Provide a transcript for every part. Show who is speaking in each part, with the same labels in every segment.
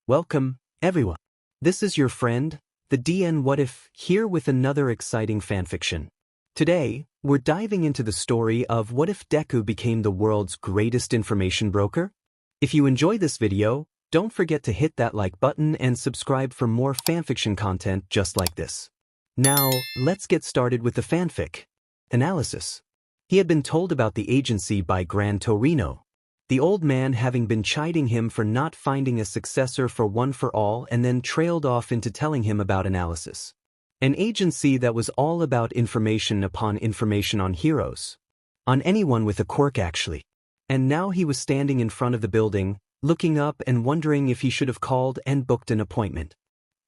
Speaker 1: Welcome, everyone. This is your friend, the DN What If, here with another exciting fanfiction. Today, we're diving into the story of what if Deku became the world's greatest information broker? If you enjoy this video, don't forget to hit that like button and subscribe for more fanfiction content just like this. Now, let's get started with the fanfic. Analysis. He had been told about the agency by Gran Torino, the old man having been chiding him for not finding a successor for One for All and then trailed off into telling him about Analysis. An agency that was all about information upon information on heroes. On anyone with a quirk actually. And now he was standing in front of the building, looking up and wondering if he should have called and booked an appointment.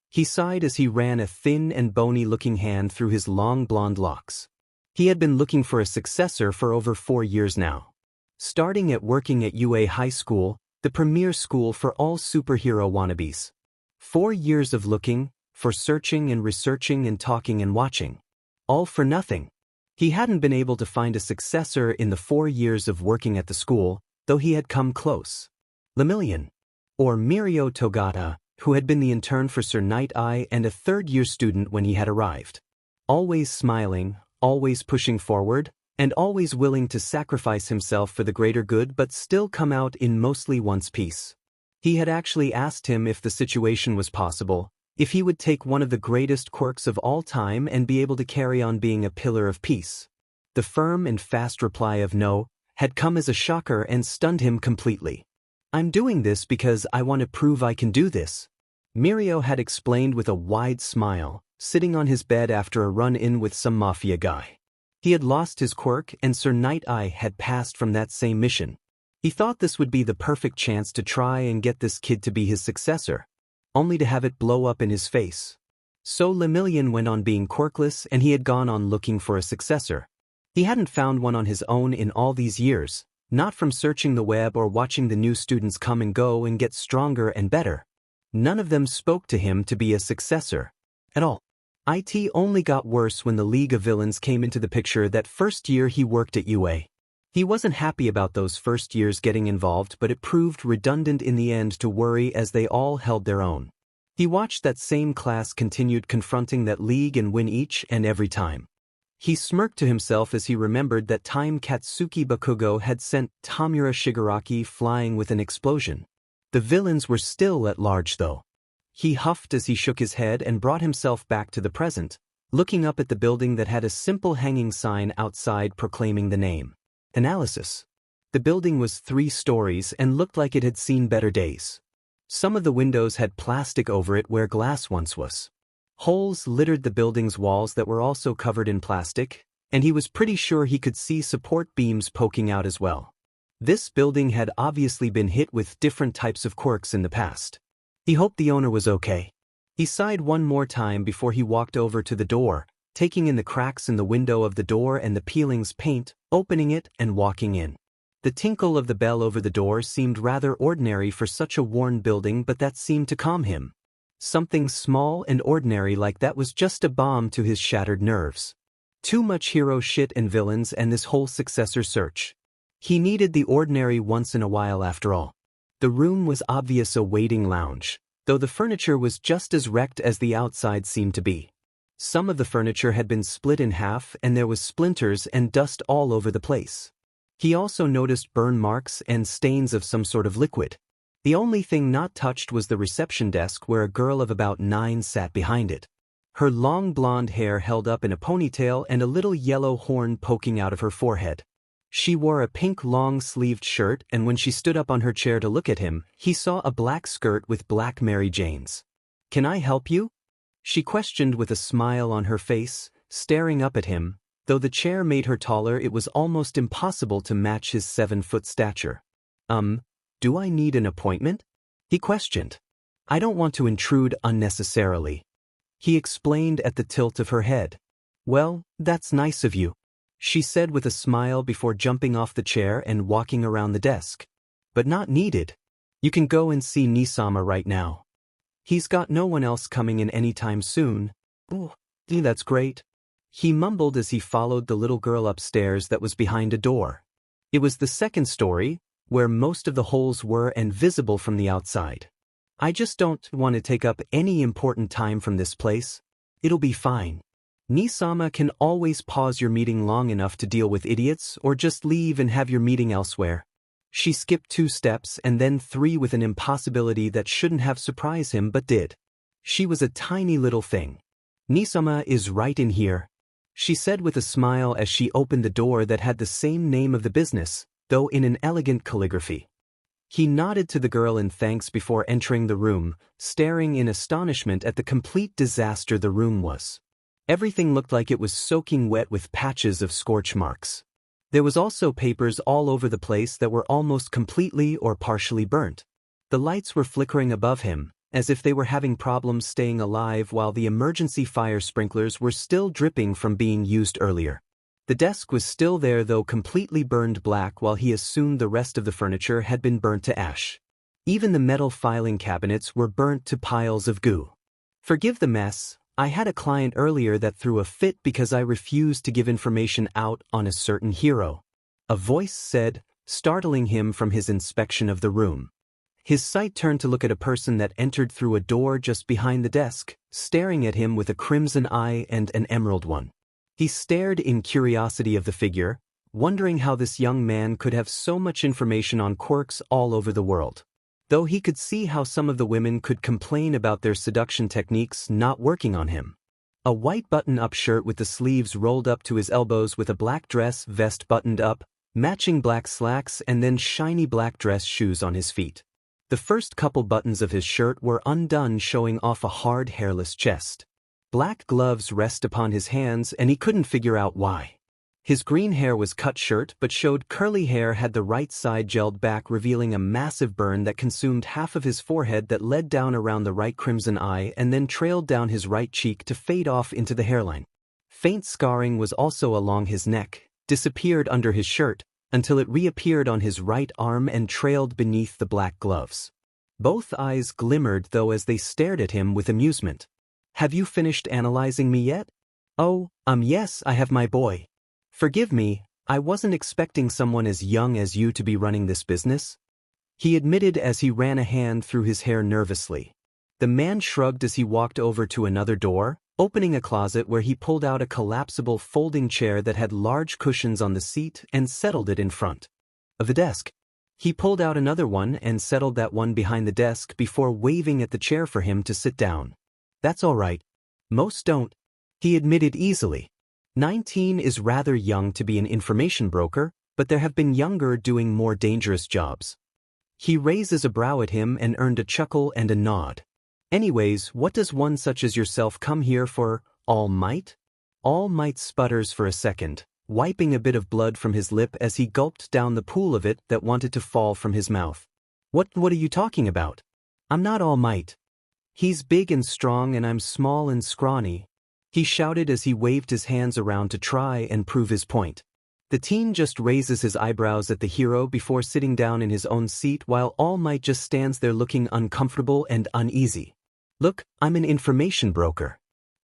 Speaker 1: He sighed as he ran a thin and bony-looking hand through his long blonde locks. He had been looking for a successor for over 4 years now. Starting at working at UA High School, the premier school for all superhero wannabes. 4 years of looking, for searching and researching and talking and watching. All for nothing. He hadn't been able to find a successor in the 4 years of working at the school, though he had come close. Lemillion, or Mirio Togata, who had been the intern for Sir Night Eye and a third-year student when he had arrived. Always smiling, always pushing forward, and always willing to sacrifice himself for the greater good but still come out in mostly one piece. He had actually asked him if the situation was possible, if he would take one of the greatest quirks of all time and be able to carry on being a pillar of peace. The firm and fast reply of no had come as a shocker and stunned him completely. "I'm doing this because I want to prove I can do this," Mirio had explained with a wide smile, sitting on his bed after a run-in with some mafia guy. He had lost his quirk and Sir Night Eye had passed from that same mission. He thought this would be the perfect chance to try and get this kid to be his successor, only to have it blow up in his face. So Lemillion went on being quirkless and he had gone on looking for a successor. He hadn't found one on his own in all these years, not from searching the web or watching the new students come and go and get stronger and better. None of them spoke to him to be a successor. At all. It only got worse when the League of Villains came into the picture that first year he worked at UA. He wasn't happy about those first years getting involved, but it proved redundant in the end to worry as they all held their own. He watched that same class continued confronting that league and win each and every time. He smirked to himself as he remembered that time Katsuki Bakugo had sent Tamura Shigaraki flying with an explosion. The villains were still at large though. He huffed as he shook his head and brought himself back to the present, looking up at the building that had a simple hanging sign outside proclaiming the name. Analysis. The building was 3 stories and looked like it had seen better days. Some of the windows had plastic over it where glass once was. Holes littered the building's walls that were also covered in plastic, and he was pretty sure he could see support beams poking out as well. This building had obviously been hit with different types of quirks in the past. He hoped the owner was okay. He sighed one more time before he walked over to the door, taking in the cracks in the window of the door and the peelings paint, opening it and walking in. The tinkle of the bell over the door seemed rather ordinary for such a worn building, but that seemed to calm him. Something small and ordinary like that was just a balm to his shattered nerves. Too much hero shit and villains and this whole successor search. He needed the ordinary once in a while after all. The room was obvious a waiting lounge, though the furniture was just as wrecked as the outside seemed to be. Some of the furniture had been split in half and there was splinters and dust all over the place. He also noticed burn marks and stains of some sort of liquid. The only thing not touched was the reception desk where a girl of about 9 sat behind it. Her long blonde hair held up in a ponytail and a little yellow horn poking out of her forehead. She wore a pink long-sleeved shirt, and when she stood up on her chair to look at him, he saw a black skirt with black Mary Janes. "Can I help you?" she questioned with a smile on her face, staring up at him. Though the chair made her taller, it was almost impossible to match his 7-foot stature. Do I need an appointment?" he questioned. "I don't want to intrude unnecessarily," he explained at the tilt of her head. "Well, that's nice of you," she said with a smile before jumping off the chair and walking around the desk. "But not needed. You can go and see Nisama right now. He's got no one else coming in anytime soon." "Oh, that's great," he mumbled as he followed the little girl upstairs that was behind a door. It was the second story, where most of the holes were and visible from the outside. I just don't want to take up any important time from this place. It'll be fine. Nisama can always pause your meeting long enough to deal with idiots or just leave and have your meeting elsewhere. She skipped 2 steps and then 3 with an impossibility that shouldn't have surprised him but did. She was a tiny little thing. Nisama is right in here, she said with a smile as she opened the door that had the same name of the business, though in an elegant calligraphy. He nodded to the girl in thanks before entering the room, staring in astonishment at the complete disaster the room was. Everything looked like it was soaking wet with patches of scorch marks. There was also papers all over the place that were almost completely or partially burnt. The lights were flickering above him, as if they were having problems staying alive while the emergency fire sprinklers were still dripping from being used earlier. The desk was still there though completely burned black while he assumed the rest of the furniture had been burnt to ash. Even the metal filing cabinets were burnt to piles of goo. Forgive the mess, I had a client earlier that threw a fit because I refused to give information out on a certain hero. A voice said, startling him from his inspection of the room. His sight turned to look at a person that entered through a door just behind the desk, staring at him with a crimson eye and an emerald one. He stared in curiosity of the figure, wondering how this young man could have so much information on quirks all over the world. Though he could see how some of the women could complain about their seduction techniques not working on him. A white button-up shirt with the sleeves rolled up to his elbows with a black dress vest buttoned up, matching black slacks and then shiny black dress shoes on his feet. The first couple buttons of his shirt were undone, showing off a hard hairless chest. Black gloves rest upon his hands and he couldn't figure out why. His green hair was cut short but showed curly hair had the right side gelled back, revealing a massive burn that consumed half of his forehead that led down around the right crimson eye and then trailed down his right cheek to fade off into the hairline. Faint scarring was also along his neck, disappeared under his shirt, until it reappeared on his right arm and trailed beneath the black gloves. Both eyes glimmered though as they stared at him with amusement. Have you finished analyzing me yet? Oh, yes, I have, my boy. Forgive me, I wasn't expecting someone as young as you to be running this business, he admitted as he ran a hand through his hair nervously. The man shrugged as he walked over to another door, opening a closet where he pulled out a collapsible folding chair that had large cushions on the seat and settled it in front of the desk. He pulled out another one and settled that one behind the desk before waving at the chair for him to sit down. That's all right. Most don't, he admitted easily. 19 is rather young to be an information broker, but there have been younger doing more dangerous jobs. He raises a brow at him and earned a chuckle and a nod. Anyways, what does one such as yourself come here for, All Might? All Might sputters for a second, wiping a bit of blood from his lip as he gulped down the pool of it that wanted to fall from his mouth. What are you talking about? I'm not All Might. He's big and strong and I'm small and scrawny, he shouted as he waved his hands around to try and prove his point. The teen just raises his eyebrows at the hero before sitting down in his own seat while All Might just stands there looking uncomfortable and uneasy. Look, I'm an information broker.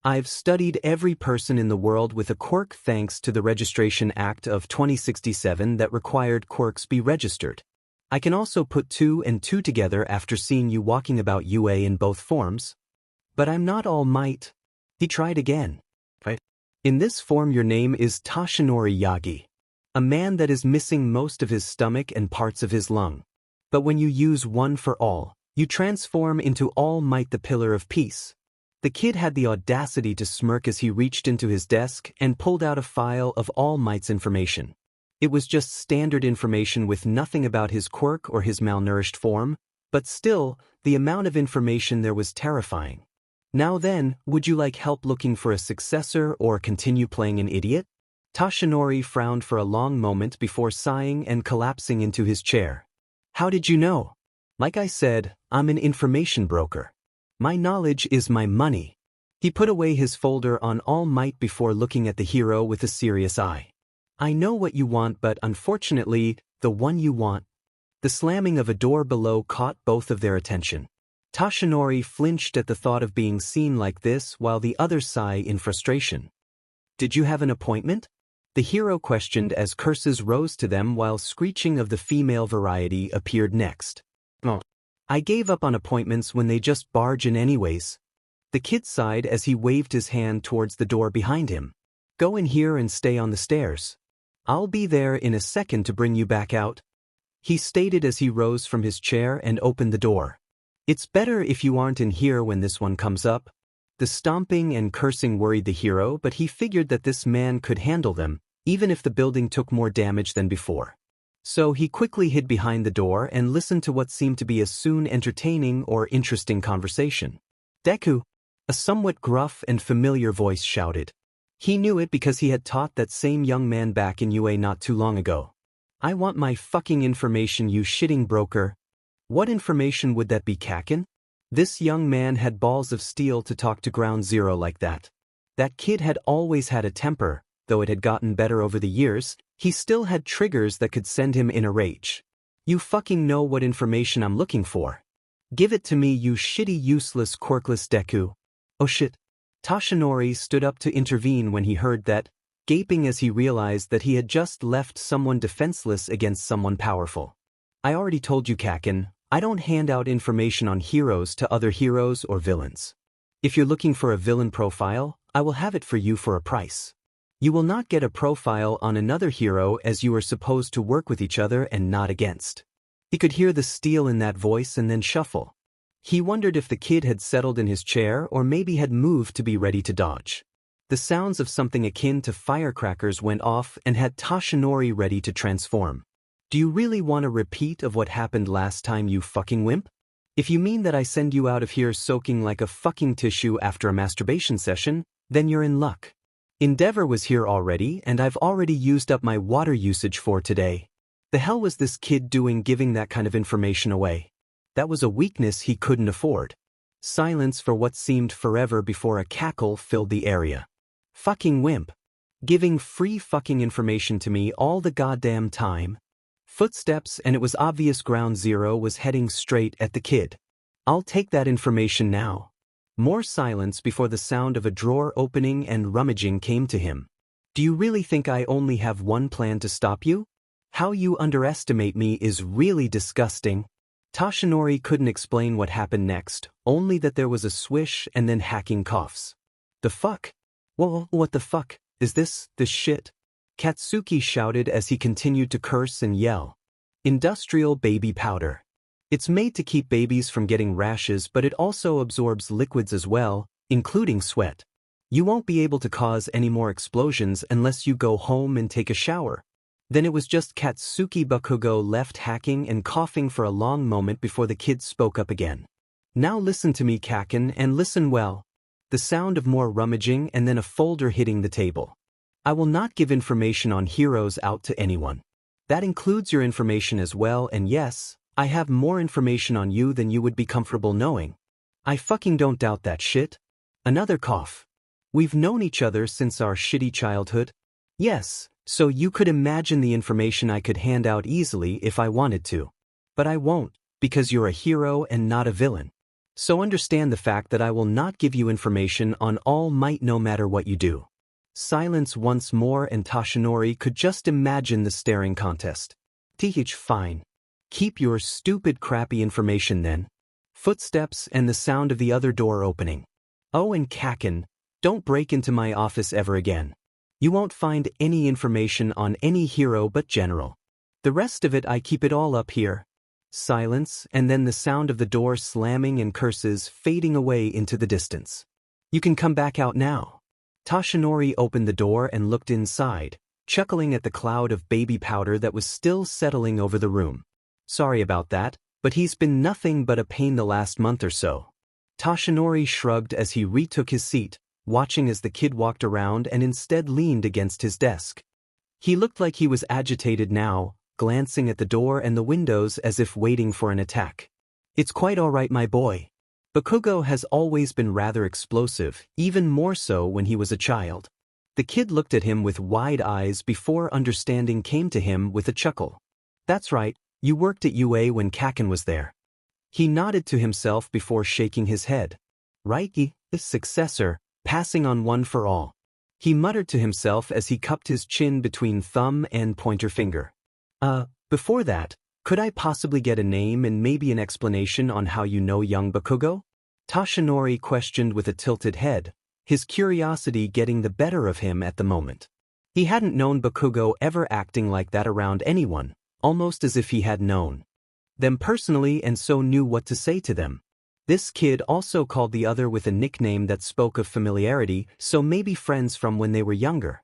Speaker 1: I've studied every person in the world with a quirk thanks to the Registration Act of 2067 that required quirks be registered. I can also put 2 and 2 together after seeing you walking about UA in both forms. But I'm not All Might. He tried again. Right? In this form your name is Toshinori Yagi. A man that is missing most of his stomach and parts of his lung. But when you use one for all, you transform into All Might, the Pillar of Peace. The kid had the audacity to smirk as he reached into his desk and pulled out a file of All Might's information. It was just standard information with nothing about his quirk or his malnourished form, but still, the amount of information there was terrifying. Now then, would you like help looking for a successor or continue playing an idiot? Toshinori frowned for a long moment before sighing and collapsing into his chair. How did you know? Like I said, I'm an information broker. My knowledge is my money. He put away his folder on All Might before looking at the hero with a serious eye. I know what you want, but unfortunately, the one you want. The slamming of a door below caught both of their attention. Toshinori flinched at the thought of being seen like this while the other sighed in frustration. Did you have an appointment? The hero questioned as curses rose to them while screeching of the female variety appeared next. Oh. I gave up on appointments when they just barge in anyways. The kid sighed as he waved his hand towards the door behind him. Go in here and stay on the stairs. I'll be there in a second to bring you back out, he stated as he rose from his chair and opened the door. It's better if you aren't in here when this one comes up. The stomping and cursing worried the hero, but he figured that this man could handle them, even if the building took more damage than before. So he quickly hid behind the door and listened to what seemed to be a soon entertaining or interesting conversation. Deku, a somewhat gruff and familiar voice shouted. He knew it because he had taught that same young man back in UA not too long ago. I want my fucking information, you shitting broker. What information would that be, Kakin? This young man had balls of steel to talk to Ground Zero like that. That kid had always had a temper, though it had gotten better over the years. He still had triggers that could send him in a rage. You fucking know what information I'm looking for. Give it to me, you shitty useless quirkless Deku. Oh shit. Toshinori stood up to intervene when he heard that, gaping as he realized that he had just left someone defenseless against someone powerful. I already told you, Kakin, I don't hand out information on heroes to other heroes or villains. If you're looking for a villain profile, I will have it for you for a price. You will not get a profile on another hero as you are supposed to work with each other and not against. He could hear the steel in that voice and then shuffle. He wondered if the kid had settled in his chair or maybe had moved to be ready to dodge. The sounds of something akin to firecrackers went off and had Toshinori ready to transform. Do you really want a repeat of what happened last time, you fucking wimp? If you mean that I send you out of here soaking like a fucking tissue after a masturbation session, then you're in luck. Endeavor was here already and I've already used up my water usage for today. The hell was this kid doing giving that kind of information away? That was a weakness he couldn't afford. Silence for what seemed forever before a cackle filled the area. Fucking wimp. Giving free fucking information to me all the goddamn time. Footsteps, and it was obvious Ground Zero was heading straight at the kid. I'll take that information now. More silence before the sound of a drawer opening and rummaging came to him. Do you really think I only have one plan to stop you? How you underestimate me is really disgusting. Toshinori couldn't explain what happened next, only that there was a swish and then hacking coughs. The fuck? Whoa, what the fuck? Is this shit? Katsuki shouted as he continued to curse and yell. Industrial baby powder. It's made to keep babies from getting rashes, but it also absorbs liquids as well, including sweat. You won't be able to cause any more explosions unless you go home and take a shower. Then it was just Katsuki Bakugo left hacking and coughing for a long moment before the kid spoke up again. Now listen to me, Kakin, and listen well. The sound of more rummaging and then a folder hitting the table. I will not give information on heroes out to anyone. That includes your information as well, and yes, I have more information on you than you would be comfortable knowing. I fucking don't doubt that shit. Another cough. We've known each other since our shitty childhood. Yes, so you could imagine the information I could hand out easily if I wanted to. But I won't, because you're a hero and not a villain. So understand the fact that I will not give you information on All Might no matter what you do. Silence once more, and Toshinori could just imagine the staring contest. Fine. Keep your stupid crappy information then. Footsteps and the sound of the other door opening. Oh, and Kakin, don't break into my office ever again. You won't find any information on any hero but general. The rest of it I keep it all up here. Silence, and then the sound of the door slamming and curses fading away into the distance. You can come back out now. Toshinori opened the door and looked inside, chuckling at the cloud of baby powder that was still settling over the room. Sorry about that, but he's been nothing but a pain the last month or so. Toshinori shrugged as he retook his seat, watching as the kid walked around and instead leaned against his desk. He looked like he was agitated now, glancing at the door and the windows as if waiting for an attack. It's quite all right, my boy. Bakugo has always been rather explosive, even more so when he was a child. The kid looked at him with wide eyes before understanding came to him with a chuckle. That's right, you worked at UA when Kakin was there. He nodded to himself before shaking his head. Right, the successor, passing on one for all. He muttered to himself as he cupped his chin between thumb and pointer finger. Before that, Could I possibly get a name and maybe an explanation on how you know young Bakugo? Toshinori questioned with a tilted head, his curiosity getting the better of him at the moment. He hadn't known Bakugo ever acting like that around anyone, almost as if he had known them personally and so knew what to say to them. This kid also called the other with a nickname that spoke of familiarity, so maybe friends from when they were younger.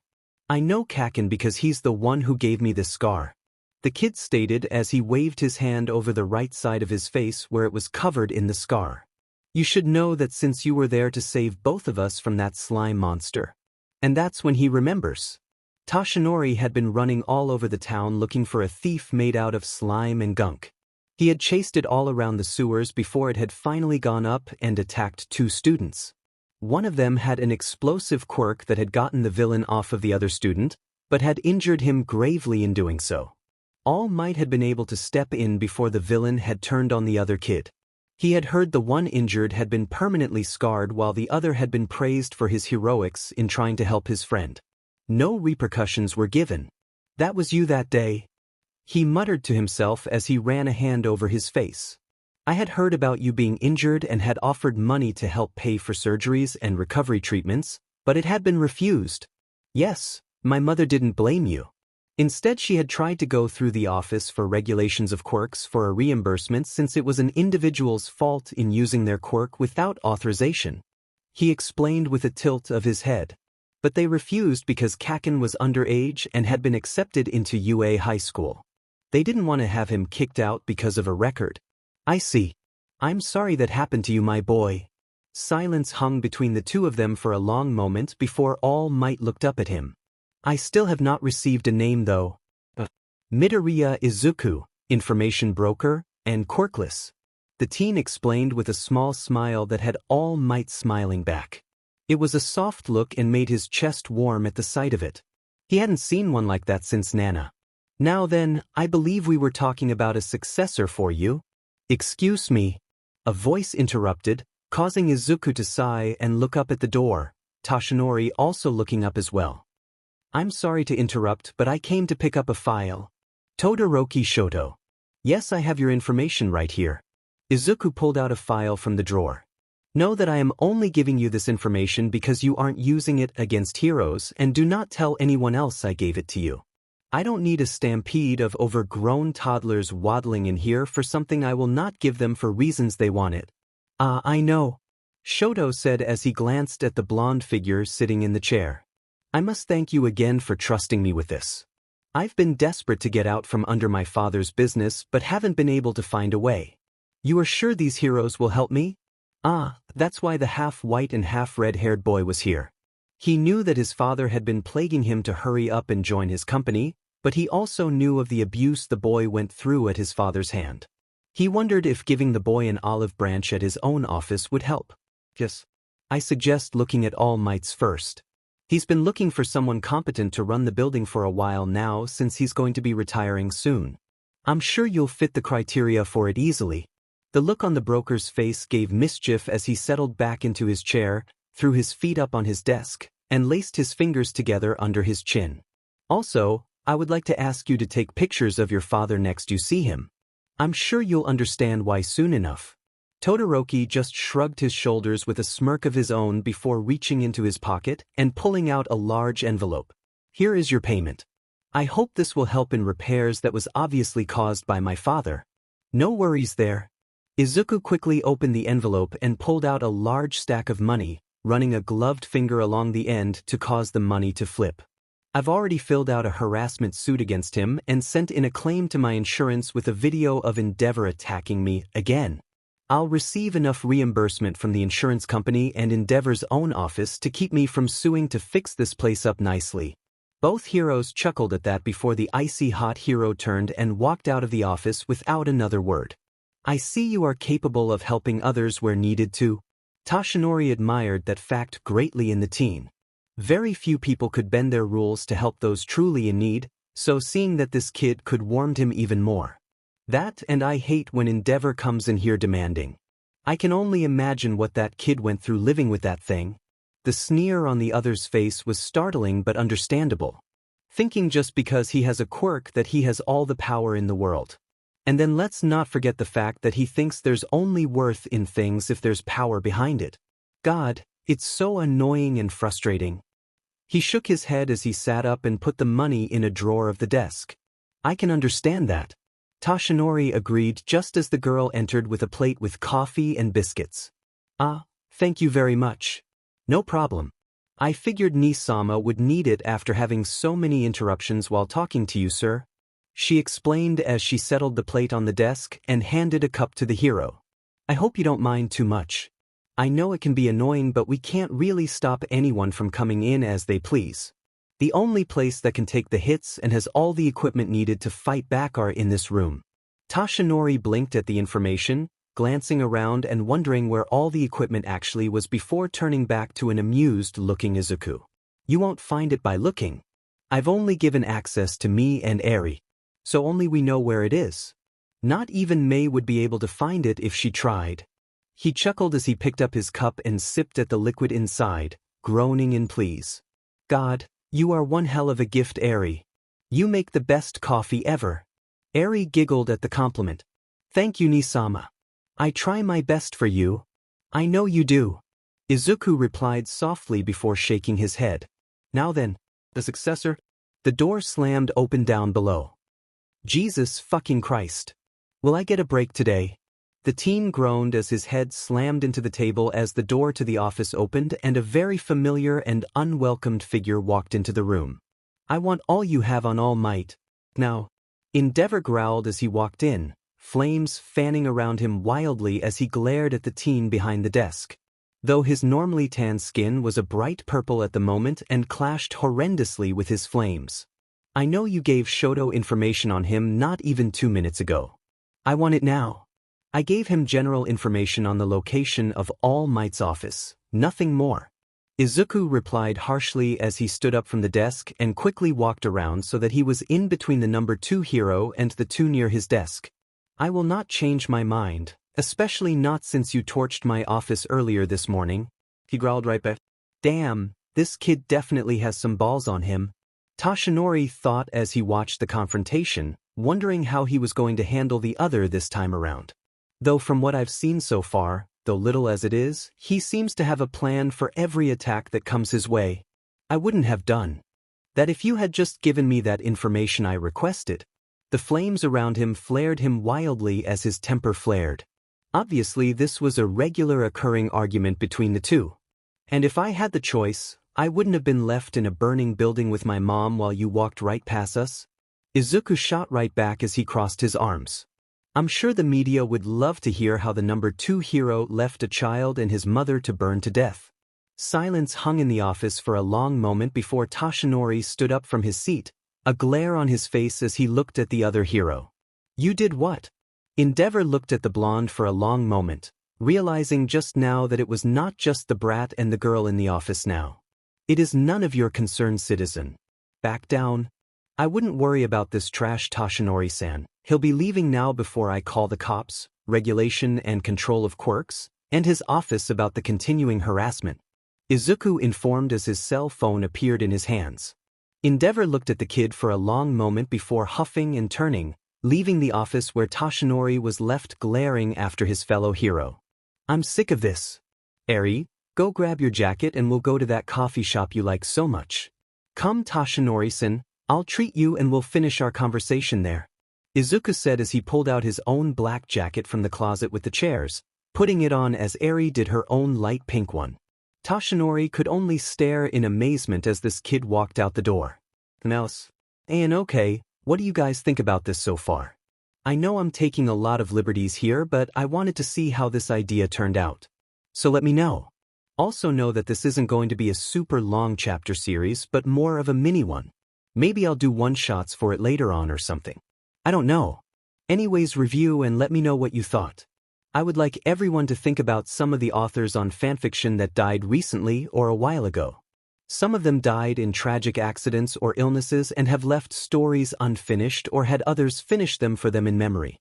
Speaker 1: I know Kaken because he's the one who gave me this scar, the kid stated as he waved his hand over the right side of his face where it was covered in the scar. You should know that since you were there to save both of us from that slime monster. And that's when he remembers. Toshinori had been running all over the town looking for a thief made out of slime and gunk. He had chased it all around the sewers before it had finally gone up and attacked 2 students. One of them had an explosive quirk that had gotten the villain off of the other student, but had injured him gravely in doing so. All Might had been able to step in before the villain had turned on the other kid. He had heard the one injured had been permanently scarred while the other had been praised for his heroics in trying to help his friend. No repercussions were given. That was you that day, he muttered to himself as he ran a hand over his face. I had heard about you being injured and had offered money to help pay for surgeries and recovery treatments, but it had been refused. Yes, my mother didn't blame you. Instead, she had tried to go through the office for regulations of quirks for a reimbursement since it was an individual's fault in using their quirk without authorization. He explained with a tilt of his head. But they refused because Kaken was underage and had been accepted into UA high school. They didn't want to have him kicked out because of a record. I see. I'm sorry that happened to you, my boy. Silence hung between the two of them for a long moment before All Might looked up at him. I still have not received a name though. Midoriya Izuku, information broker, and quirkless. The teen explained with a small smile that had All Might smiling back. It was a soft look and made his chest warm at the sight of it. He hadn't seen one like that since Nana. Now then, I believe we were talking about a successor for you. Excuse me. A voice interrupted, causing Izuku to sigh and look up at the door, Toshinori also looking up as well. I'm sorry to interrupt, but I came to pick up a file. Todoroki Shoto. Yes, I have your information right here. Izuku pulled out a file from the drawer. Know that I am only giving you this information because you aren't using it against heroes, and do not tell anyone else I gave it to you. I don't need a stampede of overgrown toddlers waddling in here for something I will not give them for reasons they want it. I know, Shoto said as he glanced at the blonde figure sitting in the chair. I must thank you again for trusting me with this. I've been desperate to get out from under my father's business but haven't been able to find a way. You are sure these heroes will help me? That's why the half-white and half-red-haired boy was here. He knew that his father had been plaguing him to hurry up and join his company, but he also knew of the abuse the boy went through at his father's hand. He wondered if giving the boy an olive branch at his own office would help. Yes. I suggest looking at All Might's first. He's been looking for someone competent to run the building for a while now since he's going to be retiring soon. I'm sure you'll fit the criteria for it easily. The look on the broker's face gave mischief as he settled back into his chair, threw his feet up on his desk, and laced his fingers together under his chin. Also, I would like to ask you to take pictures of your father next you see him. I'm sure you'll understand why soon enough. Todoroki just shrugged his shoulders with a smirk of his own before reaching into his pocket and pulling out a large envelope. Here is your payment. I hope this will help in repairs that was obviously caused by my father. No worries there. Izuku quickly opened the envelope and pulled out a large stack of money, running a gloved finger along the end to cause the money to flip. I've already filled out a harassment suit against him and sent in a claim to my insurance with a video of Endeavor attacking me again. I'll receive enough reimbursement from the insurance company and Endeavor's own office to keep me from suing to fix this place up nicely. Both heroes chuckled at that before the icy hot hero turned and walked out of the office without another word. I see you are capable of helping others where needed to. Toshinori admired that fact greatly in the teen. Very few people could bend their rules to help those truly in need, so seeing that this kid could warmed him even more. That and I hate when Endeavor comes in here demanding. I can only imagine what that kid went through living with that thing. The sneer on the other's face was startling but understandable. Thinking just because he has a quirk that he has all the power in the world. And then let's not forget the fact that he thinks there's only worth in things if there's power behind it. God, it's so annoying and frustrating. He shook his head as he sat up and put the money in a drawer of the desk. I can understand that. Toshinori agreed just as the girl entered with a plate with coffee and biscuits. Ah, thank you very much. No problem. I figured Nisama would need it after having so many interruptions while talking to you, sir. She explained as she settled the plate on the desk and handed a cup to the hero. I hope you don't mind too much. I know it can be annoying, but we can't really stop anyone from coming in as they please. The only place that can take the hits and has all the equipment needed to fight back are in this room. Toshinori blinked at the information, glancing around and wondering where all the equipment actually was before turning back to an amused-looking Izuku. You won't find it by looking. I've only given access to me and Eri, so only we know where it is. Not even Mei would be able to find it if she tried. He chuckled as he picked up his cup and sipped at the liquid inside, groaning in please. God, you are one hell of a gift, Eri. You make the best coffee ever. Eri giggled at the compliment. Thank you, Nisama. I try my best for you. I know you do. Izuku replied softly before shaking his head. Now then, the successor? The door slammed open down below. Jesus fucking Christ. Will I get a break today? The teen groaned as his head slammed into the table as the door to the office opened and a very familiar and unwelcomed figure walked into the room. I want all you have on All Might. Now. Endeavor growled as he walked in, flames fanning around him wildly as he glared at the teen behind the desk. Though his normally tan skin was a bright purple at the moment and clashed horrendously with his flames. I know you gave Shoto information on him not even 2 minutes ago. I want it now. I gave him general information on the location of All Might's office, nothing more. Izuku replied harshly as he stood up from the desk and quickly walked around so that he was in between the number 2 hero and the 2 near his desk. I will not change my mind, especially not since you torched my office earlier this morning. He growled right back. Damn, this kid definitely has some balls on him. Toshinori thought as he watched the confrontation, wondering how he was going to handle the other this time around. Though from what I've seen so far, though little as it is, he seems to have a plan for every attack that comes his way. I wouldn't have done that if you had just given me that information I requested. The flames around him flared him wildly as his temper flared. Obviously this was a regular occurring argument between the two. And if I had the choice, I wouldn't have been left in a burning building with my mom while you walked right past us. Izuku shot right back as he crossed his arms. I'm sure the media would love to hear how the number 2 hero left a child and his mother to burn to death. Silence hung in the office for a long moment before Toshinori stood up from his seat, a glare on his face as he looked at the other hero. You did what? Endeavor looked at the blonde for a long moment, realizing just now that it was not just the brat and the girl in the office now. It is none of your concern, citizen. Back down. I wouldn't worry about this trash, Toshinori-san. He'll be leaving now before I call the cops, regulation and control of quirks, and his office about the continuing harassment. Izuku informed as his cell phone appeared in his hands. Endeavor looked at the kid for a long moment before huffing and turning, leaving the office where Toshinori was left glaring after his fellow hero. I'm sick of this. Eri, go grab your jacket and we'll go to that coffee shop you like so much. Come, Toshinori-san, I'll treat you and we'll finish our conversation there. Izuku said as he pulled out his own black jacket from the closet with the chairs, putting it on as Eri did her own light pink one. Toshinori could only stare in amazement as this kid walked out the door. Else? Okay, what do you guys think about this so far? I know I'm taking a lot of liberties here, but I wanted to see how this idea turned out. So let me know. Also know that this isn't going to be a super long chapter series, but more of a mini one. Maybe I'll do one-shots for it later on or something. I don't know. Anyways, review and let me know what you thought. I would like everyone to think about some of the authors on fanfiction that died recently or a while ago. Some of them died in tragic accidents or illnesses and have left stories unfinished or had others finish them for them in memory.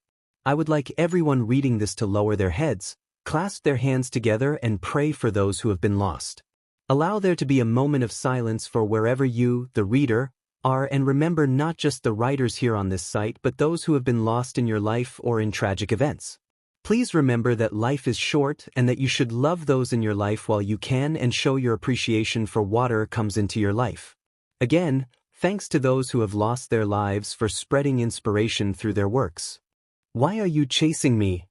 Speaker 1: I would like everyone reading this to lower their heads, clasp their hands together and pray for those who have been lost. Allow there to be a moment of silence for wherever you, the reader, are, and remember not just the writers here on this site but those who have been lost in your life or in tragic events. Please remember that life is short and that you should love those in your life while you can and show your appreciation for water comes into your life. Again, thanks to those who have lost their lives for spreading inspiration through their works. Why are you chasing me?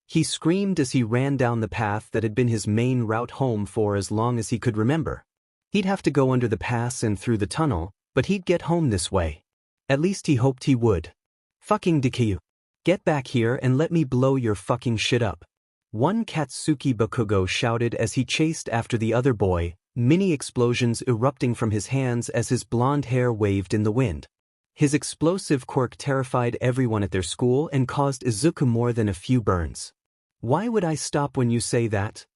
Speaker 1: He screamed as he ran down the path that had been his main route home for as long as he could remember. He'd have to go under the pass and through the tunnel, but he'd get home this way. At least he hoped he would. Fucking Deku. Get back here and let me blow your fucking shit up. One Katsuki Bakugo shouted as he chased after the other boy, mini explosions erupting from his hands as his blonde hair waved in the wind. His explosive quirk terrified everyone at their school and caused Izuku more than a few burns. Why would I stop when you say that?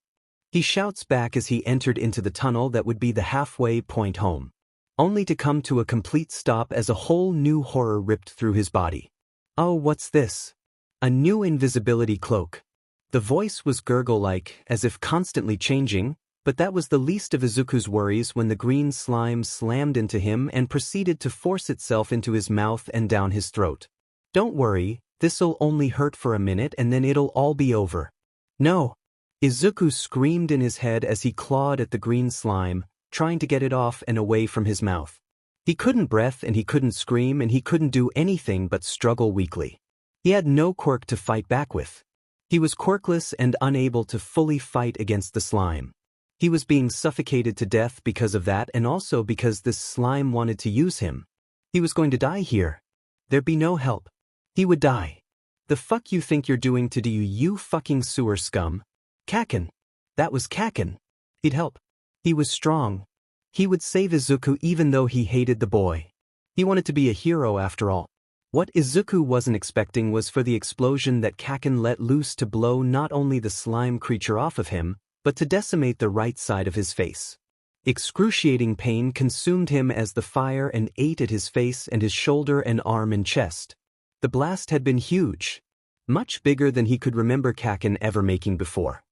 Speaker 1: He shouts back as he entered into the tunnel that would be the halfway point home, only to come to a complete stop as a whole new horror ripped through his body. Oh, what's this? A new invisibility cloak. The voice was gurgle-like, as if constantly changing, but that was the least of Izuku's worries when the green slime slammed into him and proceeded to force itself into his mouth and down his throat. Don't worry, this'll only hurt for a minute and then it'll all be over. No! Izuku screamed in his head as he clawed at the green slime, trying to get it off and away from his mouth. He couldn't breath and he couldn't scream and he couldn't do anything but struggle weakly. He had no quirk to fight back with. He was quirkless and unable to fully fight against the slime. He was being suffocated to death because of that and also because this slime wanted to use him. He was going to die here. There'd be no help. He would die. The fuck you think you're doing to Deku, you fucking sewer scum? Kaken. That was Kaken. He'd help. He was strong. He would save Izuku even though he hated the boy. He wanted to be a hero after all. What Izuku wasn't expecting was for the explosion that Kaken let loose to blow not only the slime creature off of him, but to decimate the right side of his face. Excruciating pain consumed him as the fire and ate at his face and his shoulder and arm and chest. The blast had been huge. Much bigger than he could remember Kaken ever making before.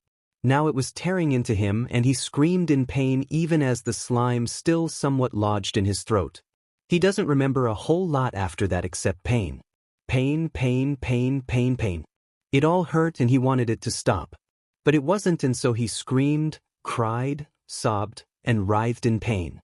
Speaker 1: Now it was tearing into him and he screamed in pain even as the slime still somewhat lodged in his throat. He doesn't remember a whole lot after that except pain. Pain, pain, pain, pain, pain. It all hurt and he wanted it to stop. But it wasn't, and so he screamed, cried, sobbed, and writhed in pain.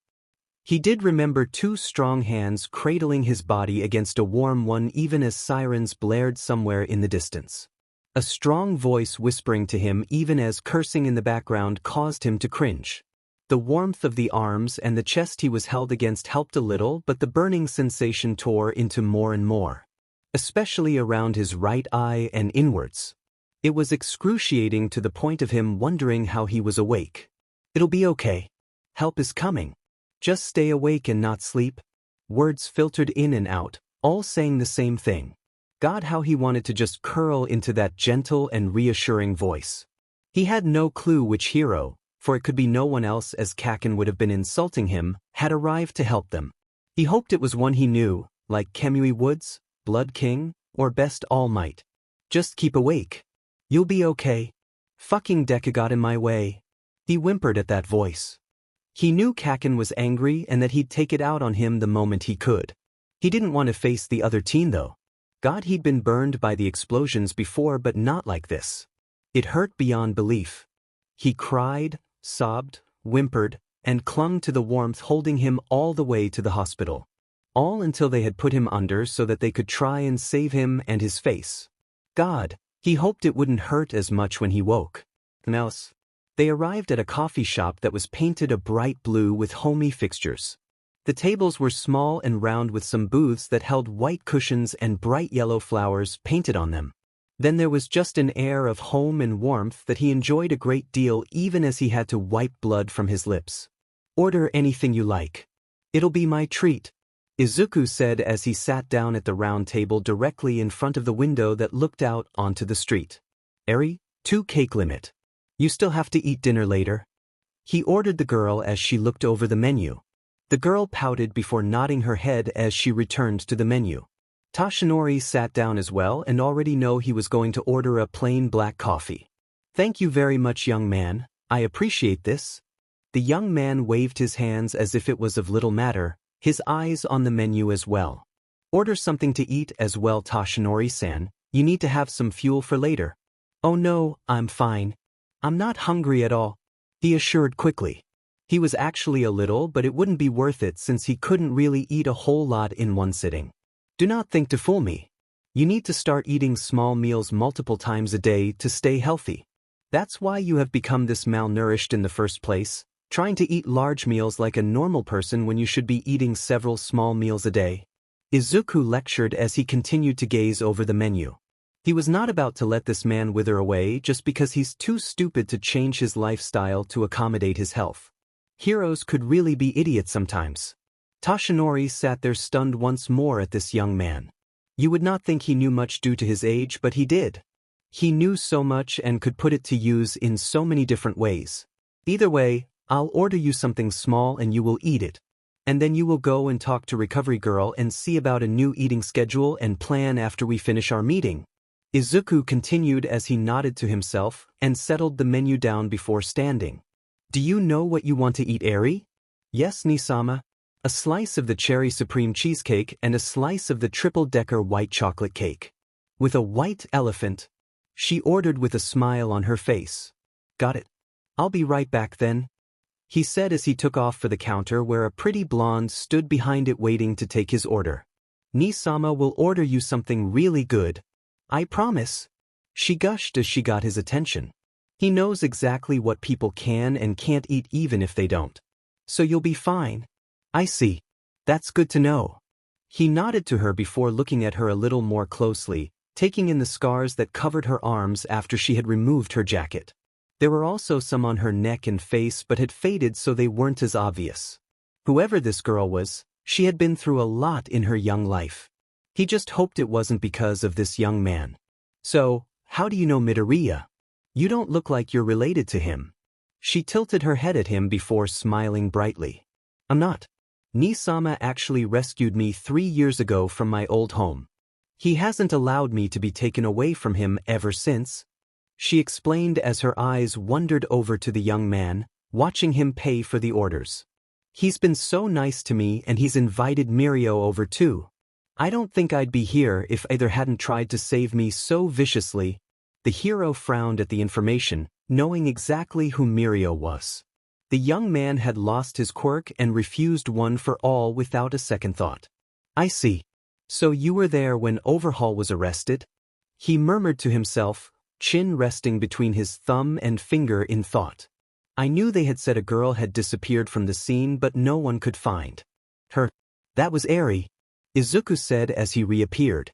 Speaker 1: He did remember two strong hands cradling his body against a warm one even as sirens blared somewhere in the distance. A strong voice whispering to him even as cursing in the background caused him to cringe. The warmth of the arms and the chest he was held against helped a little, but the burning sensation tore into more and more, especially around his right eye and inwards. It was excruciating to the point of him wondering how he was awake. It'll be okay. Help is coming. Just stay awake and not sleep. Words filtered in and out, all saying the same thing. God, how he wanted to just curl into that gentle and reassuring voice. He had no clue which hero, for it could be no one else as Kaken would have been insulting him, had arrived to help them. He hoped it was one he knew, like Kemui Woods, Blood King, or best All Might. Just keep awake. You'll be okay. Fucking Deku got in my way. He whimpered at that voice. He knew Kaken was angry and that he'd take it out on him the moment he could. He didn't want to face the other teen though. God, he'd been burned by the explosions before, but not like this. It hurt beyond belief. He cried, sobbed, whimpered, and clung to the warmth holding him all the way to the hospital. All until they had put him under so that they could try and save him and his face. God, he hoped it wouldn't hurt as much when he woke. Else. They arrived at a coffee shop that was painted a bright blue with homey fixtures. The tables were small and round with some booths that held white cushions and bright yellow flowers painted on them. Then there was just an air of home and warmth that he enjoyed a great deal even as he had to wipe blood from his lips. Order anything you like. It'll be my treat, Izuku said as he sat down at the round table directly in front of the window that looked out onto the street. Eri, 2 cake limit. You still have to eat dinner later. He ordered the girl as she looked over the menu. The girl pouted before nodding her head as she returned to the menu. Toshinori sat down as well and already knew he was going to order a plain black coffee. Thank you very much, young man. I appreciate this. The young man waved his hands as if it was of little matter, his eyes on the menu as well. Order something to eat as well, Toshinori-san. You need to have some fuel for later. Oh no, I'm fine. I'm not hungry at all, he assured quickly. He was actually a little, but it wouldn't be worth it since he couldn't really eat a whole lot in one sitting. Do not think to fool me. You need to start eating small meals multiple times a day to stay healthy. That's why you have become this malnourished in the first place, trying to eat large meals like a normal person when you should be eating several small meals a day. Izuku lectured as he continued to gaze over the menu. He was not about to let this man wither away just because he's too stupid to change his lifestyle to accommodate his health. Heroes could really be idiots sometimes. Toshinori sat there stunned once more at this young man. You would not think he knew much due to his age, but he did. He knew so much and could put it to use in so many different ways. Either way, I'll order you something small and you will eat it. And then you will go and talk to Recovery Girl and see about a new eating schedule and plan after we finish our meeting. Izuku continued as he nodded to himself and settled the menu down before standing. Do you know what you want to eat, Eri? Yes, Nisama. A slice of the cherry supreme cheesecake and a slice of the triple-decker white chocolate cake. With a white elephant, she ordered with a smile on her face. Got it. I'll be right back then, he said as he took off for the counter where a pretty blonde stood behind it waiting to take his order. Nisama will order you something really good. I promise. She gushed as she got his attention. He knows exactly what people can and can't eat even if they don't. So you'll be fine. I see. That's good to know. He nodded to her before looking at her a little more closely, taking in the scars that covered her arms after she had removed her jacket. There were also some on her neck and face but had faded so they weren't as obvious. Whoever this girl was, she had been through a lot in her young life. He just hoped it wasn't because of this young man. So, how do you know Midoriya? You don't look like you're related to him. She tilted her head at him before smiling brightly. I'm not. Nisama actually rescued me 3 years ago from my old home. He hasn't allowed me to be taken away from him ever since, she explained as her eyes wandered over to the young man, watching him pay for the orders. He's been so nice to me and he's invited Mirio over too. I don't think I'd be here if either hadn't tried to save me so viciously. The hero frowned at the information, knowing exactly who Mirio was. The young man had lost his quirk and refused one for all without a second thought. I see. So you were there when Overhaul was arrested? He murmured to himself, chin resting between his thumb and finger in thought. I knew they had said a girl had disappeared from the scene but no one could find her. That was Eri, Izuku said as he reappeared.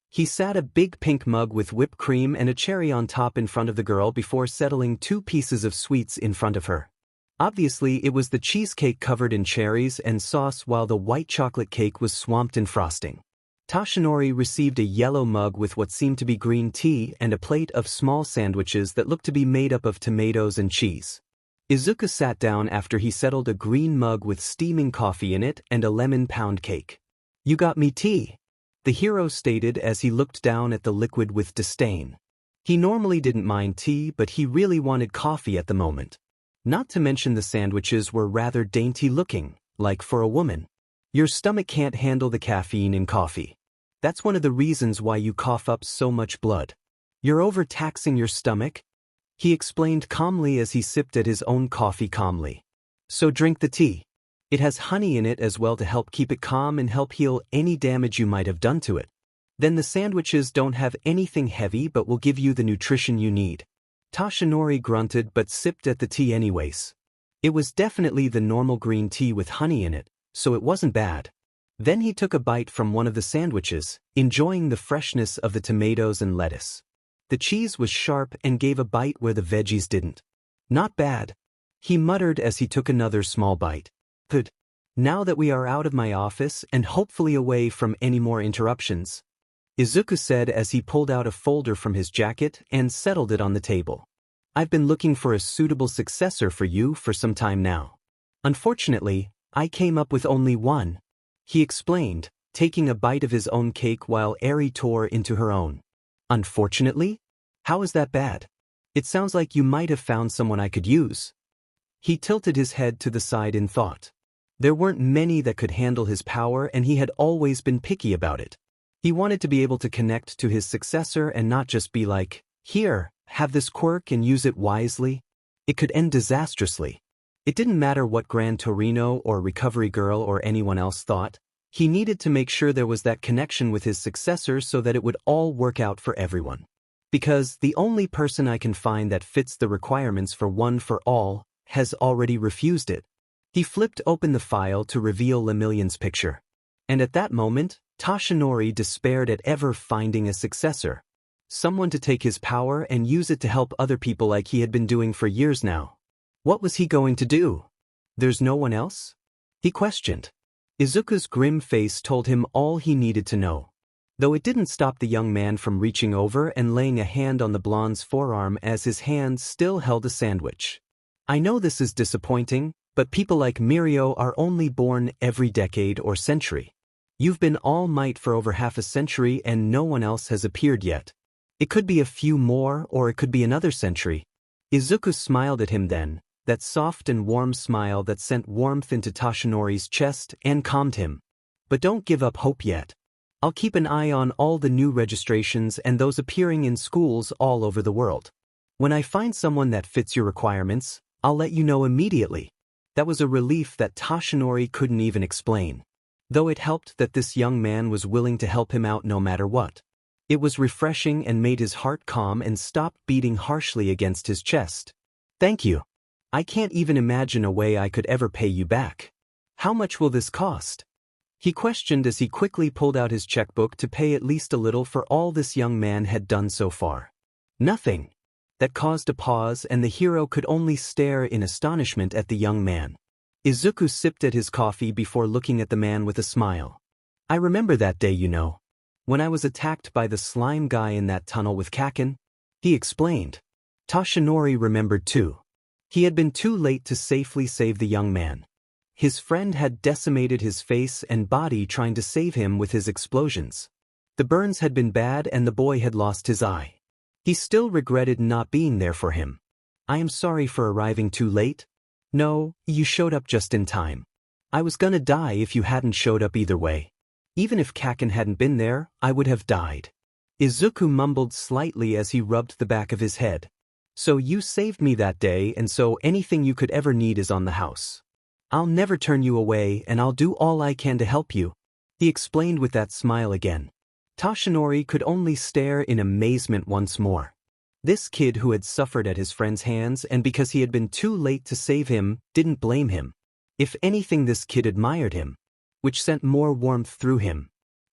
Speaker 1: He sat a big pink mug with whipped cream and a cherry on top in front of the girl before settling 2 pieces of sweets in front of her. Obviously it was the cheesecake covered in cherries and sauce while the white chocolate cake was swamped in frosting. Toshinori received a yellow mug with what seemed to be green tea and a plate of small sandwiches that looked to be made up of tomatoes and cheese. Izuku sat down after he settled a green mug with steaming coffee in it and a lemon pound cake. You got me tea, the hero stated as he looked down at the liquid with disdain. He normally didn't mind tea but he really wanted coffee at the moment. Not to mention the sandwiches were rather dainty looking, like for a woman. Your stomach can't handle the caffeine in coffee. That's one of the reasons why you cough up so much blood. You're overtaxing your stomach, he explained calmly as he sipped at his own coffee calmly. So drink the tea. It has honey in it as well to help keep it calm and help heal any damage you might have done to it. Then the sandwiches don't have anything heavy but will give you the nutrition you need. Toshinori grunted but sipped at the tea anyways. It was definitely the normal green tea with honey in it, so it wasn't bad. Then he took a bite from one of the sandwiches, enjoying the freshness of the tomatoes and lettuce. The cheese was sharp and gave a bite where the veggies didn't. Not bad, he muttered as he took another small bite. Good. Now that we are out of my office and hopefully away from any more interruptions, Izuku said as he pulled out a folder from his jacket and settled it on the table. I've been looking for a suitable successor for you for some time now. Unfortunately, I came up with only one, he explained, taking a bite of his own cake while Eri tore into her own. Unfortunately? How is that bad? It sounds like you might have found someone I could use. He tilted his head to the side in thought. There weren't many that could handle his power, and he had always been picky about it. He wanted to be able to connect to his successor and not just be like, "Here, have this quirk and use it wisely." It could end disastrously. It didn't matter what Gran Torino or Recovery Girl or anyone else thought. He needed to make sure there was that connection with his successor so that it would all work out for everyone. Because the only person I can find that fits the requirements for One for All has already refused it. He flipped open the file to reveal Lemillion's picture. And at that moment, Toshinori despaired at ever finding a successor. Someone to take his power and use it to help other people like he had been doing for years now. What was he going to do? There's no one else? He questioned. Izuku's grim face told him all he needed to know. Though it didn't stop the young man from reaching over and laying a hand on the blonde's forearm as his hand still held a sandwich. I know this is disappointing, but people like Mirio are only born every decade or century. You've been All Might for over half a century and no one else has appeared yet. It could be a few more or it could be another century. Izuku smiled at him then, that soft and warm smile that sent warmth into Toshinori's chest and calmed him. But don't give up hope yet. I'll keep an eye on all the new registrations and those appearing in schools all over the world. When I find someone that fits your requirements, I'll let you know immediately. That was a relief that Toshinori couldn't even explain. Though it helped that this young man was willing to help him out no matter what. It was refreshing and made his heart calm and stopped beating harshly against his chest. Thank you. I can't even imagine a way I could ever pay you back. How much will this cost? He questioned as he quickly pulled out his checkbook to pay at least a little for all this young man had done so far. Nothing. That caused a pause and the hero could only stare in astonishment at the young man. Izuku sipped at his coffee before looking at the man with a smile. I remember that day, you know. When I was attacked by the slime guy in that tunnel with Kaken, he explained. Toshinori remembered too. He had been too late to safely save the young man. His friend had decimated his face and body trying to save him with his explosions. The burns had been bad and the boy had lost his eye. He still regretted not being there for him. I am sorry for arriving too late. No, you showed up just in time. I was gonna die if you hadn't showed up either way. Even if Kaken hadn't been there, I would have died. Izuku mumbled slightly as he rubbed the back of his head. So you saved me that day, and so anything you could ever need is on the house. I'll never turn you away and I'll do all I can to help you, he explained with that smile again. Toshinori could only stare in amazement once more. This kid who had suffered at his friend's hands and because he had been too late to save him, didn't blame him. If anything, this kid admired him, which sent more warmth through him.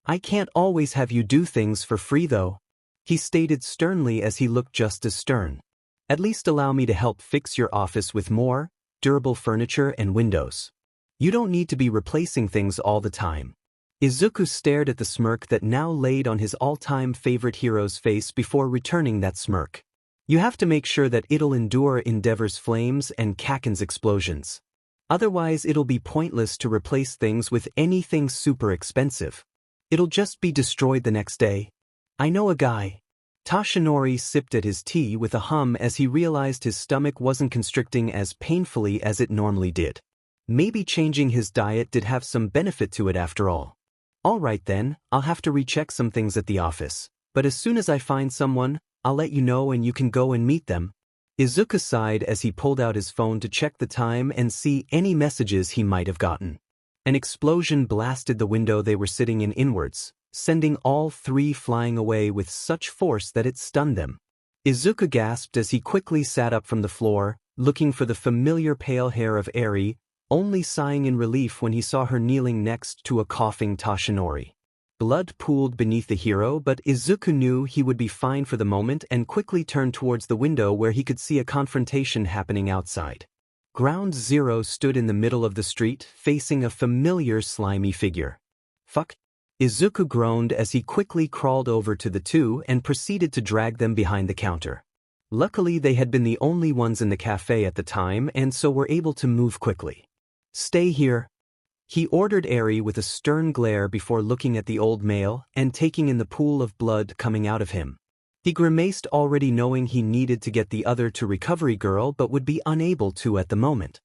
Speaker 1: I can't always have you do things for free though, he stated sternly as he looked just as stern. At least allow me to help fix your office with more durable furniture and windows. You don't need to be replacing things all the time. Izuku stared at the smirk that now laid on his all-time favorite hero's face before returning that smirk. You have to make sure that it'll endure Endeavor's flames and Kaken's explosions. Otherwise it'll be pointless to replace things with anything super expensive. It'll just be destroyed the next day. I know a guy. Toshinori sipped at his tea with a hum as he realized his stomach wasn't constricting as painfully as it normally did. Maybe changing his diet did have some benefit to it after all. All right then, I'll have to recheck some things at the office, but as soon as I find someone, I'll let you know and you can go and meet them. Izuku sighed as he pulled out his phone to check the time and see any messages he might have gotten. An explosion blasted the window they were sitting in inwards, sending all three flying away with such force that it stunned them. Izuku gasped as he quickly sat up from the floor, looking for the familiar pale hair of Eri, only sighing in relief when he saw her kneeling next to a coughing Toshinori. Blood pooled beneath the hero, but Izuku knew he would be fine for the moment and quickly turned towards the window where he could see a confrontation happening outside. Ground Zero stood in the middle of the street, facing a familiar slimy figure. Fuck. Izuku groaned as he quickly crawled over to the two and proceeded to drag them behind the counter. Luckily they had been the only ones in the cafe at the time and so were able to move quickly. Stay here, he ordered Eri with a stern glare before looking at the old male and taking in the pool of blood coming out of him. He grimaced, already knowing he needed to get the other to Recovery Girl but would be unable to at the moment.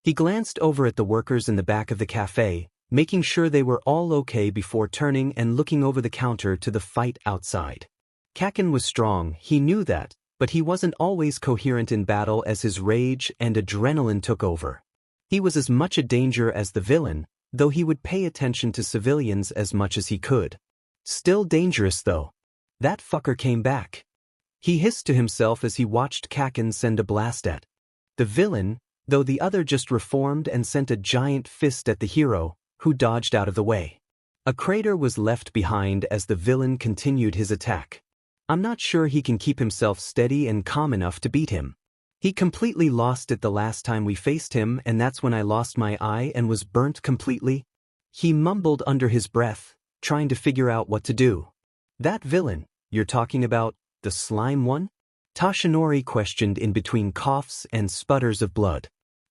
Speaker 1: He glanced over at the workers in the back of the cafe, making sure they were all okay before turning and looking over the counter to the fight outside. Kaken was strong, he knew that, but he wasn't always coherent in battle as his rage and adrenaline took over. He was as much a danger as the villain, though he would pay attention to civilians as much as he could. Still dangerous though. That fucker came back. He hissed to himself as he watched Kaken send a blast at the villain, though the other just reformed and sent a giant fist at the hero, who dodged out of the way. A crater was left behind as the villain continued his attack. I'm not sure he can keep himself steady and calm enough to beat him. He completely lost it the last time we faced him, and that's when I lost my eye and was burnt completely. He mumbled under his breath, trying to figure out what to do. That villain, you're talking about, the slime one? Toshinori questioned in between coughs and sputters of blood.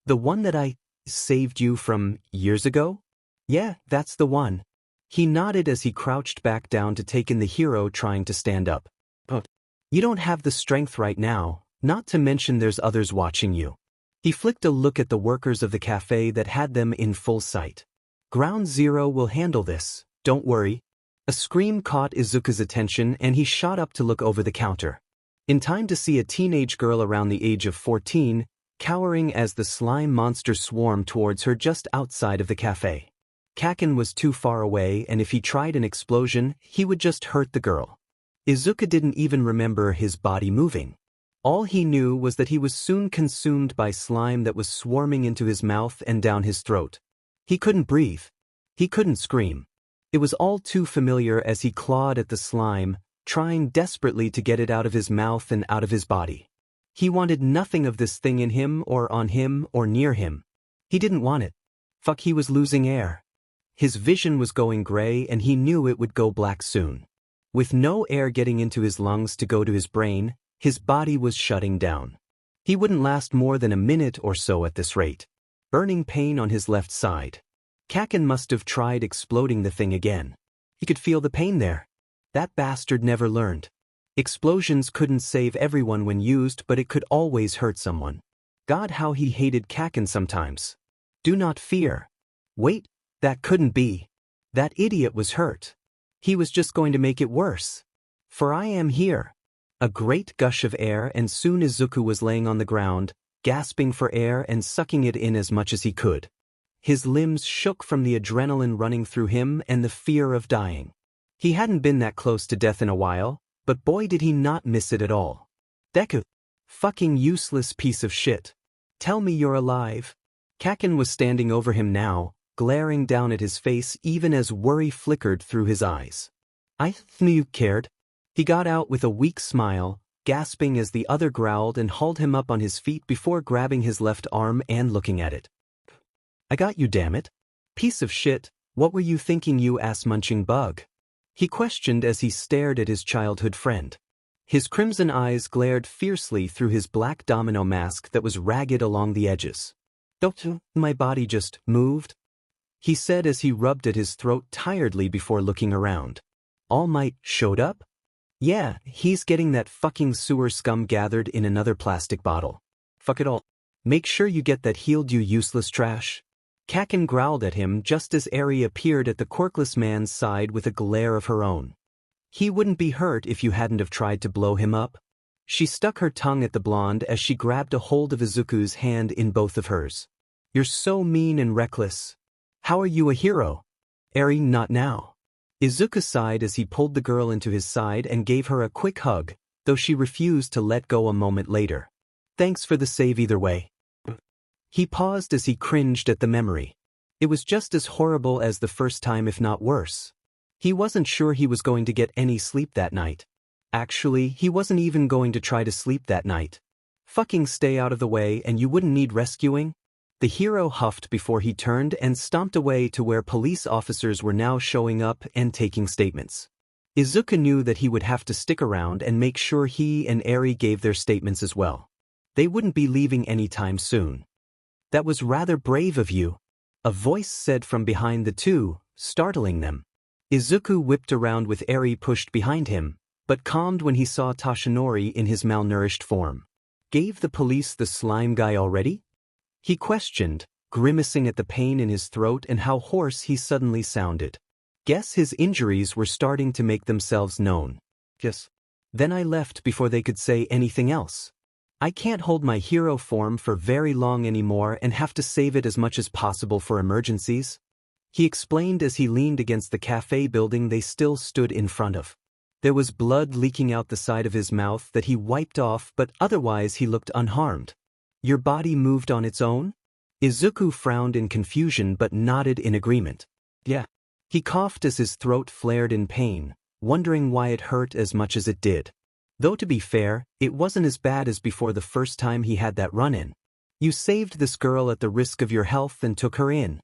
Speaker 1: The one that I saved you from years ago? Yeah, that's the one. He nodded as he crouched back down to take in the hero trying to stand up. But you don't have the strength right now, not to mention there's others watching you. He flicked a look at the workers of the cafe that had them in full sight. Ground Zero will handle this, don't worry. A scream caught Izuku's attention and he shot up to look over the counter. In time to see a teenage girl around the age of 14, cowering as the slime monster swarmed towards her just outside of the cafe. Kaken was too far away, and if he tried an explosion, he would just hurt the girl. Izuku didn't even remember his body moving. All he knew was that he was soon consumed by slime that was swarming into his mouth and down his throat. He couldn't breathe. He couldn't scream. It was all too familiar as he clawed at the slime, trying desperately to get it out of his mouth and out of his body. He wanted nothing of this thing in him or on him or near him. He didn't want it. Fuck, he was losing air. His vision was going gray and he knew it would go black soon. With no air getting into his lungs to go to his brain, his body was shutting down. He wouldn't last more than a minute or so at this rate. Burning pain on his left side. Kaken must have tried exploding the thing again. He could feel the pain there. That bastard never learned. Explosions couldn't save everyone when used, but it could always hurt someone. God, how he hated Kaken sometimes. Do not fear. Wait, that couldn't be. That idiot was hurt. He was just going to make it worse. For I am here. A great gush of air, and soon Izuku was laying on the ground, gasping for air and sucking it in as much as he could. His limbs shook from the adrenaline running through him and the fear of dying. He hadn't been that close to death in a while, but boy did he not miss it at all. Deku. Fucking useless piece of shit. Tell me you're alive. Kaken was standing over him now, glaring down at his face even as worry flickered through his eyes. I knew you cared. He got out with a weak smile, gasping as the other growled and hauled him up on his feet before grabbing his left arm and looking at it. I got you, damn it. Piece of shit, what were you thinking, you ass-munching bug? He questioned as he stared at his childhood friend. His crimson eyes glared fiercely through his black domino mask that was ragged along the edges. Don't, my body just moved, he said as he rubbed at his throat tiredly before looking around. All Might showed up? Yeah, he's getting that fucking sewer scum gathered in another plastic bottle. Fuck it all. Make sure you get that healed, you useless trash. Kaken growled at him just as Eri appeared at the quirkless man's side with a glare of her own. He wouldn't be hurt if you hadn't have tried to blow him up. She stuck her tongue at the blonde as she grabbed a hold of Izuku's hand in both of hers. You're so mean and reckless. How are you a hero? Eri, not now. Izuku sighed as he pulled the girl into his side and gave her a quick hug, though she refused to let go a moment later. Thanks for the save either way. He paused as he cringed at the memory. It was just as horrible as the first time, if not worse. He wasn't sure he was going to get any sleep that night. Actually, he wasn't even going to try to sleep that night. Fucking stay out of the way and you wouldn't need rescuing? The hero huffed before he turned and stomped away to where police officers were now showing up and taking statements. Izuku knew that he would have to stick around and make sure he and Eri gave their statements as well. They wouldn't be leaving anytime soon. That was rather brave of you, a voice said from behind the two, startling them. Izuku whipped around with Eri pushed behind him, but calmed when he saw Toshinori in his malnourished form. Gave the police the slime guy already? He questioned, grimacing at the pain in his throat and how hoarse he suddenly sounded. Guess his injuries were starting to make themselves known. Yes. Then I left before they could say anything else. I can't hold my hero form for very long anymore and have to save it as much as possible for emergencies, he explained as he leaned against the cafe building they still stood in front of. There was blood leaking out the side of his mouth that he wiped off, but otherwise he looked unharmed. Your body moved on its own? Izuku frowned in confusion but nodded in agreement. Yeah. He coughed as his throat flared in pain, wondering why it hurt as much as it did. Though to be fair, it wasn't as bad as before the first time he had that run-in. You saved this girl at the risk of your health and took her in.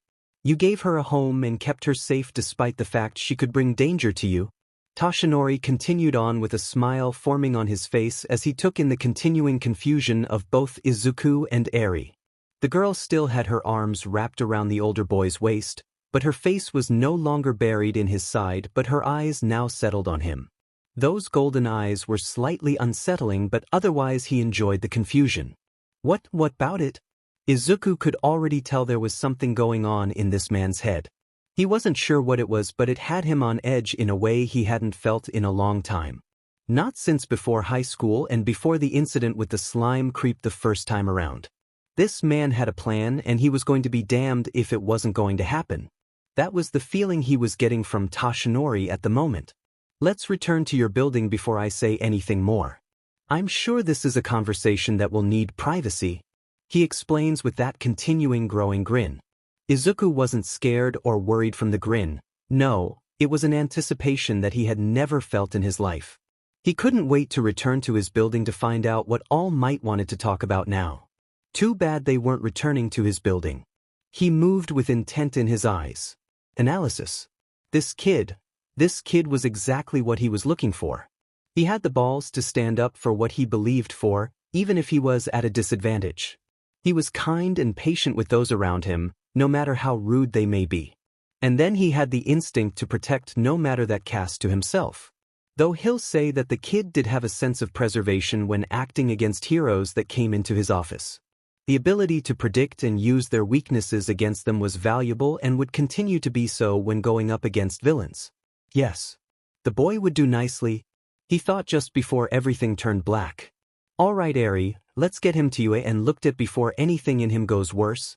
Speaker 1: You gave her a home and kept her safe despite the fact she could bring danger to you. Toshinori continued on with a smile forming on his face as he took in the continuing confusion of both Izuku and Eri. The girl still had her arms wrapped around the older boy's waist, but her face was no longer buried in his side, but her eyes now settled on him. Those golden eyes were slightly unsettling, but otherwise he enjoyed the confusion. What about it? Izuku could already tell there was something going on in this man's head. He wasn't sure what it was, but it had him on edge in a way he hadn't felt in a long time. Not since before high school and before the incident with the slime creep the first time around. This man had a plan and he was going to be damned if it wasn't going to happen. That was the feeling he was getting from Toshinori at the moment. Let's return to your building before I say anything more. I'm sure this is a conversation that will need privacy, he explains with that continuing growing grin. Izuku wasn't scared or worried from the grin. No, it was an anticipation that he had never felt in his life. He couldn't wait to return to his building to find out what All Might wanted to talk about now. Too bad they weren't returning to his building. He moved with intent in his eyes. Analysis. This kid was exactly what he was looking for. He had the balls to stand up for what he believed for, even if he was at a disadvantage. He was kind and patient with those around him, no matter how rude they may be. And then he had the instinct to protect no matter that cast to himself. Though he'll say that the kid did have a sense of preservation when acting against heroes that came into his office. The ability to predict and use their weaknesses against them was valuable and would continue to be so when going up against villains. Yes. The boy would do nicely, he thought just before everything turned black. All right, Eri, let's get him to you and looked at before anything in him goes worse,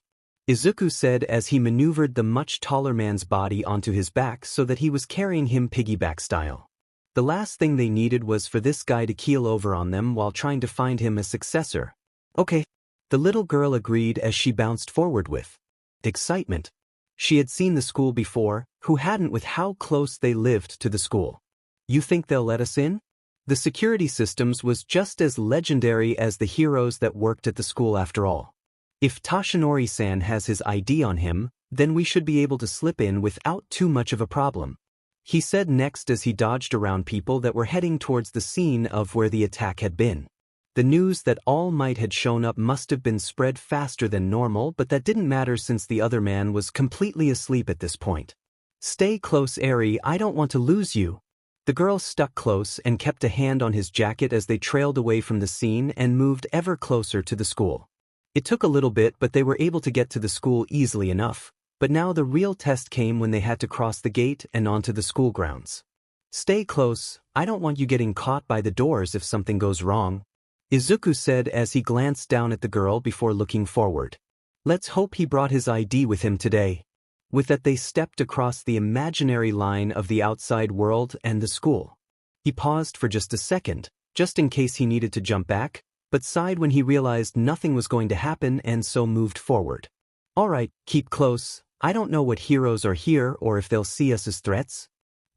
Speaker 1: Izuku said as he maneuvered the much taller man's body onto his back so that he was carrying him piggyback style. The last thing they needed was for this guy to keel over on them while trying to find him a successor. Okay. The little girl agreed as she bounced forward with excitement. She had seen the school before, who hadn't with how close they lived to the school. You think they'll let us in? The security systems was just as legendary as the heroes that worked at the school after all. If Toshinori-san has his ID on him, then we should be able to slip in without too much of a problem, he said next as he dodged around people that were heading towards the scene of where the attack had been. The news that All Might had shown up must have been spread faster than normal, but that didn't matter since the other man was completely asleep at this point. Stay close, Eri, I don't want to lose you. The girl stuck close and kept a hand on his jacket as they trailed away from the scene and moved ever closer to the school. It took a little bit, but they were able to get to the school easily enough, but now the real test came when they had to cross the gate and onto the school grounds. Stay close, I don't want you getting caught by the doors if something goes wrong, Izuku said as he glanced down at the girl before looking forward. Let's hope he brought his ID with him today. With that they stepped across the imaginary line of the outside world and the school. He paused for just a second, just in case he needed to jump back, but sighed when he realized nothing was going to happen and so moved forward. Alright, keep close, I don't know what heroes are here or if they'll see us as threats.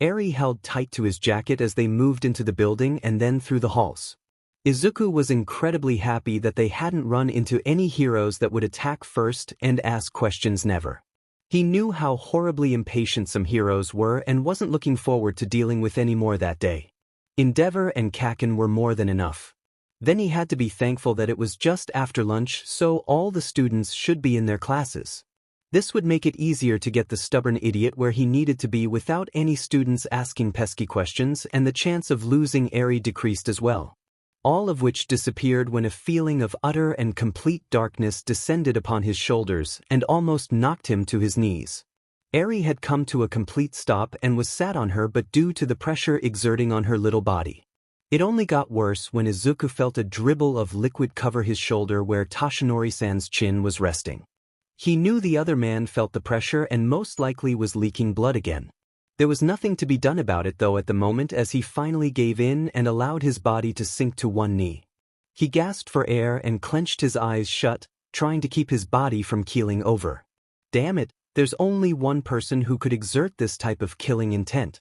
Speaker 1: Eri held tight to his jacket as they moved into the building and then through the halls. Izuku was incredibly happy that they hadn't run into any heroes that would attack first and ask questions never. He knew how horribly impatient some heroes were and wasn't looking forward to dealing with any more that day. Endeavor and Kaken were more than enough. Then he had to be thankful that it was just after lunch, so all the students should be in their classes. This would make it easier to get the stubborn idiot where he needed to be without any students asking pesky questions, and the chance of losing Eri decreased as well. all of which disappeared when a feeling of utter and complete darkness descended upon his shoulders and almost knocked him to his knees. Eri had come to a complete stop and was sat on her, but due to the pressure exerting on her little body. It only got worse when Izuku felt a dribble of liquid cover his shoulder where Toshinori-san's chin was resting. He knew the other man felt the pressure and most likely was leaking blood again. There was nothing to be done about it though at the moment, as he finally gave in and allowed his body to sink to one knee. He gasped for air and clenched his eyes shut, trying to keep his body from keeling over. Damn it, there's only one person who could exert this type of killing intent.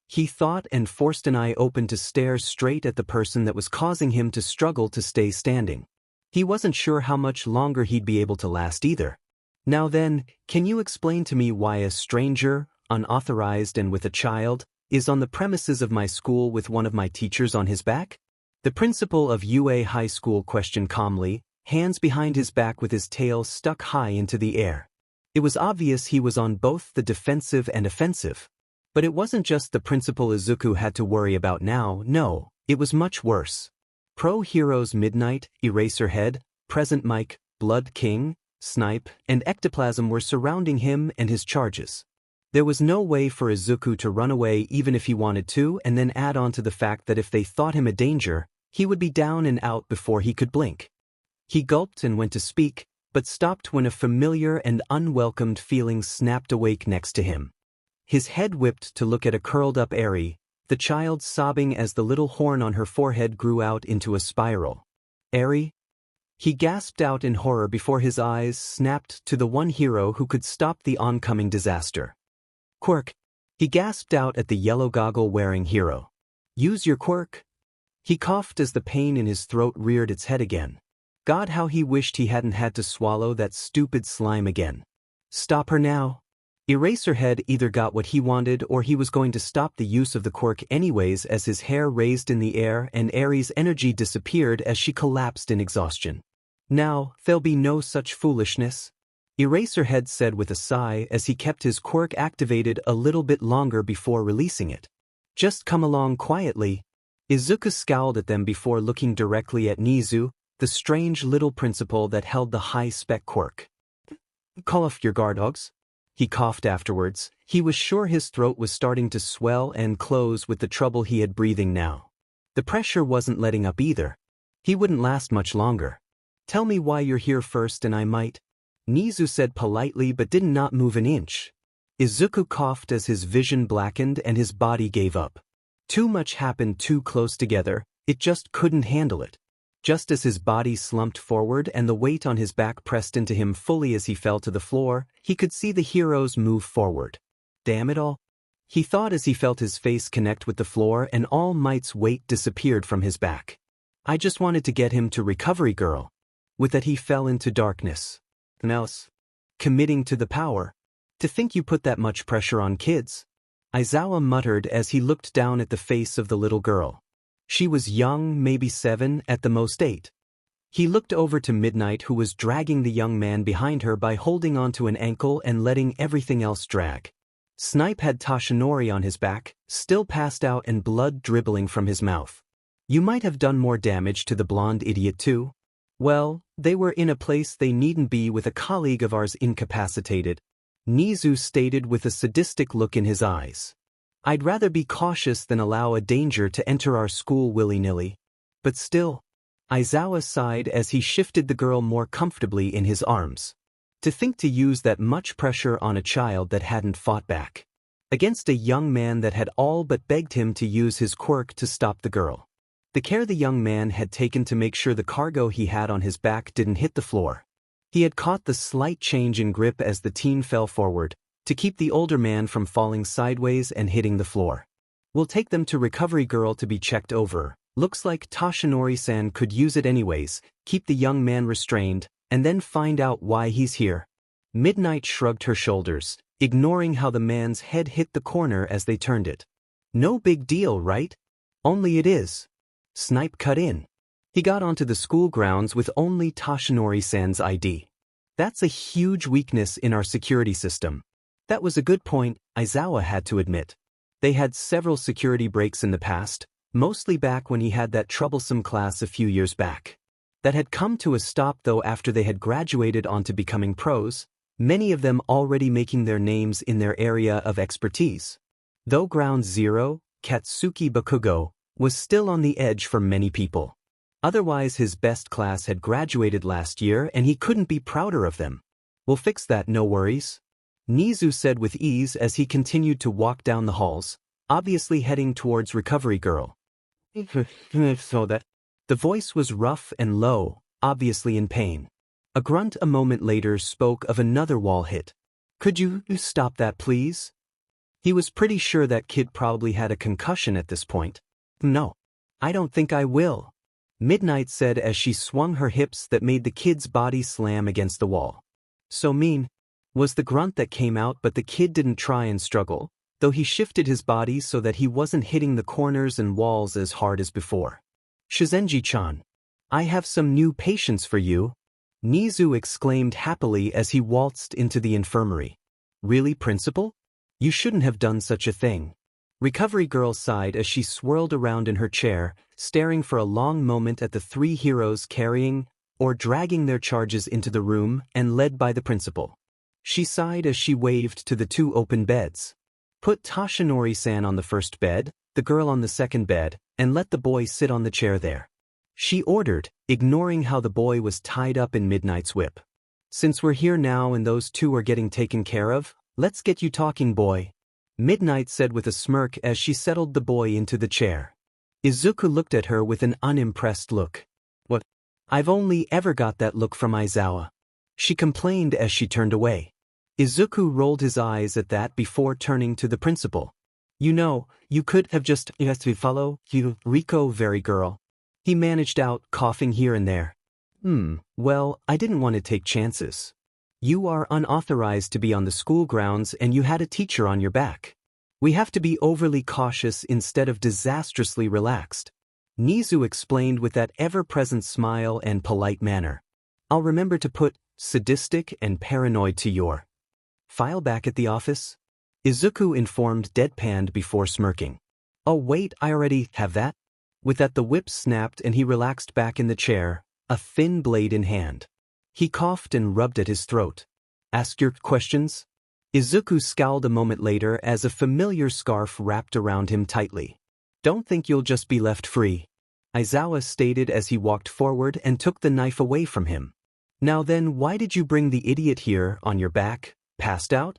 Speaker 1: He thought, and forced an eye open to stare straight at the person that was causing him to struggle to stay standing. He wasn't sure how much longer he'd be able to last either. Now then, can you explain to me why a stranger, unauthorized and with a child, is on the premises of my school with one of my teachers on his back? The principal of UA High School questioned calmly, hands behind his back with his tail stuck high into the air. It was obvious he was on both the defensive and offensive. But it wasn't just the principal Izuku had to worry about now, no, it was much worse. Pro Heroes Midnight, Eraserhead, Present Mike, Blood King, Snipe, and Ectoplasm were surrounding him and his charges. There was no way for Izuku to run away even if he wanted to, and then add on to the fact that if they thought him a danger, he would be down and out before he could blink. He gulped and went to speak, but stopped when a familiar and unwelcomed feeling snapped awake next to him. His head whipped to look at a curled-up Eri, the child sobbing as the little horn on her forehead grew out into a spiral. Eri? He gasped out in horror before his eyes snapped to the one hero who could stop the oncoming disaster. Quirk. He gasped out at the yellow goggle-wearing hero. Use your quirk. He coughed as the pain in his throat reared its head again. God, how he wished he hadn't had to swallow that stupid slime again. Stop her now. Eraserhead either got what he wanted or he was going to stop the use of the quirk anyways, as his hair raised in the air and Eri's energy disappeared as she collapsed in exhaustion. Now, there'll be no such foolishness, Eraserhead said with a sigh as he kept his quirk activated a little bit longer before releasing it. Just come along quietly. Izuku scowled at them before looking directly at Nizu, the strange little principal that held the high-spec quirk. Call off your guard, dogs. He coughed afterwards. He was sure his throat was starting to swell and close with the trouble he had breathing now. The pressure wasn't letting up either. He wouldn't last much longer. Tell me why you're here first and I might. Nizu said politely but did not move an inch. Izuku coughed as his vision blackened and his body gave up. Too much happened too close together, it just couldn't handle it. Just as his body slumped forward and the weight on his back pressed into him fully as he fell to the floor, he could see the heroes move forward. Damn it all. He thought as he felt his face connect with the floor and All Might's weight disappeared from his back. I just wanted to get him to Recovery Girl. With that he fell into darkness. Else. Committing to the power. To think you put that much pressure on kids. Aizawa muttered as he looked down at the face of the little girl. She was young, maybe 7, at the most 8. He looked over to Midnight, who was dragging the young man behind her by holding onto an ankle and letting everything else drag. Snipe had Toshinori on his back, still passed out and blood dribbling from his mouth. You might have done more damage to the blonde idiot too. Well, they were in a place they needn't be with a colleague of ours incapacitated, Nizu stated with a sadistic look in his eyes. I'd rather be cautious than allow a danger to enter our school willy-nilly. But still. Aizawa sighed as he shifted the girl more comfortably in his arms. To think to use that much pressure on a child that hadn't fought back. Against a young man that had all but begged him to use his quirk to stop the girl. The care the young man had taken to make sure the cargo he had on his back didn't hit the floor. He had caught the slight change in grip as the teen fell forward, to keep the older man from falling sideways and hitting the floor. We'll take them to Recovery Girl to be checked over. Looks like Toshinori-san could use it anyways, keep the young man restrained, and then find out why he's here. Midnight shrugged her shoulders, ignoring how the man's head hit the corner as they turned it. No big deal, right? Only it is. Snipe cut in. He got onto the school grounds with only Toshinori-san's ID. That's a huge weakness in our security system. That was a good point, Aizawa had to admit. They had several security breaks in the past, Mostly back when he had that troublesome class a few years back. That had come to a stop though after they had graduated onto becoming pros, many of them already making their names in their area of expertise. Though Ground Zero, Katsuki Bakugo, was still on the edge for many people. Otherwise his best class had graduated last year and he couldn't be prouder of them. We'll fix that, no worries. Nizu said with ease as he continued to walk down the halls, obviously heading towards Recovery Girl. So that. The voice was rough and low, obviously in pain. A grunt a moment later spoke of another wall hit. Could you stop that please? He was pretty sure that kid probably had a concussion at this point. No. I don't think I will. Midnight said as she swung her hips that made the kid's body slam against the wall. So mean, was the grunt that came out, but the kid didn't try and struggle, though he shifted his body so that he wasn't hitting the corners and walls as hard as before. Shizenji-chan, I have some new patients for you, Nizu exclaimed happily as he waltzed into the infirmary. Really, Principal? You shouldn't have done such a thing. Recovery Girl sighed as she swirled around in her chair, staring for a long moment at the three heroes carrying or dragging their charges into the room and led by the principal. She sighed as she waved to the two open beds. Put Tashinori-san on the first bed, the girl on the second bed, and let the boy sit on the chair there. She ordered, ignoring how the boy was tied up in Midnight's whip. Since we're here now and those two are getting taken care of, let's get you talking, boy. Midnight said with a smirk as she settled the boy into the chair. Izuku looked at her with an unimpressed look. What? I've only ever got that look from Aizawa. She complained as she turned away. Izuku rolled his eyes at that before turning to the principal. You know, you could have just follow you, Rico very girl. He managed out, coughing here and there. Well, I didn't want to take chances. You are unauthorized to be on the school grounds and you had a teacher on your back. We have to be overly cautious instead of disastrously relaxed. Nizu explained with that ever-present smile and polite manner. I'll remember to put sadistic and paranoid to your file back at the office. Izuku informed deadpanned before smirking. Oh wait, I already have that? With that the whip snapped and he relaxed back in the chair, a thin blade in hand. He coughed and rubbed at his throat. Ask your questions? Izuku scowled a moment later as a familiar scarf wrapped around him tightly. Don't think you'll just be left free, Aizawa stated as he walked forward and took the knife away from him. Now then, why did you bring the idiot here on your back, passed out?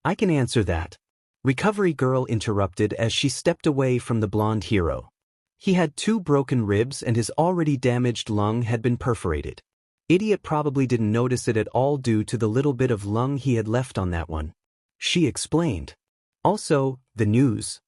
Speaker 1: I can answer that. Recovery Girl interrupted as she stepped away from the blonde hero. He had 2 broken ribs and his already damaged lung had been perforated. Idiot probably didn't notice it at all due to the little bit of lung he had left on that one. She explained. Also, the news.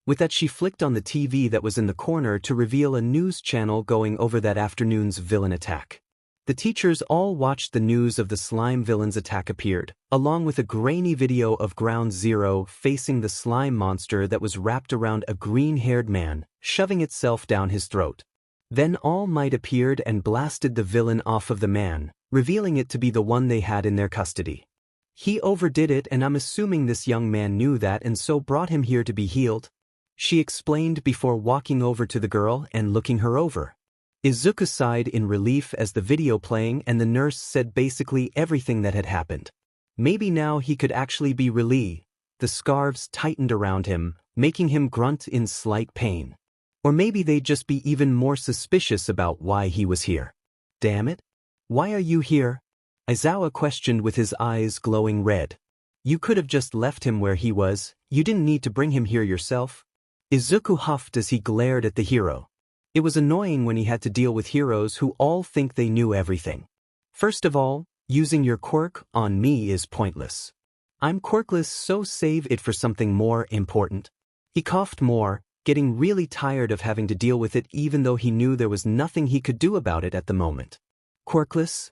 Speaker 1: With that she flicked on the TV that was in the corner to reveal a news channel going over that afternoon's villain attack. The teachers all watched the news of the slime villain's attack appeared, along with a grainy video of Ground Zero facing the slime monster that was wrapped around a green-haired man, shoving itself down his throat. Then All Might appeared and blasted the villain off of the man, revealing it to be the one they had in their custody. He overdid it and I'm assuming this young man knew that and so brought him here to be healed. She explained before walking over to the girl and looking her over. Izuku sighed in relief as the video playing and the nurse said basically everything that had happened. Maybe now he could actually be relieved. The scarves tightened around him, making him grunt in slight pain. Or maybe they'd just be even more suspicious about why he was here. Damn it. Why are you here? Aizawa questioned with his eyes glowing red. You could have just left him where he was, you didn't need to bring him here yourself. Izuku huffed as he glared at the hero. It was annoying when he had to deal with heroes who all think they knew everything. First of all, using your quirk on me is pointless. I'm quirkless, so save it for something more important. He coughed more, getting really tired of having to deal with it even though he knew there was nothing he could do about it at the moment. Quirkless?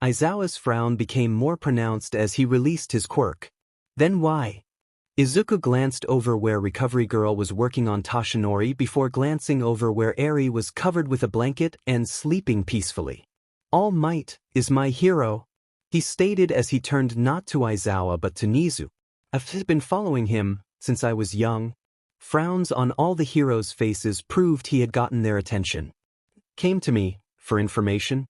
Speaker 1: Aizawa's frown became more pronounced as he released his quirk. Then why? Izuku glanced over where Recovery Girl was working on Tashinori before glancing over where Eri was covered with a blanket and sleeping peacefully. All Might is my hero, he stated as he turned not to Aizawa but to Nizu. I've been following him since I was young. Frowns on all the heroes' faces proved he had gotten their attention. Came to me, for information?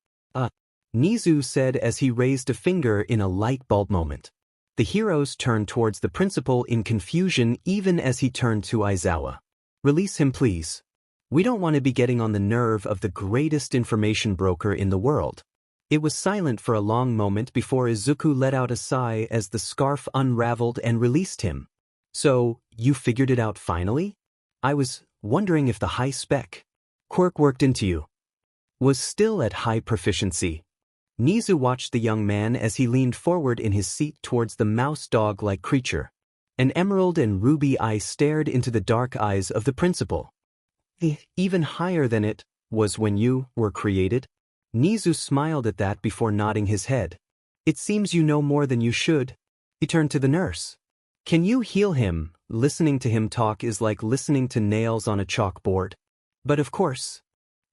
Speaker 1: Nizu said as he raised a finger in a light bulb moment. The heroes turned towards the principal in confusion even as he turned to Aizawa. Release him please. We don't want to be getting on the nerve of the greatest information broker in the world. It was silent for a long moment before Izuku let out a sigh as the scarf unraveled and released him. So, you figured it out finally? I was wondering if the high-spec quirk worked into you. Was still at high proficiency. Nizu watched the young man as he leaned forward in his seat towards the mouse-dog-like creature. An emerald and ruby eye stared into the dark eyes of the principal. Even higher than it was when you were created? Nizu smiled at that before nodding his head. It seems you know more than you should. He turned to the nurse. Can you heal him? Listening to him talk is like listening to nails on a chalkboard. But of course.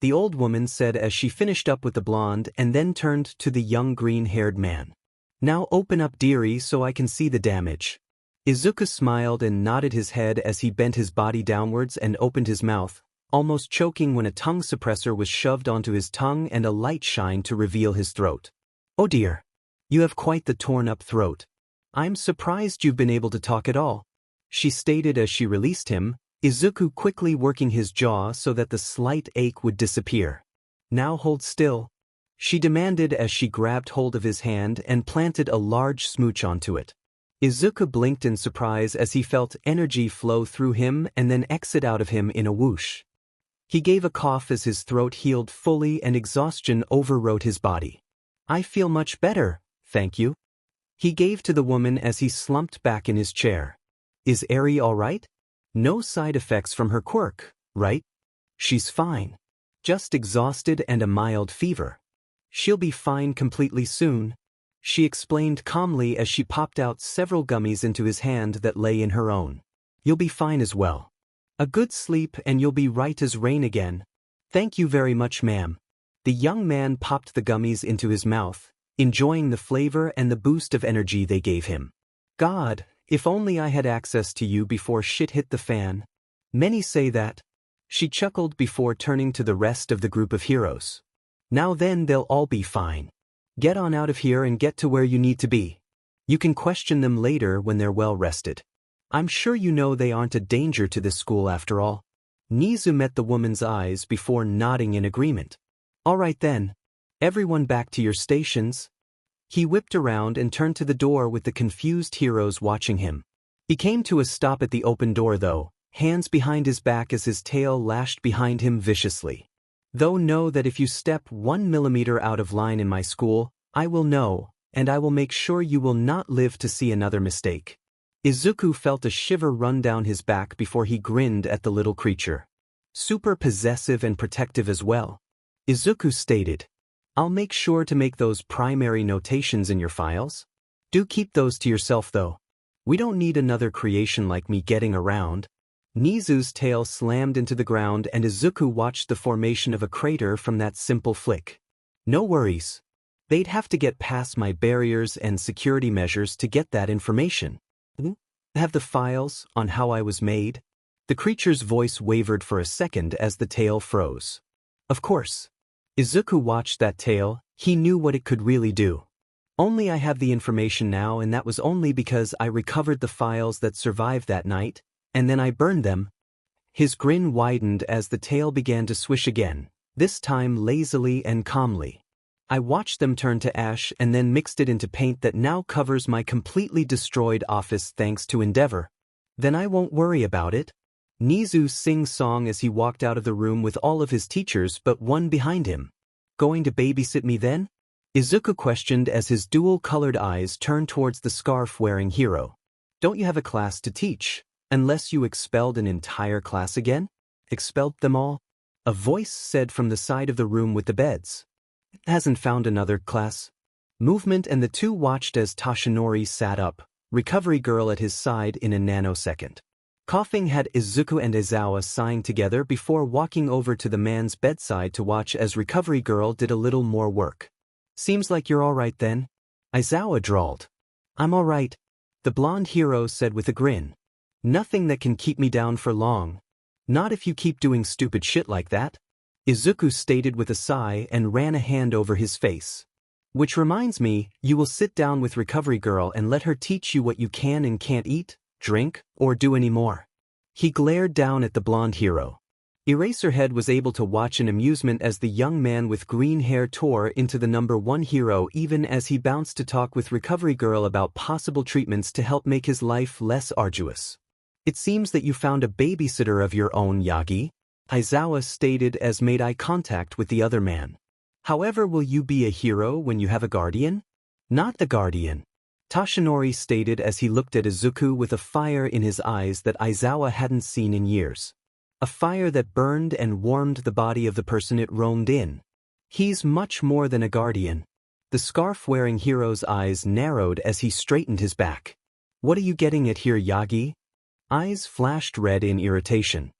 Speaker 1: The old woman said as she finished up with the blonde and then turned to the young green-haired man. Now open up dearie so I can see the damage. Izuku smiled and nodded his head as he bent his body downwards and opened his mouth, almost choking when a tongue suppressor was shoved onto his tongue and a light shined to reveal his throat. Oh dear. You have quite the torn-up throat. I'm surprised you've been able to talk at all, she stated as she released him, Izuku quickly working his jaw so that the slight ache would disappear. Now hold still, she demanded as she grabbed hold of his hand and planted a large smooch onto it. Izuku blinked in surprise as he felt energy flow through him and then exit out of him in a whoosh. He gave a cough as his throat healed fully and exhaustion overrode his body. I feel much better, thank you. He gave to the woman as he slumped back in his chair. Is Eri all right? No side effects from her quirk, right? She's fine. Just exhausted and a mild fever. She'll be fine completely soon, she explained calmly as she popped out several gummies into his hand that lay in her own. You'll be fine as well. A good sleep and you'll be right as rain again. Thank you very much, ma'am. The young man popped the gummies into his mouth, enjoying the flavor and the boost of energy they gave him. God, if only I had access to you before shit hit the fan. Many say that. She chuckled before turning to the rest of the group of heroes. Now then they'll all be fine. Get on out of here and get to where you need to be. You can question them later when they're well rested. I'm sure you know they aren't a danger to this school after all. Nizu met the woman's eyes before nodding in agreement. All right then. Everyone back to your stations. He whipped around and turned to the door with the confused heroes watching him. He came to a stop at the open door though, hands behind his back as his tail lashed behind him viciously. Though know that if you step 1 millimeter out of line in my school, I will know, and I will make sure you will not live to see another mistake. Izuku felt a shiver run down his back before he grinned at the little creature. Super possessive and protective as well. Izuku stated. I'll make sure to make those primary notations in your files. Do keep those to yourself though. We don't need another creation like me getting around. Nizu's tail slammed into the ground and Izuku watched the formation of a crater from that simple flick. No worries. They'd have to get past my barriers and security measures to get that information. Have the files on how I was made? The creature's voice wavered for a second as the tail froze. Of course. Izuku watched that tail, he knew what it could really do. Only I have the information now and that was only because I recovered the files that survived that night, and then I burned them. His grin widened as the tail began to swish again, this time lazily and calmly. I watched them turn to ash and then mixed it into paint that now covers my completely destroyed office thanks to Endeavor. Then I won't worry about it. Nizu sing-song as he walked out of the room with all of his teachers but one behind him. Going to babysit me then? Izuku questioned as his dual-colored eyes turned towards the scarf-wearing hero. Don't you have a class to teach, unless you expelled an entire class again? Expelled them all? A voice said from the side of the room with the beds. Hasn't found another class. Movement and the two watched as Toshinori sat up, recovery girl at his side in a nanosecond. Coughing had Izuku and Aizawa sighing together before walking over to the man's bedside to watch as recovery girl did a little more work. Seems like you're all right then? Aizawa drawled. I'm all right, the blonde hero said with a grin. Nothing that can keep me down for long. Not if you keep doing stupid shit like that. Izuku stated with a sigh and ran a hand over his face. Which reminds me, you will sit down with Recovery Girl and let her teach you what you can and can't eat, drink, or do anymore. He glared down at the blonde hero. Eraserhead was able to watch in amusement as the young man with green hair tore into the #1 hero even as he bounced to talk with Recovery Girl about possible treatments to help make his life less arduous. It seems that you found a babysitter of your own, Yagi, Aizawa stated as made eye contact with the other man. However, will you be a hero when you have a guardian? Not the guardian. Toshinori stated as he looked at Izuku with a fire in his eyes that Aizawa hadn't seen in years. A fire that burned and warmed the body of the person it roamed in. He's much more than a guardian. The scarf-wearing hero's eyes narrowed as he straightened his back. What are you getting at here, Yagi? Eyes flashed red in irritation.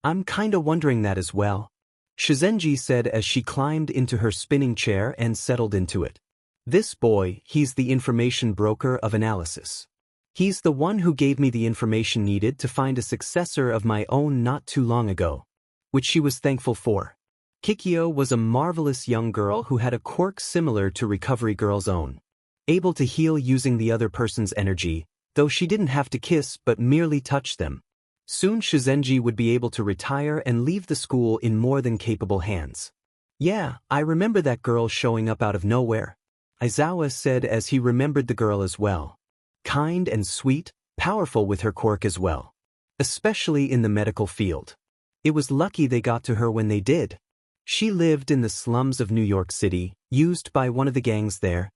Speaker 1: I'm kinda wondering that as well. Shizenji said as she climbed into her spinning chair and settled into it. This boy, he's the information broker of analysis. He's the one who gave me the information needed to find a successor of my own not too long ago, which she was thankful for. Kikyo was a marvelous young girl who had a quirk similar to Recovery Girl's own. Able to heal using the other person's energy, though she didn't have to kiss but merely touch them. Soon Shizenji would be able to retire and leave the school in more than capable hands. Yeah, I remember that girl showing up out of nowhere, Aizawa said as he remembered the girl as well. Kind and sweet, powerful with her quirk as well. Especially in the medical field. It was lucky they got to her when they did. She lived in the slums of New York City, used by one of the gangs there.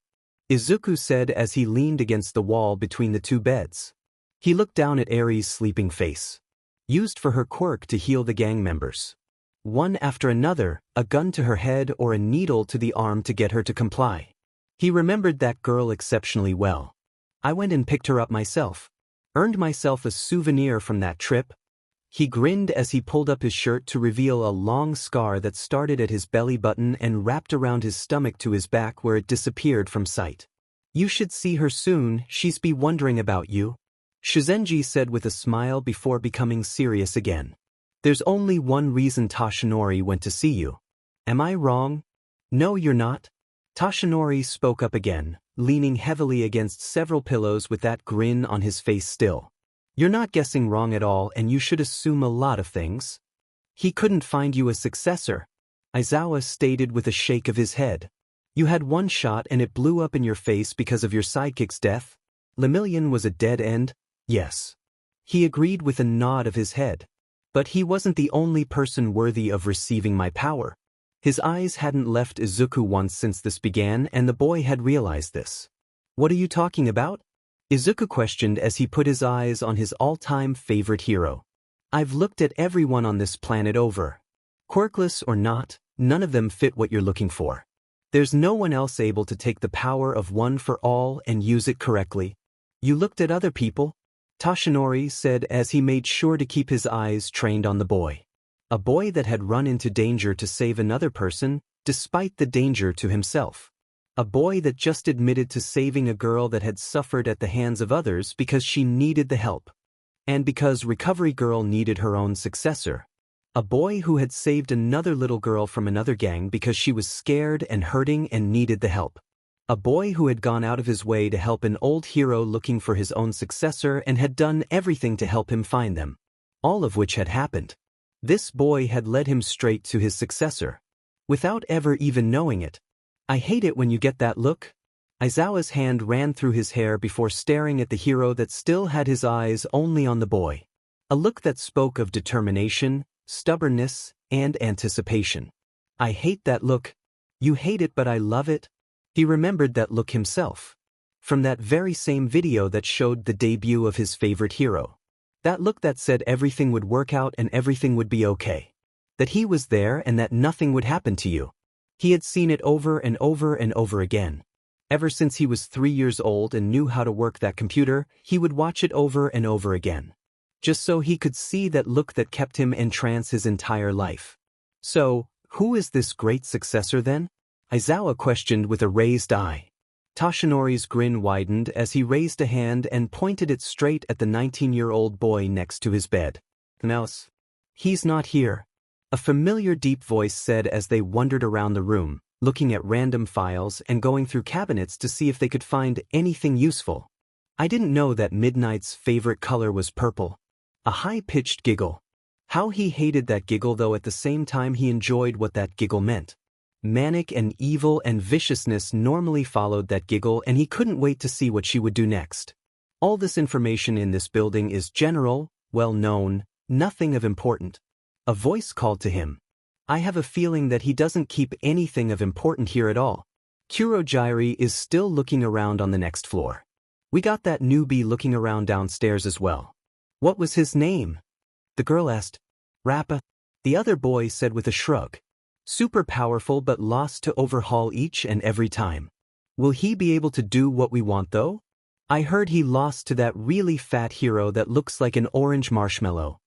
Speaker 1: Izuku said as he leaned against the wall between the two beds. He looked down at Eri's sleeping face. Used for her quirk to heal the gang members. One after another, a gun to her head or a needle to the arm to get her to comply. He remembered that girl exceptionally well. I went and picked her up myself. Earned myself a souvenir from that trip. He grinned as he pulled up his shirt to reveal a long scar that started at his belly button and wrapped around his stomach to his back where it disappeared from sight. You should see her soon, she's be wondering about you. Shizenji said with a smile before becoming serious again. There's only one reason Toshinori went to see you. Am I wrong? No, you're not. Toshinori spoke up again, leaning heavily against several pillows with that grin on his face still. You're not guessing wrong at all and you should assume a lot of things. He couldn't find you a successor, Aizawa stated with a shake of his head. You had one shot and it blew up in your face because of your sidekick's death. Lemillion was a dead end. Yes. He agreed with a nod of his head. But he wasn't the only person worthy of receiving my power. His eyes hadn't left Izuku once since this began and the boy had realized this. What are you talking about? Izuku questioned as he put his eyes on his all-time favorite hero. I've looked at everyone on this planet over. Quirkless or not, none of them fit what you're looking for. There's no one else able to take the power of one for all and use it correctly. You looked at other people? Toshinori said as he made sure to keep his eyes trained on the boy. A boy that had run into danger to save another person, despite the danger to himself. A boy that just admitted to saving a girl that had suffered at the hands of others because she needed the help. And because Recovery Girl needed her own successor. A boy who had saved another little girl from another gang because she was scared and hurting and needed the help. A boy who had gone out of his way to help an old hero looking for his own successor and had done everything to help him find them. All of which had happened. This boy had led him straight to his successor. Without ever even knowing it. I hate it when you get that look. Aizawa's hand ran through his hair before staring at the hero that still had his eyes only on the boy. A look that spoke of determination, stubbornness, and anticipation. I hate that look. You hate it but I love it. He remembered that look himself. From that very same video that showed the debut of his favorite hero. That look that said everything would work out and everything would be okay. That he was there and that nothing would happen to you. He had seen it over and over and over again. Ever since he was 3 years old and knew how to work that computer, he would watch it over and over again. Just so he could see that look that kept him entranced his entire life. So, who is this great successor then? Aizawa questioned with a raised eye. Toshinori's grin widened as he raised a hand and pointed it straight at the 19-year-old boy next to his bed. "Mouse. He's not here," a familiar deep voice said as they wandered around the room, looking at random files and going through cabinets to see if they could find anything useful. "I didn't know that Midnight's favorite color was purple." A high-pitched giggle. How he hated that giggle, though at the same time he enjoyed what that giggle meant. Manic and evil and viciousness normally followed that giggle, and he couldn't wait to see what she would do next. "All this information in this building is general, well-known, nothing of important." A voice called to him. "I have a feeling that he doesn't keep anything of important here at all." Kurogyri is still looking around on the next floor. "We got that newbie looking around downstairs as well." "What was his name?" the girl asked. "Rappa," the other boy said with a shrug. "Super powerful but lost to Overhaul each and every time." "Will he be able to do what we want though? I heard he lost to that really fat hero that looks like an orange marshmallow."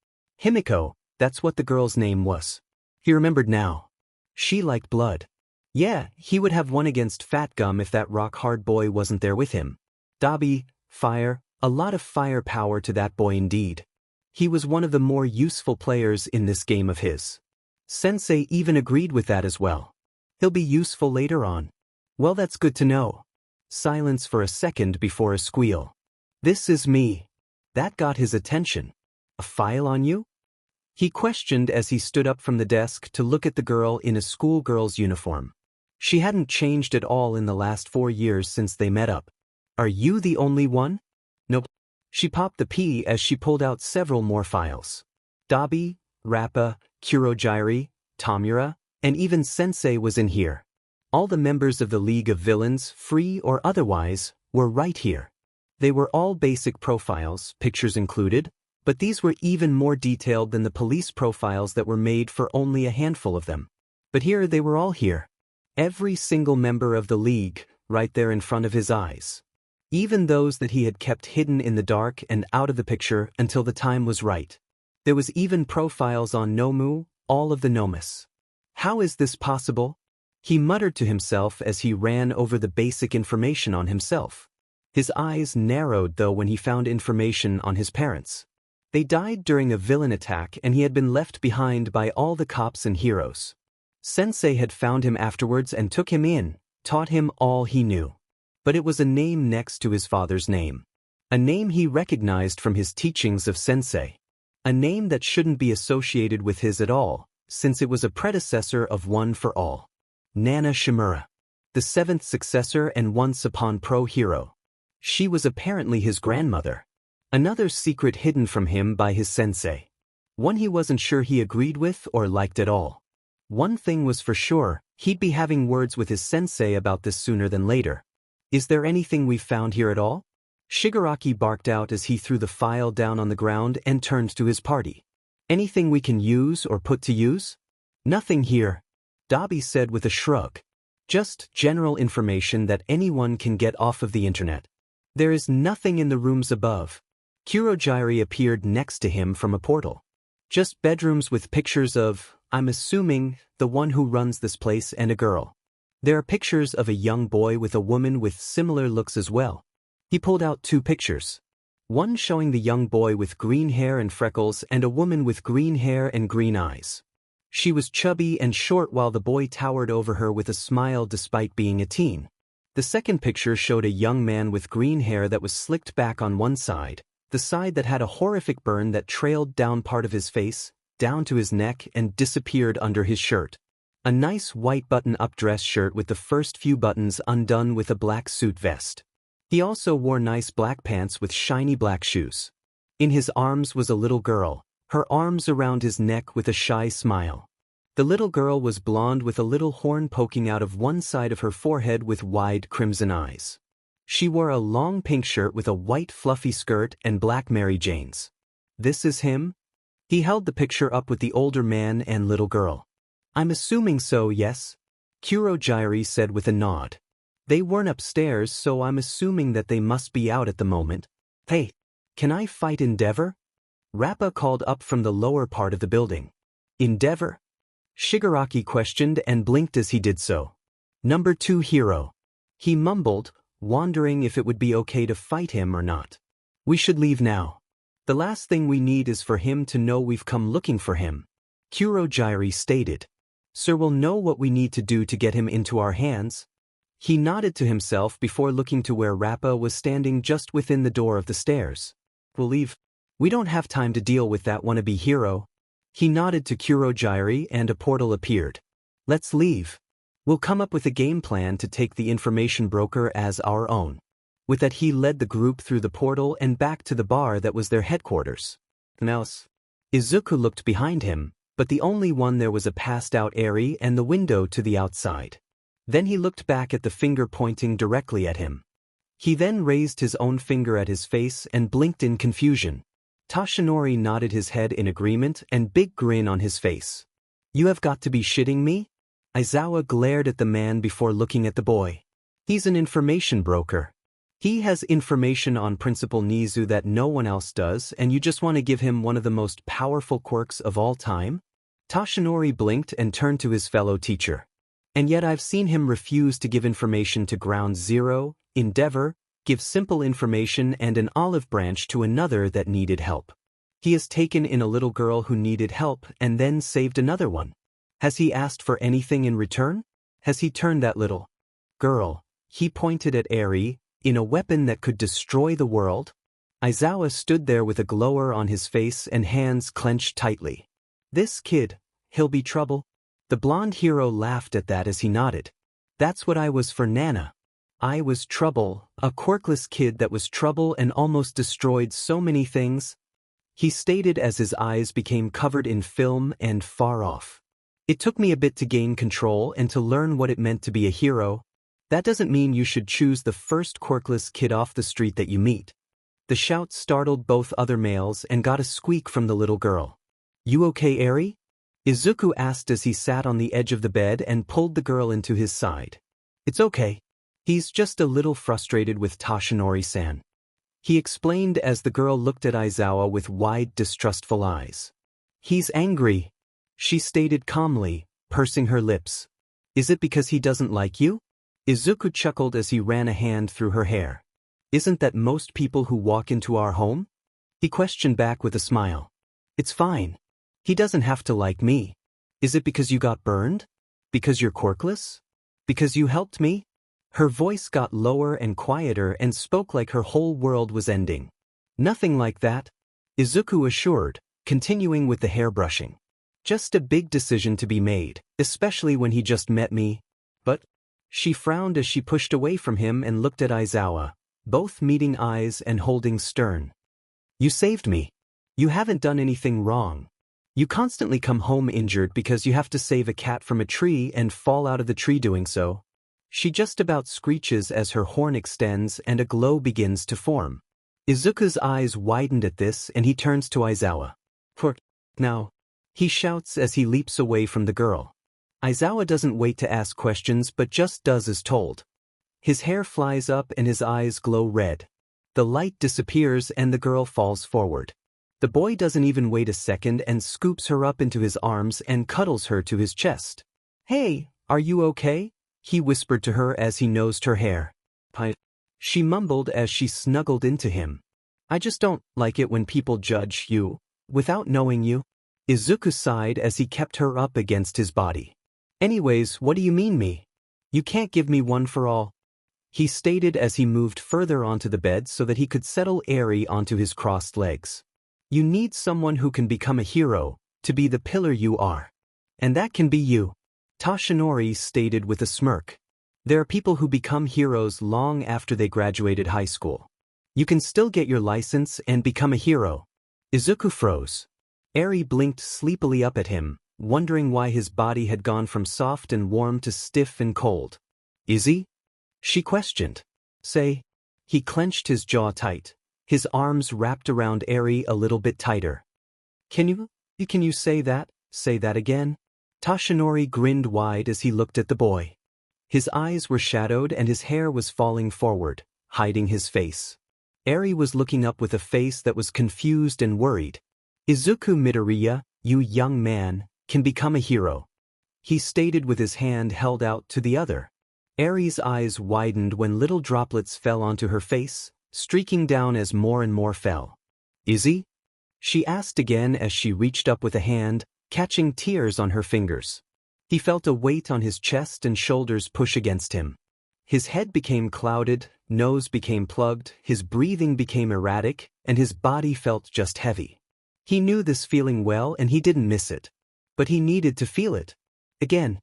Speaker 1: Himiko, that's what the girl's name was. He remembered now. She liked blood. Yeah, he would have won against Fat Gum if that rock-hard boy wasn't there with him. Dabi, fire, a lot of firepower to that boy indeed. He was one of the more useful players in this game of his. Sensei even agreed with that as well. He'll be useful later on. Well, that's good to know. Silence for a second before a squeal. "This is me." That got his attention. "A file on you?" he questioned as he stood up from the desk to look at the girl in a schoolgirl's uniform. She hadn't changed at all in the last 4 years since they met up. "Are you the only one?" "Nope." She popped the P as she pulled out several more files. Dabi, Rappa, Kurogyri, Tamura, and even Sensei was in here. All the members of the League of Villains, free or otherwise, were right here. They were all basic profiles, pictures included, but these were even more detailed than the police profiles that were made for only a handful of them. But here they were all here. Every single member of the League, right there in front of his eyes. Even those that he had kept hidden in the dark and out of the picture until the time was right. There was even profiles on Nomu, all of the Nomus. How is this possible? He muttered to himself as he ran over the basic information on himself. His eyes narrowed though when he found information on his parents. They died during a villain attack and he had been left behind by all the cops and heroes. Sensei had found him afterwards and took him in, taught him all he knew. But it was a name next to his father's name. A name he recognized from his teachings of Sensei. A name that shouldn't be associated with his at all, since it was a predecessor of One for All. Nana Shimura. The 7th successor and once upon pro hero. She was apparently his grandmother. Another secret hidden from him by his sensei. One he wasn't sure he agreed with or liked at all. One thing was for sure, he'd be having words with his sensei about this sooner than later. "Is there anything we've found here at all?" Shigaraki barked out as he threw the file down on the ground and turned to his party. "Anything we can use or put to use?" "Nothing here," Dabi said with a shrug. "Just general information that anyone can get off of the internet. There is nothing in the rooms above." Kurogyri appeared next to him from a portal. "Just bedrooms with pictures of, I'm assuming, the one who runs this place and a girl. There are pictures of a young boy with a woman with similar looks as well." He pulled out 2 pictures. One showing the young boy with green hair and freckles and a woman with green hair and green eyes. She was chubby and short while the boy towered over her with a smile despite being a teen. The second picture showed a young man with green hair that was slicked back on one side, the side that had a horrific burn that trailed down part of his face, down to his neck and disappeared under his shirt. A nice white button-up dress shirt with the first few buttons undone with a black suit vest. He also wore nice black pants with shiny black shoes. In his arms was a little girl, her arms around his neck with a shy smile. The little girl was blonde with a little horn poking out of one side of her forehead with wide crimson eyes. She wore a long pink shirt with a white fluffy skirt and black Mary Janes. "This is him?" He held the picture up with the older man and little girl. "I'm assuming so, yes," Kurogyri said with a nod. "They weren't upstairs, so I'm assuming that they must be out at the moment." "Hey, can I fight Endeavor?" Rappa called up from the lower part of the building. "Endeavor?" Shigaraki questioned and blinked as he did so. "Number 2 hero." He mumbled, wondering if it would be okay to fight him or not. We should leave now. The last thing we need is for him to know we've come looking for him, Kurogyari stated. Sir will know what we need to do to get him into our hands. He nodded to himself before looking to where Rappa was standing just within the door of the stairs. We'll leave. We don't have time to deal with that wannabe hero. He nodded to Kurogyari and a portal appeared. Let's leave. We'll come up with a game plan to take the information broker as our own. With that he led the group through the portal and back to the bar that was their headquarters. Mouse. Izuku looked behind him, but the only one there was a passed-out Eri and the window to the outside. Then he looked back at the finger pointing directly at him. He then raised his own finger at his face and blinked in confusion. Toshinori nodded his head in agreement and big grin on his face. You have got to be shitting me? Aizawa glared at the man before looking at the boy. He's an information broker. He has information on Principal Nizu that no one else does, and you just want to give him one of the most powerful quirks of all time? Toshinori blinked and turned to his fellow teacher. And yet I've seen him refuse to give information to Ground Zero, Endeavor, give simple information and an olive branch to another that needed help. He has taken in a little girl who needed help and then saved another one. Has he asked for anything in return? Has he turned that little girl, he pointed at Eri, in a weapon that could destroy the world? Aizawa stood there with a glower on his face and hands clenched tightly. This kid, he'll be trouble? The blonde hero laughed at that as he nodded. That's what I was for Nana. I was trouble, a quirkless kid that was trouble and almost destroyed so many things. He stated as his eyes became covered in film and far off. It took me a bit to gain control and to learn what it meant to be a hero. That doesn't mean you should choose the first quirkless kid off the street that you meet. The shout startled both other males and got a squeak from the little girl. You okay, Eri? Izuku asked as he sat on the edge of the bed and pulled the girl into his side. It's okay. He's just a little frustrated with Toshinori-san. He explained as the girl looked at Aizawa with wide, distrustful eyes. He's angry, she stated calmly, pursing her lips. Is it because he doesn't like you? Izuku chuckled as he ran a hand through her hair. Isn't that most people who walk into our home? He questioned back with a smile. It's fine. He doesn't have to like me. Is it because you got burned? Because you're quirkless? Because you helped me? Her voice got lower and quieter and spoke like her whole world was ending. Nothing like that, Izuku assured, continuing with the hair brushing. Just a big decision to be made, especially when he just met me. But she frowned as she pushed away from him and looked at Aizawa, both meeting eyes and holding stern. You saved me. You haven't done anything wrong. You constantly come home injured because you have to save a cat from a tree and fall out of the tree doing so. She just about screeches as her horn extends and a glow begins to form. Izuku's eyes widened at this and he turns to Aizawa. For now, he shouts as he leaps away from the girl. Aizawa doesn't wait to ask questions but just does as told. His hair flies up and his eyes glow red. The light disappears and the girl falls forward. The boy doesn't even wait a second and scoops her up into his arms and cuddles her to his chest. Hey, are you okay? He whispered to her as he nosed her hair. She mumbled as she snuggled into him. I just don't like it when people judge you, without knowing you. Izuku sighed as he kept her up against his body. Anyways, what do you mean me? You can't give me one for all. He stated as he moved further onto the bed so that he could settle Eri onto his crossed legs. You need someone who can become a hero, to be the pillar you are. And that can be you. Toshinori stated with a smirk. There are people who become heroes long after they graduated high school. You can still get your license and become a hero. Izuku froze. Eri blinked sleepily up at him, wondering why his body had gone from soft and warm to stiff and cold. Is he? She questioned. Say. He clenched his jaw tight, his arms wrapped around Eri a little bit tighter. Can you say that? Say that again? Toshinori grinned wide as he looked at the boy. His eyes were shadowed and his hair was falling forward, hiding his face. Eri was looking up with a face that was confused and worried. Izuku Midoriya, you young man, can become a hero. He stated with his hand held out to the other. Eri's eyes widened when little droplets fell onto her face, streaking down as more and more fell. Izzy? She asked again as she reached up with a hand, catching tears on her fingers. He felt a weight on his chest and shoulders push against him. His head became clouded, nose became plugged, his breathing became erratic, and his body felt just heavy. He knew this feeling well and he didn't miss it. But he needed to feel it. Again.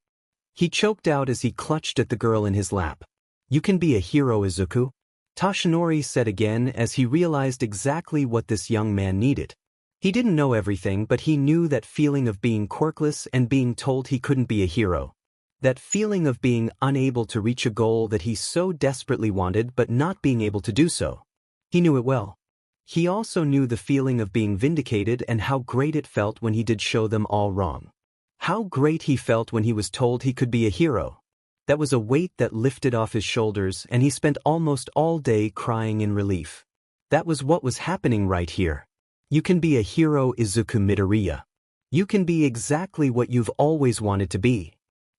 Speaker 1: He choked out as he clutched at the girl in his lap. You can be a hero, Izuku. Toshinori said again as he realized exactly what this young man needed. He didn't know everything, but he knew that feeling of being quirkless and being told he couldn't be a hero. That feeling of being unable to reach a goal that he so desperately wanted but not being able to do so. He knew it well. He also knew the feeling of being vindicated and how great it felt when he did show them all wrong. How great he felt when he was told he could be a hero. That was a weight that lifted off his shoulders and he spent almost all day crying in relief. That was what was happening right here. You can be a hero, Izuku Midoriya. You can be exactly what you've always wanted to be.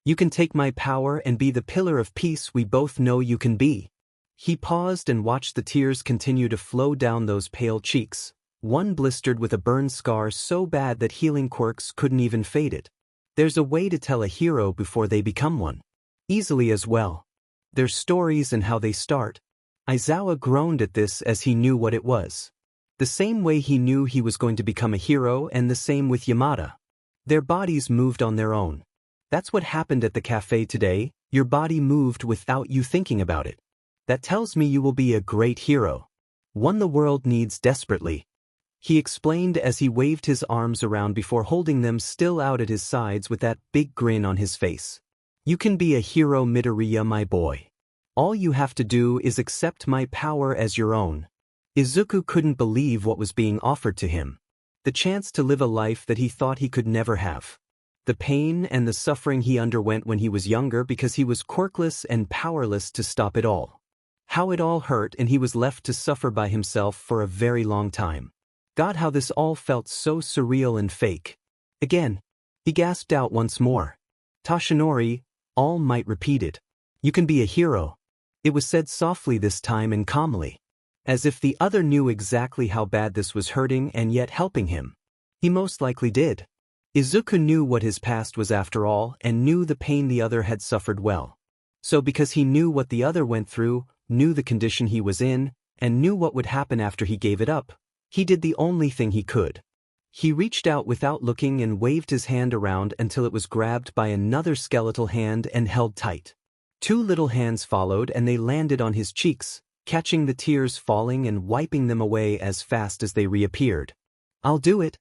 Speaker 1: You can take my power and be the pillar of peace we both know you can be. He paused and watched the tears continue to flow down those pale cheeks, one blistered with a burn scar so bad that healing quirks couldn't even fade it. There's a way to tell a hero before they become one. Easily as well. Their stories and how they start. Aizawa groaned at this as he knew what it was. The same way he knew he was going to become a hero, and the same with Yamada. Their bodies moved on their own. That's what happened at the cafe today. Your body moved without you thinking about it. That tells me you will be a great hero. One the world needs desperately. He explained as he waved his arms around before holding them still out at his sides with that big grin on his face. You can be a hero, Midoriya, my boy. All you have to do is accept my power as your own. Izuku couldn't believe what was being offered to him. The chance to live a life that he thought he could never have. The pain and the suffering he underwent when he was younger because he was quirkless and powerless to stop it all. How it all hurt and he was left to suffer by himself for a very long time. God, how this all felt so surreal and fake. Again, he gasped out once more. Toshinori, All Might repeated. You can be a hero. It was said softly this time and calmly. As if the other knew exactly how bad this was hurting and yet helping him. He most likely did. Izuku knew what his past was after all and knew the pain the other had suffered well. So because he knew what the other went through, knew the condition he was in, and knew what would happen after he gave it up, he did the only thing he could. He reached out without looking and waved his hand around until it was grabbed by another skeletal hand and held tight. Two little hands followed and they landed on his cheeks, catching the tears falling and wiping them away as fast as they reappeared. I'll do it,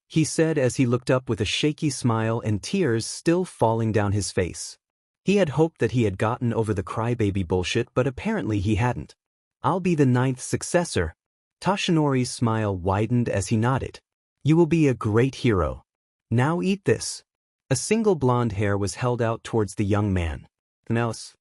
Speaker 1: he said as he looked up with a shaky smile and tears still falling down his face. He had hoped that he had gotten over the crybaby bullshit, but apparently he hadn't. I'll be the 9th successor. Toshinori's smile widened as he nodded. You will be a great hero. Now eat this. A single blonde hair was held out towards the young man. Else.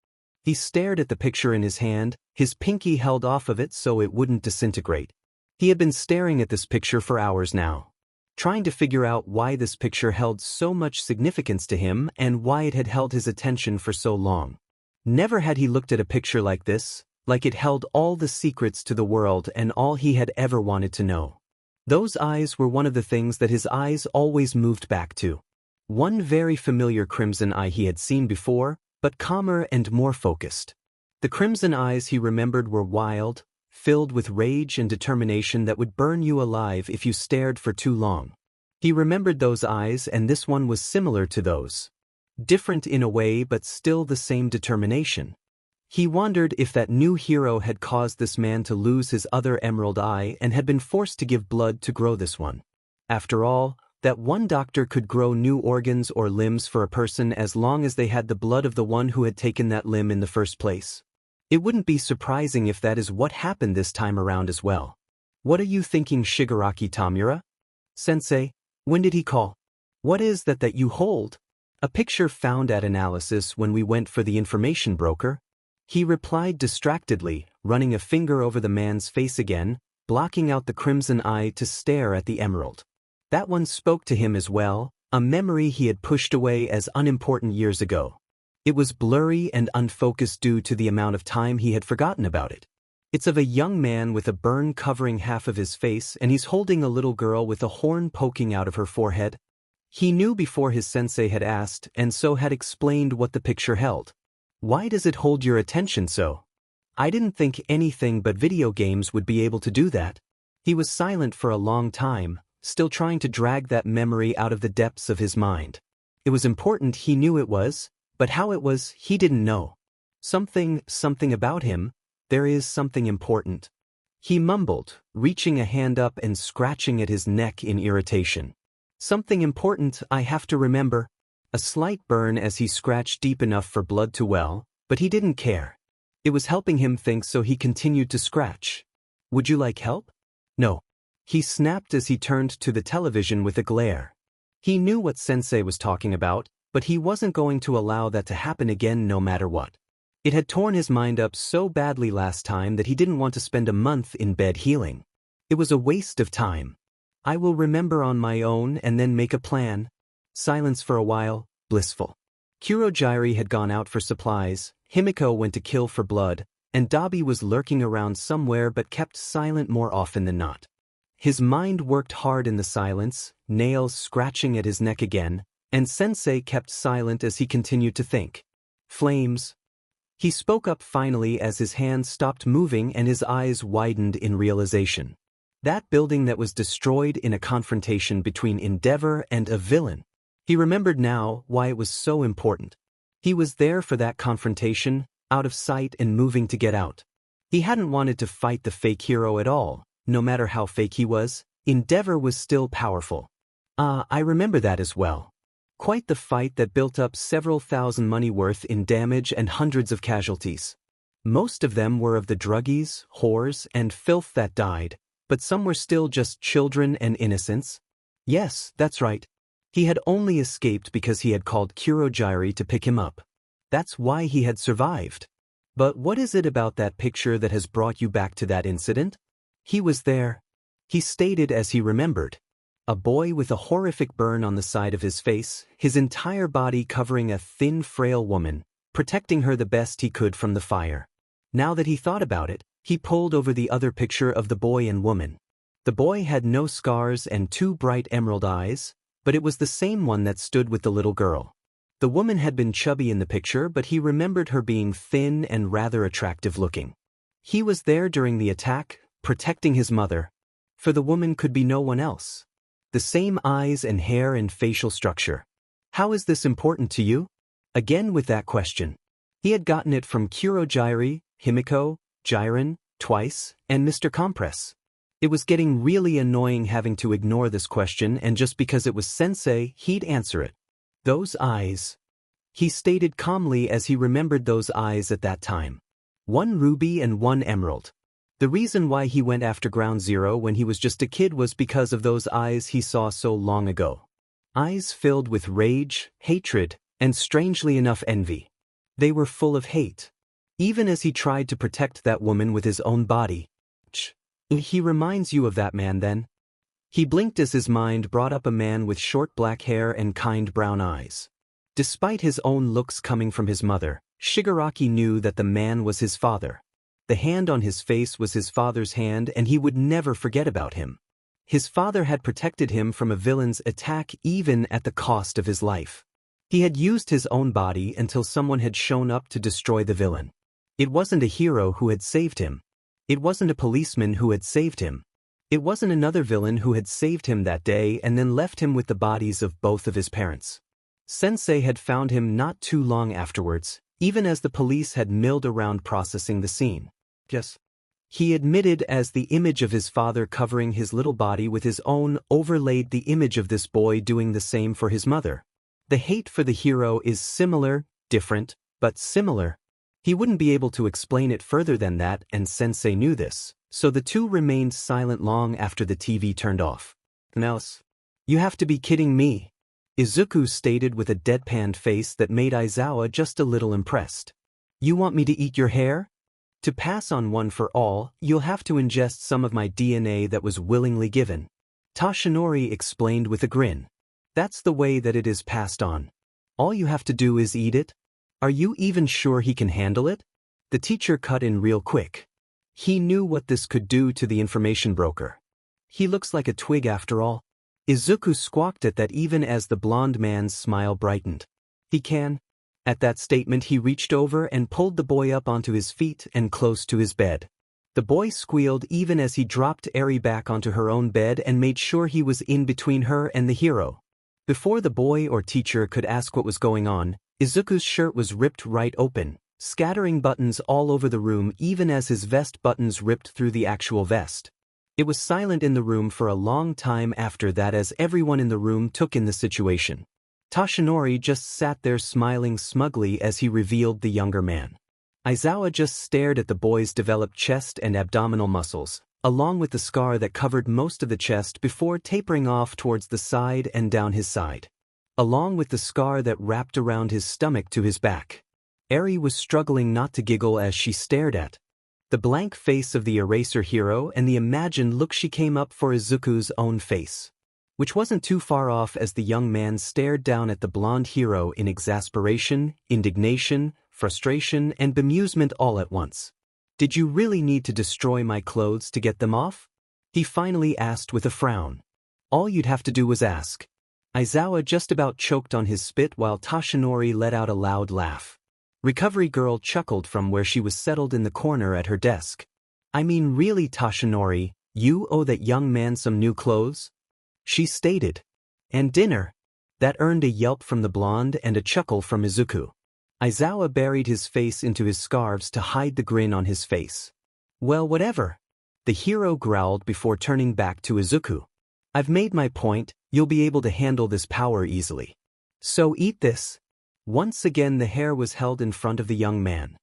Speaker 1: He stared at the picture in his hand, his pinky held off of it so it wouldn't disintegrate. He had been staring at this picture for hours now. Trying to figure out why this picture held so much significance to him and why it had held his attention for so long. Never had he looked at a picture like this, like it held all the secrets to the world and all he had ever wanted to know. Those eyes were one of the things that his eyes always moved back to. One very familiar crimson eye he had seen before, but calmer and more focused. The crimson eyes he remembered were wild, filled with rage and determination that would burn you alive if you stared for too long. He remembered those eyes, and this one was similar to those. Different in a way, but still the same determination. He wondered if that new hero had caused this man to lose his other emerald eye and had been forced to give blood to grow this one. After all, that one doctor could grow new organs or limbs for a person as long as they had the blood of the one who had taken that limb in the first place. It wouldn't be surprising if that is what happened this time around as well. What are you thinking, Shigaraki Tamura? Sensei, when did he call? What is that you hold? A picture found at analysis when we went for the information broker. He replied distractedly, running a finger over the man's face again, blocking out the crimson eye to stare at the emerald. That one spoke to him as well, a memory he had pushed away as unimportant years ago. It was blurry and unfocused due to the amount of time he had forgotten about it. It's of a young man with a burn covering half of his face, and he's holding a little girl with a horn poking out of her forehead. He knew before his sensei had asked, and so had explained what the picture held. Why does it hold your attention so? I didn't think anything but video games would be able to do that. He was silent for a long time, still trying to drag that memory out of the depths of his mind. It was important, he knew it was, but how it was, he didn't know. Something about him, there is something important. He mumbled, reaching a hand up and scratching at his neck in irritation. Something important I have to remember. A slight burn as he scratched deep enough for blood to well, but he didn't care. It was helping him think, so he continued to scratch. Would you like help? No. He snapped as he turned to the television with a glare. He knew what Sensei was talking about, but he wasn't going to allow that to happen again no matter what. It had torn his mind up so badly last time that he didn't want to spend a month in bed healing. It was a waste of time. I will remember on my own and then make a plan. Silence for a while, blissful. Kurogyari had gone out for supplies, Himiko went to kill for blood, and Dabi was lurking around somewhere but kept silent more often than not. His mind worked hard in the silence, nails scratching at his neck again, and Sensei kept silent as he continued to think. Flames. He spoke up finally as his hands stopped moving and his eyes widened in realization. That building that was destroyed in a confrontation between Endeavor and a villain. He remembered now why it was so important. He was there for that confrontation, out of sight and moving to get out. He hadn't wanted to fight the fake hero at all, no matter how fake he was. Endeavor was still powerful. I remember that as well. Quite the fight that built up several thousand money worth in damage and hundreds of casualties. Most of them were of the druggies, whores, and filth that died, but some were still just children and innocents. Yes, that's right. He had only escaped because he had called Kurogyari to pick him up. That's why he had survived. But what is it about that picture that has brought you back to that incident? He was there. He stated as he remembered. A boy with a horrific burn on the side of his face, his entire body covering a thin, frail woman, protecting her the best he could from the fire. Now that he thought about it, he pulled over the other picture of the boy and woman. The boy had no scars and two bright emerald eyes, but it was the same one that stood with the little girl. The woman had been chubby in the picture, but he remembered her being thin and rather attractive looking. He was there during the attack, protecting his mother. For the woman could be no one else. The same eyes and hair and facial structure. How is this important to you? Again with that question. He had gotten it from Kurogyari, Himiko, Jiren, twice, and Mr. Compress. It was getting really annoying having to ignore this question, and just because it was Sensei, he'd answer it. Those eyes. He stated calmly as he remembered those eyes at that time. One ruby and one emerald. The reason why he went after Ground Zero when he was just a kid was because of those eyes he saw so long ago. Eyes filled with rage, hatred, and strangely enough envy. They were full of hate. Even as he tried to protect that woman with his own body. He reminds you of that man then? He blinked as his mind brought up a man with short black hair and kind brown eyes. Despite his own looks coming from his mother, Shigaraki knew that the man was his father. The hand on his face was his father's hand, and he would never forget about him. His father had protected him from a villain's attack even at the cost of his life. He had used his own body until someone had shown up to destroy the villain. It wasn't a hero who had saved him. It wasn't a policeman who had saved him. It wasn't another villain who had saved him that day and then left him with the bodies of both of his parents. Sensei had found him not too long afterwards, even as the police had milled around processing the scene. Yes. He admitted as the image of his father covering his little body with his own overlaid the image of this boy doing the same for his mother. The hate for the hero is similar, different, but similar. He wouldn't be able to explain it further than that, and Sensei knew this, so the two remained silent long after the TV turned off. Else? You have to be kidding me, Izuku stated with a deadpan face that made Aizawa just a little impressed. You want me to eat your hair? To pass on One for All, you'll have to ingest some of my DNA that was willingly given. Tashinori explained with a grin. That's the way that it is passed on. All you have to do is eat it. Are you even sure he can handle it? The teacher cut in real quick. He knew what this could do to the information broker. He looks like a twig after all. Izuku squawked at that even as the blonde man's smile brightened. He can. At that statement he reached over and pulled the boy up onto his feet and close to his bed. The boy squealed even as he dropped Eri back onto her own bed and made sure he was in between her and the hero. Before the boy or teacher could ask what was going on, Izuku's shirt was ripped right open, scattering buttons all over the room even as his vest buttons ripped through the actual vest. It was silent in the room for a long time after that as everyone in the room took in the situation. Toshinori just sat there smiling smugly as he revealed the younger man. Aizawa just stared at the boy's developed chest and abdominal muscles, along with the scar that covered most of the chest before tapering off towards the side and down his side, along with the scar that wrapped around his stomach to his back. Eri was struggling not to giggle as she stared at the blank face of the eraser hero and the imagined look she came up for Izuku's own face, which wasn't too far off as the young man stared down at the blonde hero in exasperation, indignation, frustration, and bemusement all at once. Did you really need to destroy my clothes to get them off? He finally asked with a frown. All you'd have to do was ask. Aizawa just about choked on his spit while Toshinori let out a loud laugh. Recovery Girl chuckled from where she was settled in the corner at her desk. I mean really, Toshinori, you owe that young man some new clothes? She stated. And dinner. That earned a yelp from the blonde and a chuckle from Izuku. Aizawa buried his face into his scarves to hide the grin on his face. Well, whatever. The hero growled before turning back to Izuku. I've made my point, you'll be able to handle this power easily. So eat this. Once again the hair was held in front of the young man.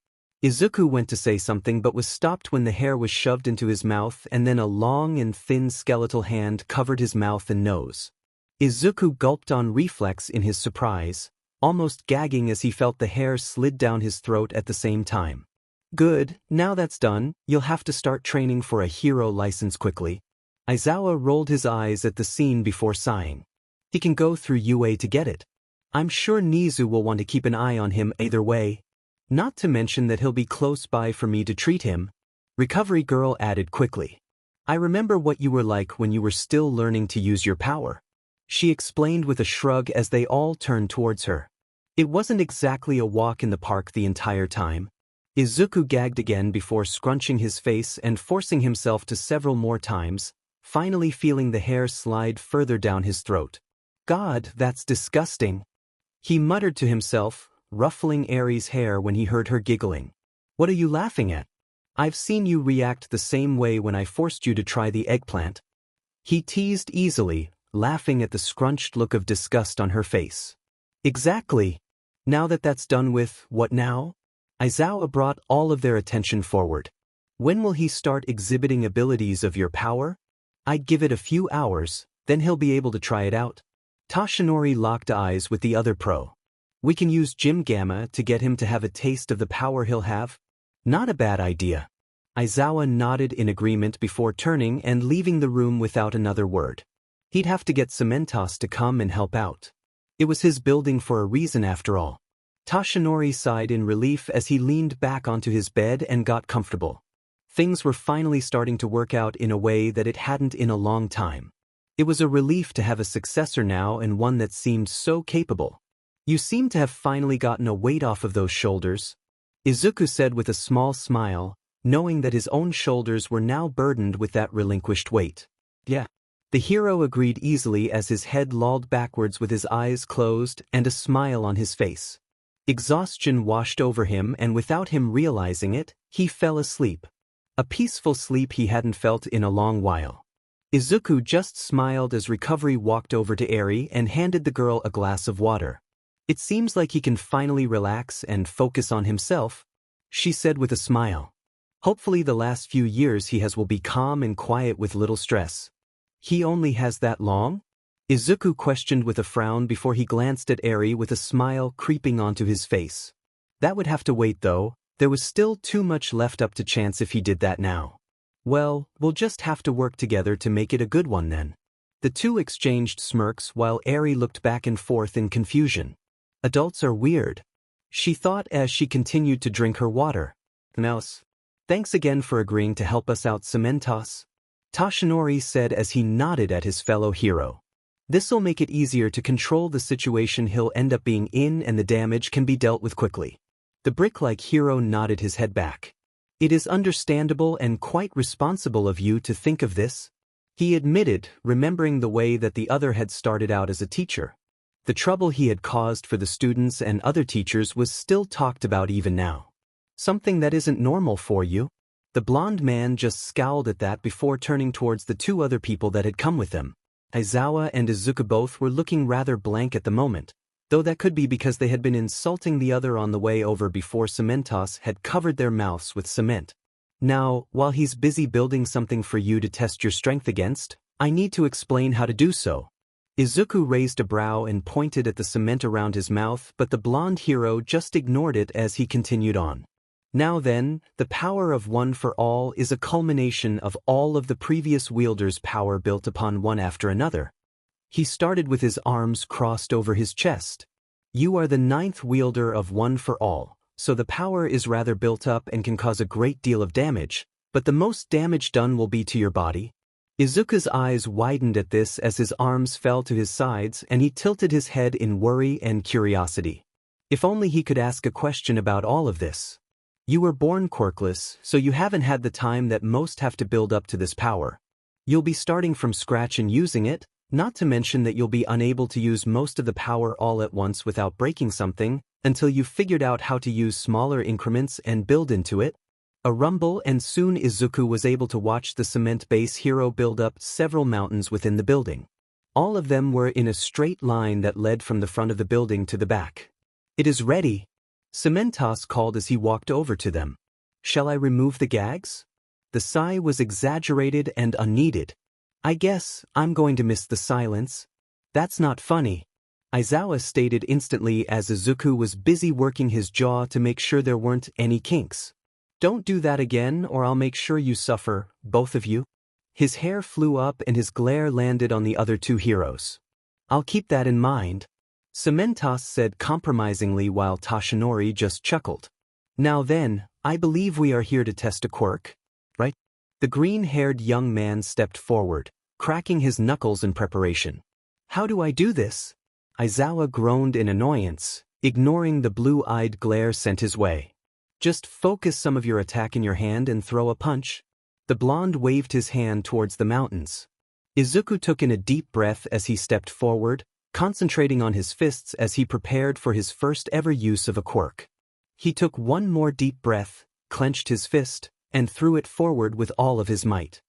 Speaker 1: Izuku went to say something but was stopped when the hair was shoved into his mouth and then a long and thin skeletal hand covered his mouth and nose. Izuku gulped on reflex in his surprise, almost gagging as he felt the hair slid down his throat at the same time. Good, now that's done, you'll have to start training for a hero license quickly. Aizawa rolled his eyes at the scene before sighing. He can go through UA to get it. I'm sure Nizu will want to keep an eye on him either way. Not to mention that he'll be close by for me to treat him. Recovery Girl added quickly. I remember what you were like when you were still learning to use your power. She explained with a shrug as they all turned towards her. It wasn't exactly a walk in the park the entire time. Izuku gagged again before scrunching his face and forcing himself to several more times, finally feeling the hair slide further down his throat. God, that's disgusting. He muttered to himself, ruffling Eri's hair when he heard her giggling. What are you laughing at? I've seen you react the same way when I forced you to try the eggplant. He teased easily, laughing at the scrunched look of disgust on her face. Exactly. Now that that's done with, what now? Aizawa brought all of their attention forward. When will he start exhibiting abilities of your power? I'd give it a few hours, then he'll be able to try it out. Toshinori locked eyes with the other pro. We can use Gym Gamma to get him to have a taste of the power he'll have. Not a bad idea. Aizawa nodded in agreement before turning and leaving the room without another word. He'd have to get Cementos to come and help out. It was his building for a reason after all. Toshinori sighed in relief as he leaned back onto his bed and got comfortable. Things were finally starting to work out in a way that it hadn't in a long time. It was a relief to have a successor now and one that seemed so capable. You seem to have finally gotten a weight off of those shoulders, Izuku said with a small smile, knowing that his own shoulders were now burdened with that relinquished weight. Yeah. The hero agreed easily as his head lolled backwards with his eyes closed and a smile on his face. Exhaustion washed over him and without him realizing it, he fell asleep. A peaceful sleep he hadn't felt in a long while. Izuku just smiled as Recovery walked over to Eri and handed the girl a glass of water. It seems like he can finally relax and focus on himself, she said with a smile. Hopefully the last few years he has will be calm and quiet with little stress. He only has that long? Izuku questioned with a frown before he glanced at Eri with a smile creeping onto his face. That would have to wait though, there was still too much left up to chance if he did that now. Well, we'll just have to work together to make it a good one then. The two exchanged smirks while Eri looked back and forth in confusion. Adults are weird. she thought as she continued to drink her water. "Mouse. Thanks again for agreeing to help us out, Cementos," Toshinori said as he nodded at his fellow hero. "This'll make it easier to control the situation he'll end up being in, and the damage can be dealt with quickly." The brick-like hero nodded his head back. "It is understandable and quite responsible of you to think of this," he admitted, remembering the way that the other had started out as a teacher. The trouble he had caused for the students and other teachers was still talked about even now. "Something that isn't normal for you?" The blonde man just scowled at that before turning towards the two other people that had come with them. Aizawa and Izuku both were looking rather blank at the moment, though that could be because they had been insulting the other on the way over before Cementos had covered their mouths with cement. "Now, while he's busy building something for you to test your strength against, I need to explain how to do so." Izuku raised a brow and pointed at the cement around his mouth, but the blonde hero just ignored it as he continued on. "Now then, the power of One for All is a culmination of all of the previous wielders' power built upon one after another." He started with his arms crossed over his chest. "You are the 9th wielder of One for All, so the power is rather built up and can cause a great deal of damage, but the most damage done will be to your body." Izuku's eyes widened at this as his arms fell to his sides and he tilted his head in worry and curiosity. If only he could ask a question about all of this. "You were born quirkless, so you haven't had the time that most have to build up to this power. You'll be starting from scratch and using it, not to mention that you'll be unable to use most of the power all at once without breaking something, until you've figured out how to use smaller increments and build into it." A rumble, and soon Izuku was able to watch the cement base hero build up several mountains within the building. All of them were in a straight line that led from the front of the building to the back. "It is ready," Cementos called as he walked over to them. "Shall I remove the gags?" The sigh was exaggerated and unneeded. "I guess I'm going to miss the silence." "That's not funny," Aizawa stated instantly as Izuku was busy working his jaw to make sure there weren't any kinks. "Don't do that again or I'll make sure you suffer, both of you." His hair flew up and his glare landed on the other two heroes. "I'll keep that in mind," Cementos said compromisingly while Toshinori just chuckled. "Now then, I believe we are here to test a quirk, right?" The green-haired young man stepped forward, cracking his knuckles in preparation. "How do I do this?" Aizawa groaned in annoyance, ignoring the blue-eyed glare sent his way. "Just focus some of your attack in your hand and throw a punch." The blonde waved his hand towards the mountains. Izuku took in a deep breath as he stepped forward, concentrating on his fists as he prepared for his first ever use of a quirk. He took one more deep breath, clenched his fist, and threw it forward with all of his might.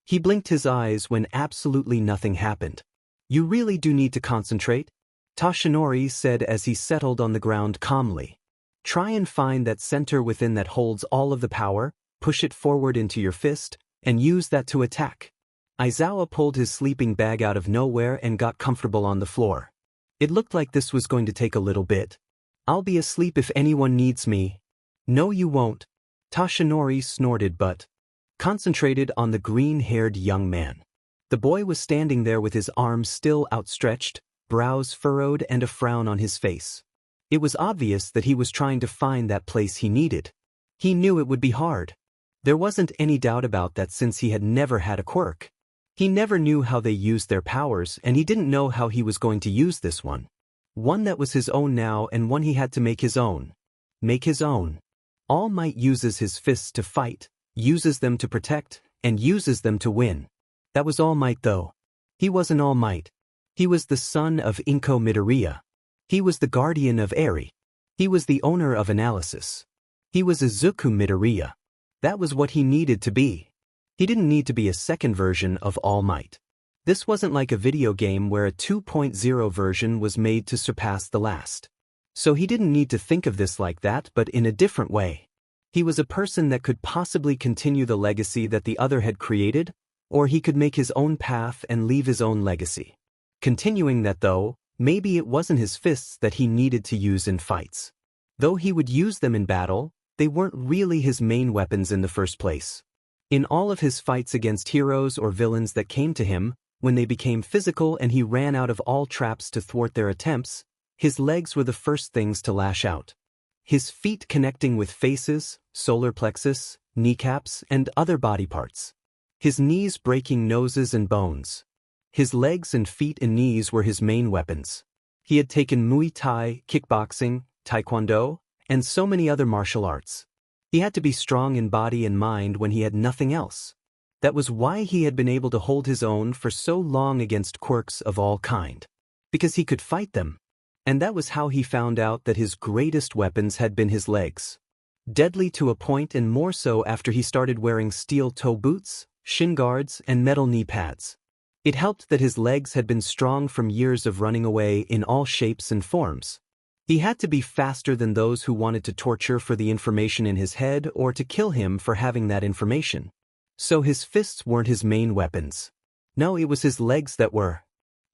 Speaker 1: He blinked his eyes when absolutely nothing happened. "You really do need to concentrate," Toshinori said as he settled on the ground calmly. "Try and find that center within that holds all of the power, push it forward into your fist, and use that to attack." Aizawa pulled his sleeping bag out of nowhere and got comfortable on the floor. "It looked like this was going to take a little bit. I'll be asleep if anyone needs me." "No you won't," Toshinori snorted but concentrated on the green-haired young man. The boy was standing there with his arms still outstretched, brows furrowed and a frown on his face. It was obvious that he was trying to find that place he needed. He knew it would be hard. There wasn't any doubt about that since he had never had a quirk. He never knew how they used their powers and he didn't know how he was going to use this one. One that was his own now and one he had to make his own. Make his own. All Might uses his fists to fight, uses them to protect, and uses them to win. That was All Might though. He wasn't All Might. He was the son of Inko Midoriya. He was the guardian of Eri. He was the owner of Analysis. He was Izuku Midoriya. That was what he needed to be. He didn't need to be a second version of All Might. This wasn't like a video game where a 2.0 version was made to surpass the last. So he didn't need to think of this like that but in a different way. He was a person that could possibly continue the legacy that the other had created, or he could make his own path and leave his own legacy. Continuing that though, maybe it wasn't his fists that he needed to use in fights. Though he would use them in battle, they weren't really his main weapons in the first place. In all of his fights against heroes or villains that came to him, when they became physical and he ran out of all traps to thwart their attempts, his legs were the first things to lash out. his feet connecting with faces, solar plexus, kneecaps, and other body parts. His knees breaking noses and bones. His legs and feet and knees were his main weapons. He had taken Muay Thai, kickboxing, taekwondo, and so many other martial arts. He had to be strong in body and mind when he had nothing else. That was why he had been able to hold his own for so long against quirks of all kind. Because he could fight them. And that was how he found out that his greatest weapons had been his legs. Deadly to a point, and more so after he started wearing steel toe boots, shin guards, and metal knee pads. It helped that his legs had been strong from years of running away in all shapes and forms. He had to be faster than those who wanted to torture for the information in his head or to kill him for having that information. So his fists weren't his main weapons. No, it was his legs that were.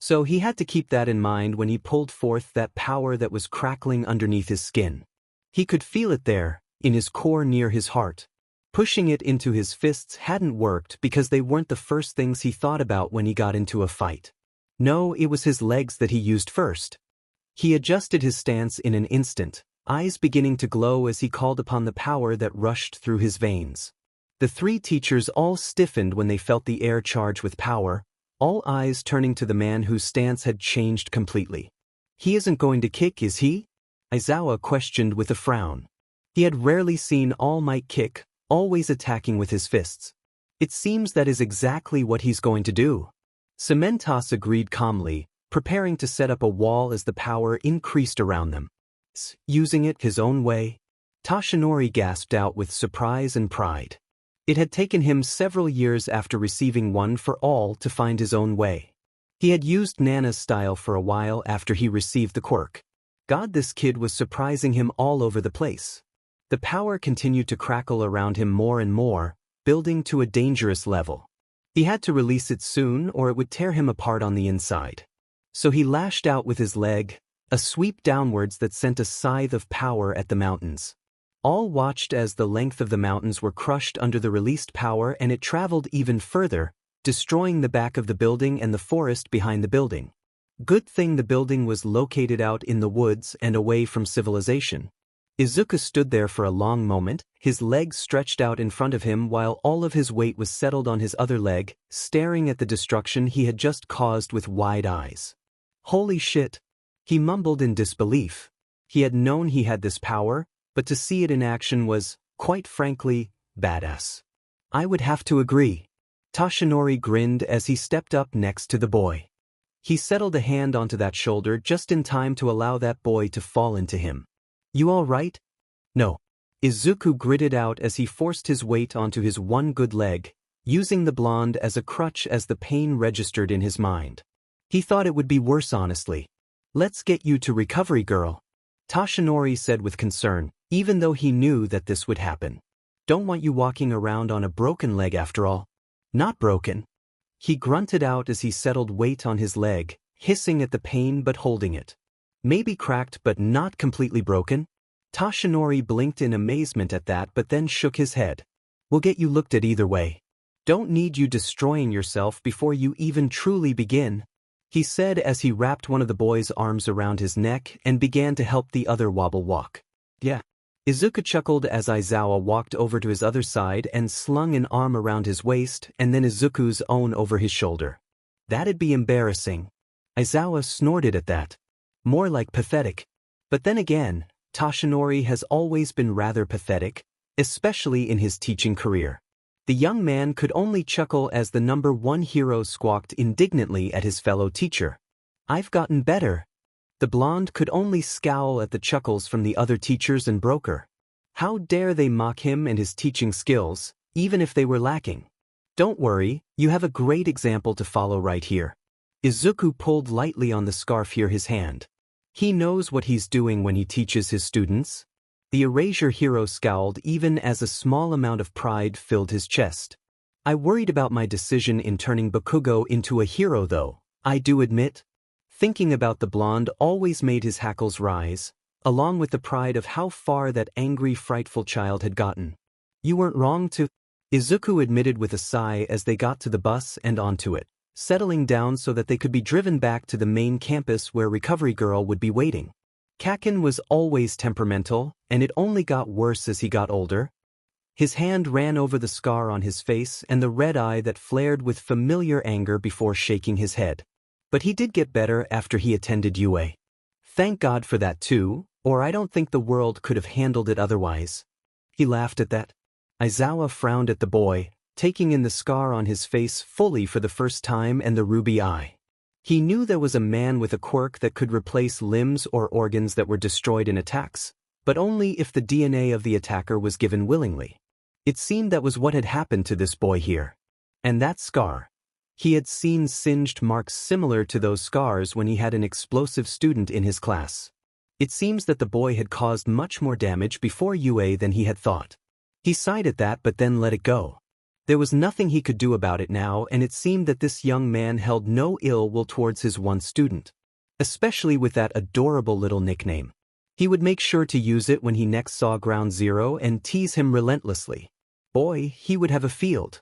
Speaker 1: So he had to keep that in mind when he pulled forth that power that was crackling underneath his skin. He could feel it there, in his core near his heart. Pushing it into his fists hadn't worked because they weren't the first things he thought about when he got into a fight. No, it was his legs that he used first. He adjusted his stance in an instant, eyes beginning to glow as he called upon the power that rushed through his veins. The three teachers all stiffened when they felt the air charge with power, all eyes turning to the man whose stance had changed completely. He isn't going to kick, is he? Aizawa questioned with a frown. He had rarely seen All Might kick, always attacking with his fists. It seems that is exactly what he's going to do. Cementos agreed calmly, preparing to set up a wall as the power increased around them. Using it his own way? Toshinori gasped out with surprise and pride. It had taken him several years after receiving One for All to find his own way. He had used Nana's style for a while after he received the quirk. God, this kid was surprising him all over the place. The power continued to crackle around him more and more, building to a dangerous level. He had to release it soon or it would tear him apart on the inside. So he lashed out with his leg, a sweep downwards that sent a scythe of power at the mountains. All watched as the length of the mountains were crushed under the released power, and it traveled even further, destroying the back of the building and the forest behind the building. Good thing the building was located out in the woods and away from civilization. Izuku stood there for a long moment, his legs stretched out in front of him while all of his weight was settled on his other leg, staring at the destruction he had just caused with wide eyes. Holy shit! He mumbled in disbelief. He had known he had this power, but to see it in action was, quite frankly, badass. I would have to agree. Toshinori grinned as he stepped up next to the boy. He settled a hand onto that shoulder just in time to allow that boy to fall into him. You all right? No. Izuku gritted out as he forced his weight onto his one good leg, using the blonde as a crutch as the pain registered in his mind. He thought it would be worse, honestly. Let's get you to recovery, girl. Toshinori said with concern, even though he knew that this would happen. Don't want you walking around on a broken leg after all. Not broken. He grunted out as he settled weight on his leg, hissing at the pain but holding it. Maybe cracked but not completely broken? Toshinori blinked in amazement at that but then shook his head. We'll get you looked at either way. Don't need you destroying yourself before you even truly begin, he said as he wrapped one of the boy's arms around his neck and began to help the other wobble walk. Yeah. Izuku chuckled as Aizawa walked over to his other side and slung an arm around his waist and then Izuku's own over his shoulder. That'd be embarrassing. Aizawa snorted at that. More like pathetic. But then again, Toshinori has always been rather pathetic, especially in his teaching career. The young man could only chuckle as the number one hero squawked indignantly at his fellow teacher. I've gotten better. The blonde could only scowl at the chuckles from the other teachers and broker. How dare they mock him and his teaching skills, even if they were lacking. Don't worry, you have a great example to follow right here. Izuku pulled lightly on the scarf near his hand. He knows what he's doing when he teaches his students. The erasure hero scowled even as a small amount of pride filled his chest. I worried about my decision in turning Bakugo into a hero though, I do admit. Thinking about the blonde always made his hackles rise, along with the pride of how far that angry, frightful child had gotten. You weren't wrong to... Izuku admitted with a sigh as they got to the bus and onto it, settling down so that they could be driven back to the main campus where Recovery Girl would be waiting. Kaken was always temperamental, and it only got worse as he got older. His hand ran over the scar on his face and the red eye that flared with familiar anger before shaking his head. But he did get better after he attended UA. Thank God for that too, or I don't think the world could have handled it otherwise. He laughed at that. Aizawa frowned at the boy, taking in the scar on his face fully for the first time and the ruby eye. He knew there was a man with a quirk that could replace limbs or organs that were destroyed in attacks, but only if the DNA of the attacker was given willingly. It seemed that was what had happened to this boy here. And that scar. He had seen singed marks similar to those scars when he had an explosive student in his class. It seems that the boy had caused much more damage before UA than he had thought. He sighed at that but then let it go. There was nothing he could do about it now, and it seemed that this young man held no ill will towards his one student. Especially with that adorable little nickname. He would make sure to use it when he next saw Ground Zero and tease him relentlessly. Boy, he would have a field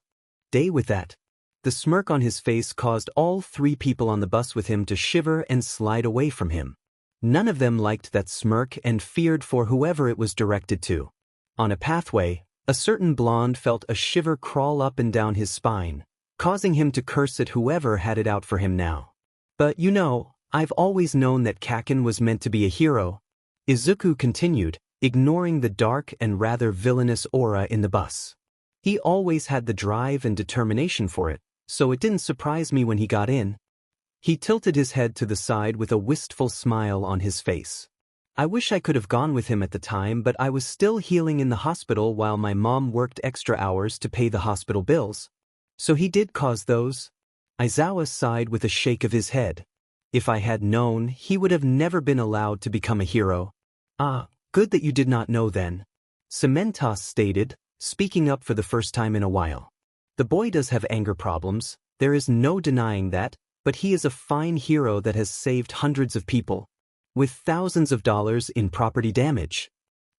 Speaker 1: day with that. The smirk on his face caused all 3 people on the bus with him to shiver and slide away from him. None of them liked that smirk and feared for whoever it was directed to. On a pathway, a certain blonde felt a shiver crawl up and down his spine, causing him to curse at whoever had it out for him now. But you know, I've always known that Kaken was meant to be a hero, Izuku continued, ignoring the dark and rather villainous aura in the bus. He always had the drive and determination for it, so it didn't surprise me when he got in. He tilted his head to the side with a wistful smile on his face. I wish I could have gone with him at the time, but I was still healing in the hospital while my mom worked extra hours to pay the hospital bills. So he did cause those. Aizawa sighed with a shake of his head. If I had known, he would have never been allowed to become a hero. Ah, good that you did not know then. Cementos stated, speaking up for the first time in a while. The boy does have anger problems, there is no denying that, but he is a fine hero that has saved hundreds of people, with thousands of dollars in property damage.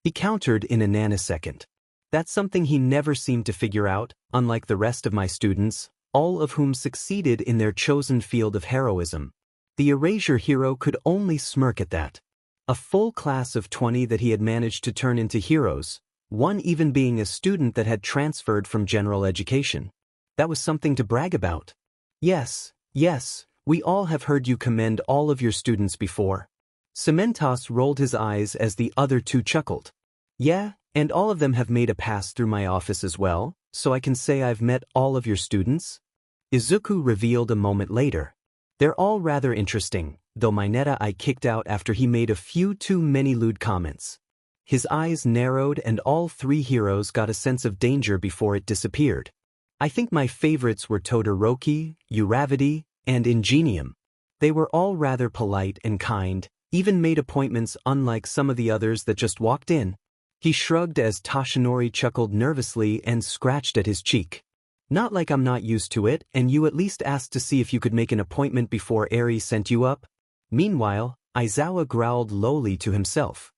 Speaker 1: He countered in a nanosecond. That's something he never seemed to figure out, unlike the rest of my students, all of whom succeeded in their chosen field of heroism. The Erasure hero could only smirk at that. A full class of 20 that he had managed to turn into heroes, one even being a student that had transferred from general education. That was something to brag about. Yes, we all have heard you commend all of your students before. Cementos rolled his eyes as the other 2 chuckled. Yeah, and all of them have made a pass through my office as well, so I can say I've met all of your students? Izuku revealed a moment later. They're all rather interesting, though Mineta I kicked out after he made a few too many lewd comments. His eyes narrowed and all 3 heroes got a sense of danger before it disappeared. I think my favorites were Todoroki, Uravity, and Ingenium. They were all rather polite and kind, even made appointments unlike some of the others that just walked in. He shrugged as Toshinori chuckled nervously and scratched at his cheek. Not like I'm not used to it, and you at least asked to see if you could make an appointment before Eri sent you up? Meanwhile, Aizawa growled lowly to himself.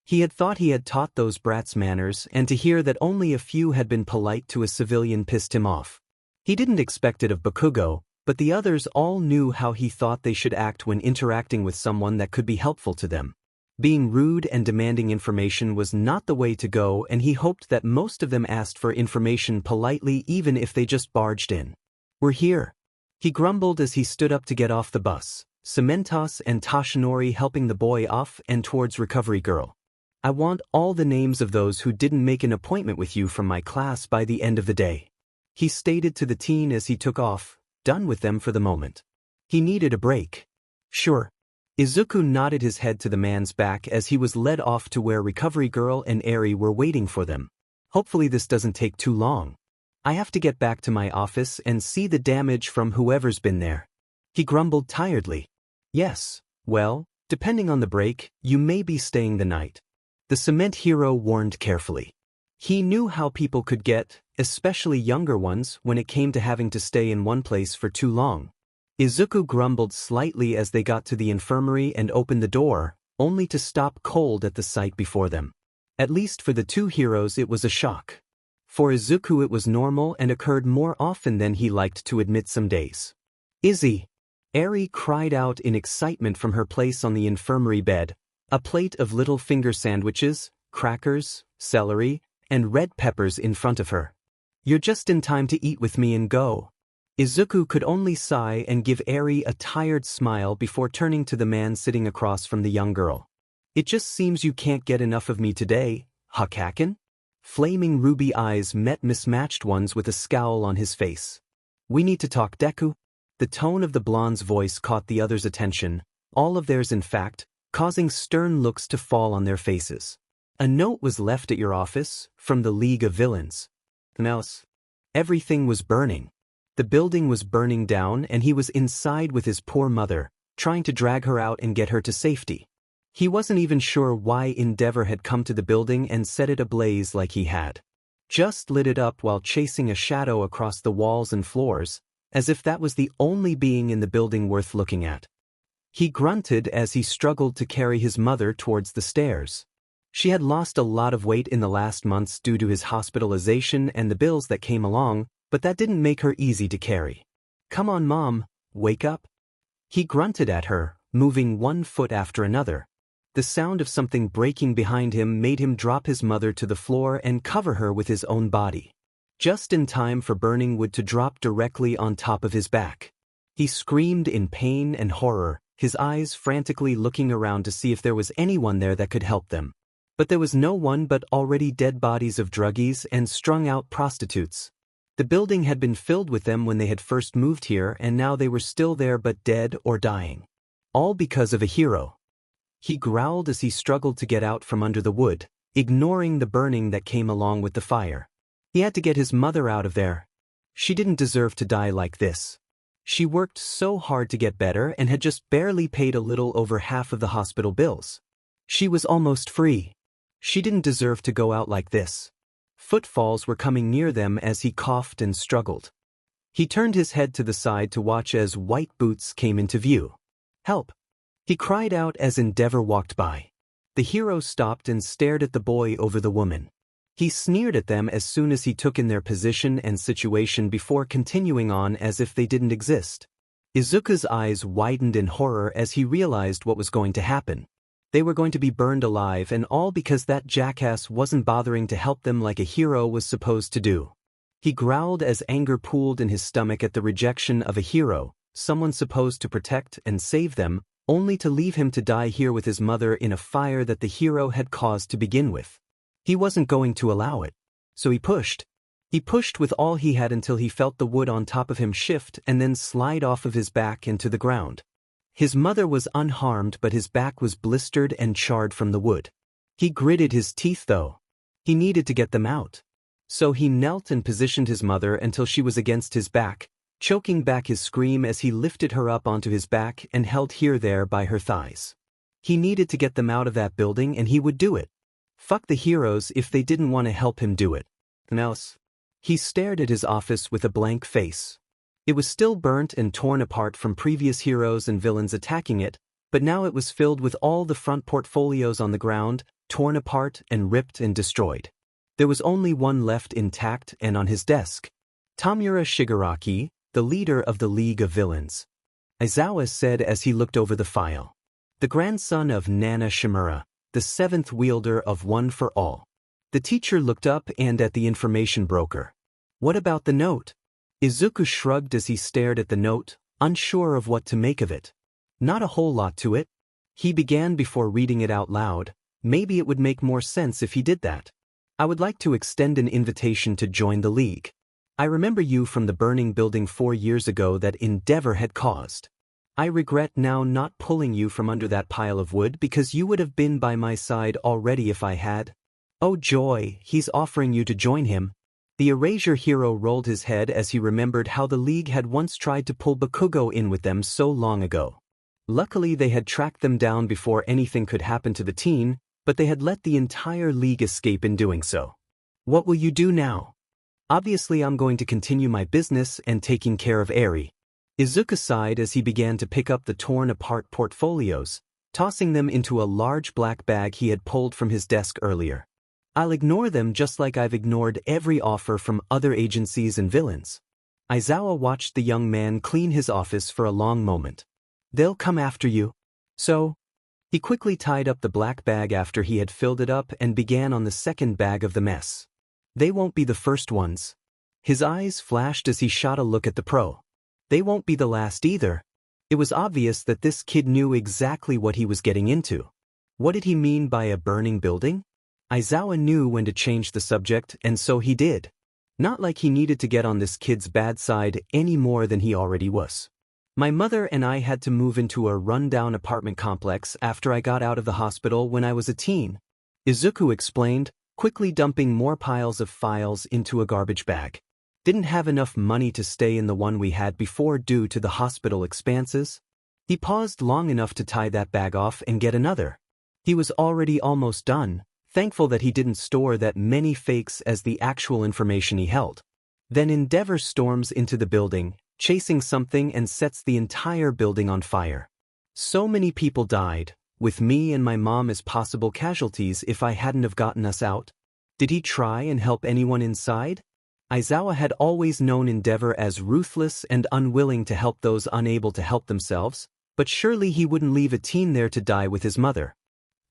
Speaker 1: He had thought he had taught those brats manners, and to hear that only a few had been polite to a civilian pissed him off. He didn't expect it of Bakugo, but the others all knew how he thought they should act when interacting with someone that could be helpful to them. Being rude and demanding information was not the way to go, and he hoped that most of them asked for information politely even if they just barged in. We're here. He grumbled as he stood up to get off the bus, Cementos and Toshinori helping the boy off and towards Recovery Girl. I want all the names of those who didn't make an appointment with you from my class by the end of the day. He stated to the teen as he took off, done with them for the moment. He needed a break. Sure. Izuku nodded his head to the man's back as he was led off to where Recovery Girl and Eri were waiting for them. Hopefully this doesn't take too long. I have to get back to my office and see the damage from whoever's been there. He grumbled tiredly. Yes, well, depending on the break, you may be staying the night. The cement hero warned carefully. He knew how people could get, especially younger ones, when it came to having to stay in one place for too long. Izuku grumbled slightly as they got to the infirmary and opened the door, only to stop cold at the sight before them. At least for the 2 heroes it was a shock. For Izuku it was normal and occurred more often than he liked to admit some days. Izzy! Eri cried out in excitement from her place on the infirmary bed, A plate of little finger sandwiches, crackers, celery, and red peppers in front of her. "You're just in time to eat with me and go." Izuku could only sigh and give Eri a tired smile before turning to the man sitting across from the young girl. "It just seems you can't get enough of me today, Hakaken?" Flaming ruby eyes met mismatched ones with a scowl on his face. "We need to talk, Deku." The tone of the blonde's voice caught the others' attention, all of theirs in fact, causing stern looks to fall on their faces. "A note was left at your office, from the League of Villains." Else. Everything was burning. The building was burning down and he was inside with his poor mother, trying to drag her out and get her to safety. He wasn't even sure why Endeavor had come to the building and set it ablaze like he had. Just lit it up while chasing a shadow across the walls and floors, as if that was the only being in the building worth looking at. He grunted as he struggled to carry his mother towards the stairs. She had lost a lot of weight in the last months due to his hospitalization and the bills that came along, but that didn't make her easy to carry. "Come on, Mom, wake up." He grunted at her, moving one foot after another. The sound of something breaking behind him made him drop his mother to the floor and cover her with his own body. Just in time for burning wood to drop directly on top of his back. He screamed in pain and horror, his eyes frantically looking around to see if there was anyone there that could help them. But there was no one but already dead bodies of druggies and strung-out prostitutes. The building had been filled with them when they had first moved here, and now they were still there but dead or dying. All because of a hero. He growled as he struggled to get out from under the wood, ignoring the burning that came along with the fire. He had to get his mother out of there. She didn't deserve to die like this. She worked so hard to get better and had just barely paid a little over half of the hospital bills. She was almost free. She didn't deserve to go out like this. Footfalls were coming near them as he coughed and struggled. He turned his head to the side to watch as white boots came into view. "Help!" he cried out as Endeavor walked by. The hero stopped and stared at the boy over the woman. He sneered at them as soon as he took in their position and situation before continuing on as if they didn't exist. Izuku's eyes widened in horror as he realized what was going to happen. They were going to be burned alive, and all because that jackass wasn't bothering to help them like a hero was supposed to do. He growled as anger pooled in his stomach at the rejection of a hero, someone supposed to protect and save them, only to leave him to die here with his mother in a fire that the hero had caused to begin with. He wasn't going to allow it. So he pushed. He pushed with all he had until he felt the wood on top of him shift and then slide off of his back into the ground. His mother was unharmed, but his back was blistered and charred from the wood. He gritted his teeth though. He needed to get them out. So he knelt and positioned his mother until she was against his back, choking back his scream as he lifted her up onto his back and held there by her thighs. He needed to get them out of that building and he would do it. Fuck the heroes if they didn't want to help him do it. Else. He stared at his office with a blank face. It was still burnt and torn apart from previous heroes and villains attacking it, but now it was filled with all the front portfolios on the ground, torn apart and ripped and destroyed. There was only one left intact and on his desk. Tamura Shigaraki, the leader of the League of Villains. Aizawa said as he looked over the file. The grandson of Nana Shimura, the seventh wielder of One for All. The teacher looked up and at the information broker. What about the note? Izuku shrugged as he stared at the note, unsure of what to make of it. Not a whole lot to it. He began before reading it out loud. Maybe it would make more sense if he did that. I would like to extend an invitation to join the League. I remember you from the burning building 4 years ago that Endeavor had caused. I regret now not pulling you from under that pile of wood because you would have been by my side already if I had. Oh joy, he's offering you to join him. The Erasure hero rolled his head as he remembered how the League had once tried to pull Bakugo in with them so long ago. Luckily they had tracked them down before anything could happen to the teen, but they had let the entire League escape in doing so. What will you do now? Obviously I'm going to continue my business and taking care of Eri. Izuku sighed as he began to pick up the torn-apart portfolios, tossing them into a large black bag he had pulled from his desk earlier. I'll ignore them just like I've ignored every offer from other agencies and villains. Aizawa watched the young man clean his office for a long moment. They'll come after you. So? He quickly tied up the black bag after he had filled it up and began on the second bag of the mess. They won't be the first ones. His eyes flashed as he shot a look at the pro. They won't be the last either. It was obvious that this kid knew exactly what he was getting into. What did he mean by a burning building? Aizawa knew when to change the subject, and so he did. Not like he needed to get on this kid's bad side any more than he already was. My mother and I had to move into a run-down apartment complex after I got out of the hospital when I was a teen, Izuku explained, quickly dumping more piles of files into a garbage bag. Didn't have enough money to stay in the one we had before due to the hospital expenses. He paused long enough to tie that bag off and get another. He was already almost done, thankful that he didn't store that many fakes as the actual information he held. Then Endeavor storms into the building, chasing something and sets the entire building on fire. So many people died, with me and my mom as possible casualties if I hadn't have gotten us out. Did he try and help anyone inside? Aizawa had always known Endeavor as ruthless and unwilling to help those unable to help themselves, but surely he wouldn't leave a teen there to die with his mother.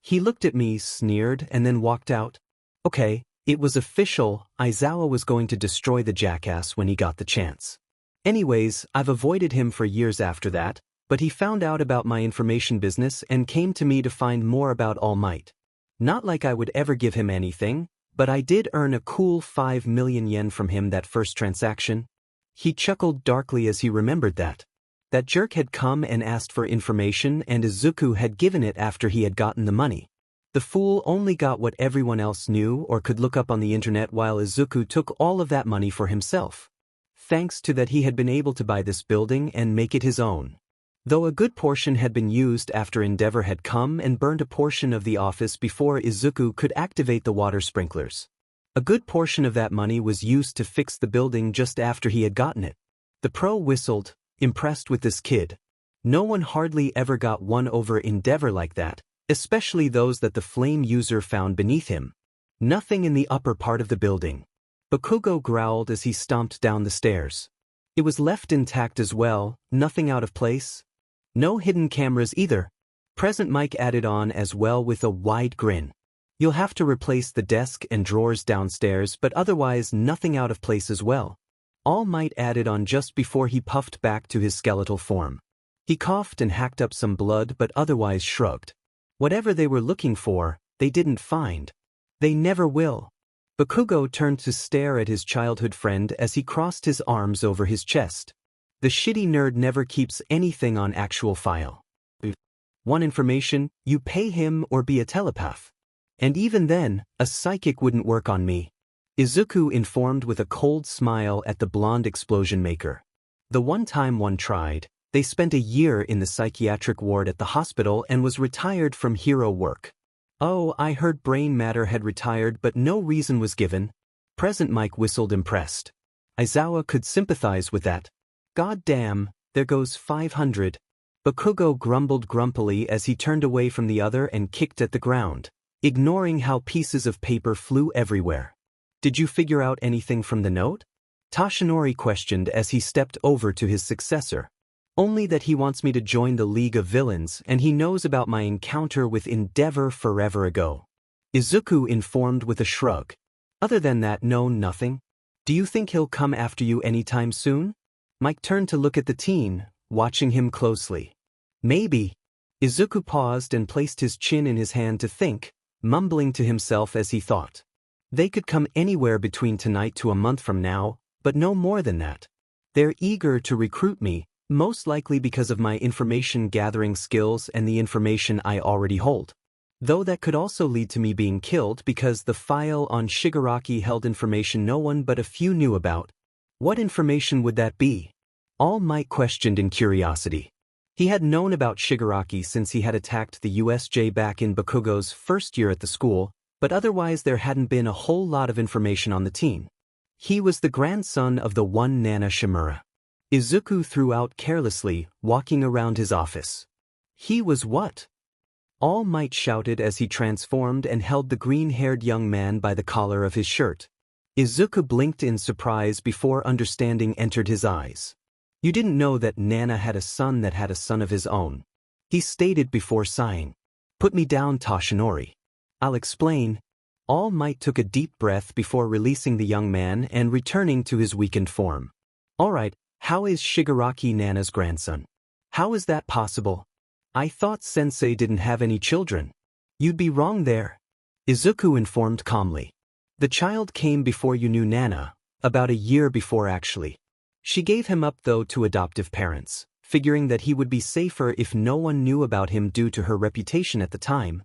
Speaker 1: He looked at me, sneered, and then walked out. Okay, it was official, Aizawa was going to destroy the jackass when he got the chance. Anyways, I've avoided him for years after that, but he found out about my information business and came to me to find more about All Might. Not like I would ever give him anything, but I did earn a cool 5 million yen from him that first transaction. He chuckled darkly as he remembered that. That jerk had come and asked for information and Izuku had given it after he had gotten the money. The fool only got what everyone else knew or could look up on the internet while Izuku took all of that money for himself. Thanks to that he had been able to buy this building and make it his own. Though a good portion had been used after Endeavor had come and burned a portion of the office before Izuku could activate the water sprinklers. A good portion of that money was used to fix the building just after he had gotten it. The pro whistled, impressed with this kid. No one hardly ever got one over Endeavor like that, especially those that the flame user found beneath him. Nothing in the upper part of the building. Bakugo growled as he stomped down the stairs. It was left intact as well, nothing out of place. No hidden cameras either. Present Mike added on as well with a wide grin. You'll have to replace the desk and drawers downstairs, but otherwise nothing out of place as well. All Might added on just before he puffed back to his skeletal form. He coughed and hacked up some blood but otherwise shrugged. Whatever they were looking for, they didn't find. They never will. Bakugo turned to stare at his childhood friend as he crossed his arms over his chest. The shitty nerd never keeps anything on actual file. Want information, you pay him or be a telepath. And even then, a psychic wouldn't work on me. Izuku informed with a cold smile at the blonde explosion maker. The one time one tried, they spent a year in the psychiatric ward at the hospital and was retired from hero work. Oh, I heard brain matter had retired but no reason was given. Present Mike whistled impressed. Aizawa could sympathize with that. God damn, there goes 500. Bakugo grumbled grumpily as he turned away from the other and kicked at the ground, ignoring how pieces of paper flew everywhere. Did you figure out anything from the note? Toshinori questioned as he stepped over to his successor. Only that he wants me to join the League of Villains and he knows about my encounter with Endeavor forever ago. Izuku informed with a shrug. Other than that, no, nothing. Do you think he'll come after you anytime soon? Mike turned to look at the teen, watching him closely. Maybe. Izuku paused and placed his chin in his hand to think, mumbling to himself as he thought. They could come anywhere between tonight to a month from now, but no more than that. They're eager to recruit me, most likely because of my information gathering skills and the information I already hold. Though that could also lead to me being killed because the file on Shigaraki held information no one but a few knew about. What information would that be? All Might questioned in curiosity. He had known about Shigaraki since he had attacked the USJ back in Bakugo's first year at the school, but otherwise there hadn't been a whole lot of information on the teen. He was the grandson of the one Nana Shimura. Izuku threw out carelessly, walking around his office. He was what? All Might shouted as he transformed and held the green-haired young man by the collar of his shirt. Izuku blinked in surprise before understanding entered his eyes. You didn't know that Nana had a son that had a son of his own. He stated before sighing. Put me down, Toshinori. I'll explain. All Might took a deep breath before releasing the young man and returning to his weakened form. Alright, how is Shigaraki Nana's grandson? How is that possible? I thought Sensei didn't have any children. You'd be wrong there. Izuku informed calmly. The child came before you knew Nana, about a year before actually. She gave him up though to adoptive parents, figuring that he would be safer if no one knew about him due to her reputation at the time.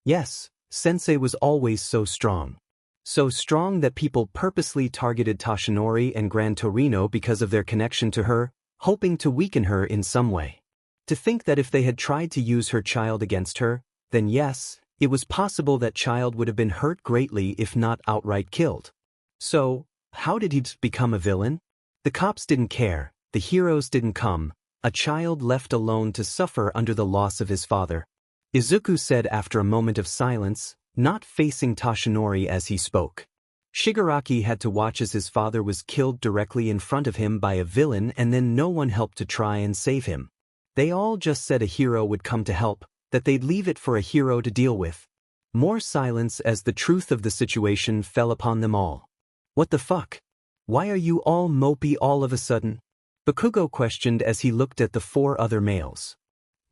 Speaker 1: Yes, Sensei was always so strong. So strong that people purposely targeted Toshinori and Gran Torino because of their connection to her, hoping to weaken her in some way. To think that if they had tried to use her child against her, then yes, it was possible that child would have been hurt greatly if not outright killed. So, how did he become a villain? The cops didn't care, the heroes didn't come, a child left alone to suffer under the loss of his father. Izuku said after a moment of silence, not facing Toshinori as he spoke. Shigaraki had to watch as his father was killed directly in front of him by a villain and then no one helped to try and save him. They all just said a hero would come to help, that they'd leave it for a hero to deal with. More silence as the truth of the situation fell upon them all. What the fuck? Why are you all mopey all of a sudden? Bakugo questioned as he looked at the four other males.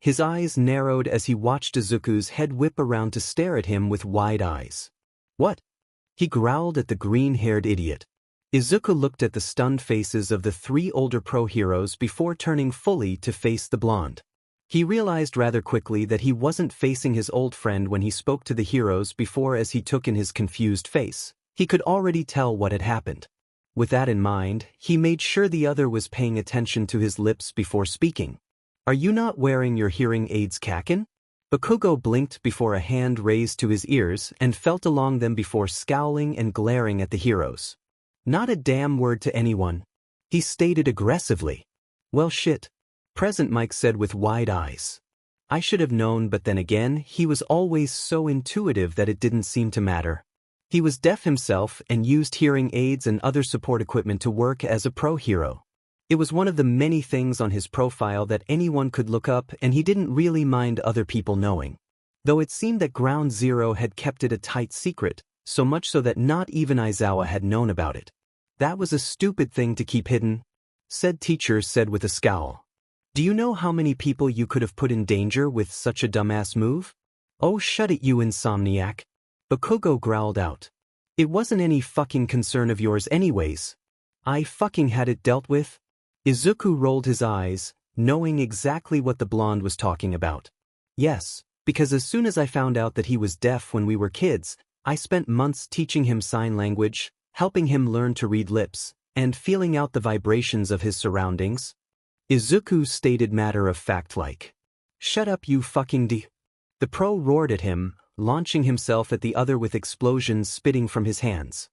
Speaker 1: His eyes narrowed as he watched Izuku's head whip around to stare at him with wide eyes. What? He growled at the green-haired idiot. Izuku looked at the stunned faces of the three older pro-heroes before turning fully to face the blonde. He realized rather quickly that he wasn't facing his old friend when he spoke to the heroes before as he took in his confused face. He could already tell what had happened. With that in mind, he made sure the other was paying attention to his lips before speaking. Are you not wearing your hearing aids, Kaken? Bakugo blinked before a hand raised to his ears and felt along them before scowling and glaring at the heroes. Not a damn word to anyone. He stated aggressively. Well shit. Present Mike said with wide eyes. I should have known, but then again, he was always so intuitive that it didn't seem to matter. He was deaf himself and used hearing aids and other support equipment to work as a pro-hero. It was one of the many things on his profile that anyone could look up and he didn't really mind other people knowing. Though it seemed that Ground Zero had kept it a tight secret, so much so that not even Aizawa had known about it. That was a stupid thing to keep hidden, said teacher said with a scowl. Do you know how many people you could have put in danger with such a dumbass move? Oh shut it you insomniac. Bakugo growled out. It wasn't any fucking concern of yours anyways. I fucking had it dealt with. Izuku rolled his eyes, knowing exactly what the blonde was talking about. Yes, because as soon as I found out that he was deaf when we were kids, I spent months teaching him sign language, helping him learn to read lips, and feeling out the vibrations of his surroundings. Izuku stated matter-of-fact-like. Shut up you fucking d. The pro roared at him, launching himself at the other with explosions spitting from his hands.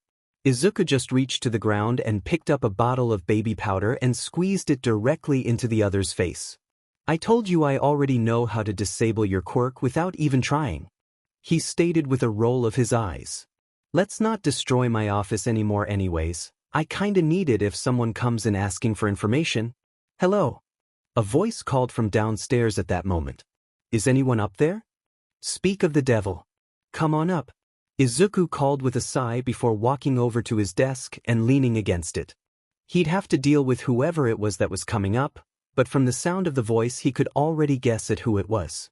Speaker 1: Izuku just reached to the ground and picked up a bottle of baby powder and squeezed it directly into the other's face. I told you I already know how to disable your quirk without even trying. He stated with a roll of his eyes. Let's not destroy my office anymore anyways. I kinda need it if someone comes in asking for information. Hello. A voice called from downstairs at that moment. Is anyone up there? Speak of the devil. Come on up. Izuku called with a sigh before walking over to his desk and leaning against it. He'd have to deal with whoever it was that was coming up, but from the sound of the voice he could already guess at who it was.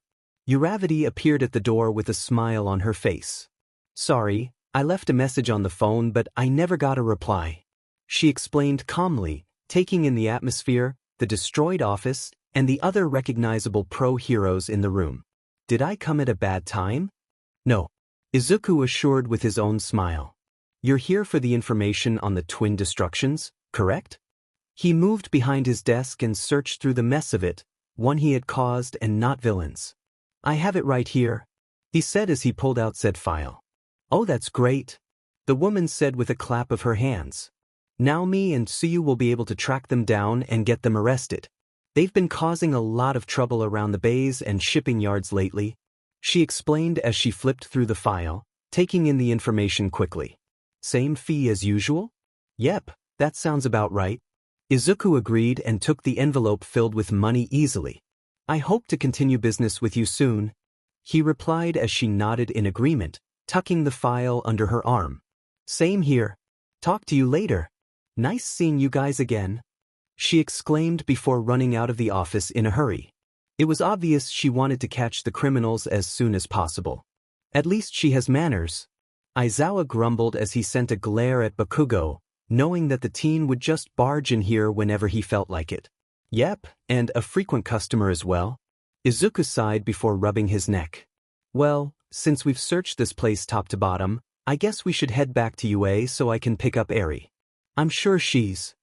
Speaker 1: Uravity appeared at the door with a smile on her face. Sorry, I left a message on the phone but I never got a reply. She explained calmly, taking in the atmosphere, the destroyed office, and the other recognizable pro-heroes in the room. Did I come at a bad time? No. Izuku assured with his own smile. You're here for the information on the twin destructions, correct? He moved behind his desk and searched through the mess of it, one he had caused and not villains. I have it right here, he said as he pulled out said file. Oh, that's great, the woman said with a clap of her hands. Now me and Suyu will be able to track them down and get them arrested. They've been causing a lot of trouble around the bays and shipping yards lately, she explained as she flipped through the file, taking in the information quickly. Same fee as usual? Yep, that sounds about right. Izuku agreed and took the envelope filled with money easily. I hope to continue business with you soon. he replied as she nodded in agreement, tucking the file under her arm. Same here. Talk to you later. Nice seeing you guys again, she exclaimed before running out of the office in a hurry. It was obvious she wanted to catch the criminals as soon as possible. At least she has manners. Aizawa grumbled as he sent a glare at Bakugo, knowing that the teen would just barge in here whenever he felt like it. Yep, and a frequent customer as well. Izuku sighed before rubbing his neck. Well, since we've searched this place top to bottom, I guess we should head back to UA so I can pick up Eri. I'm sure she's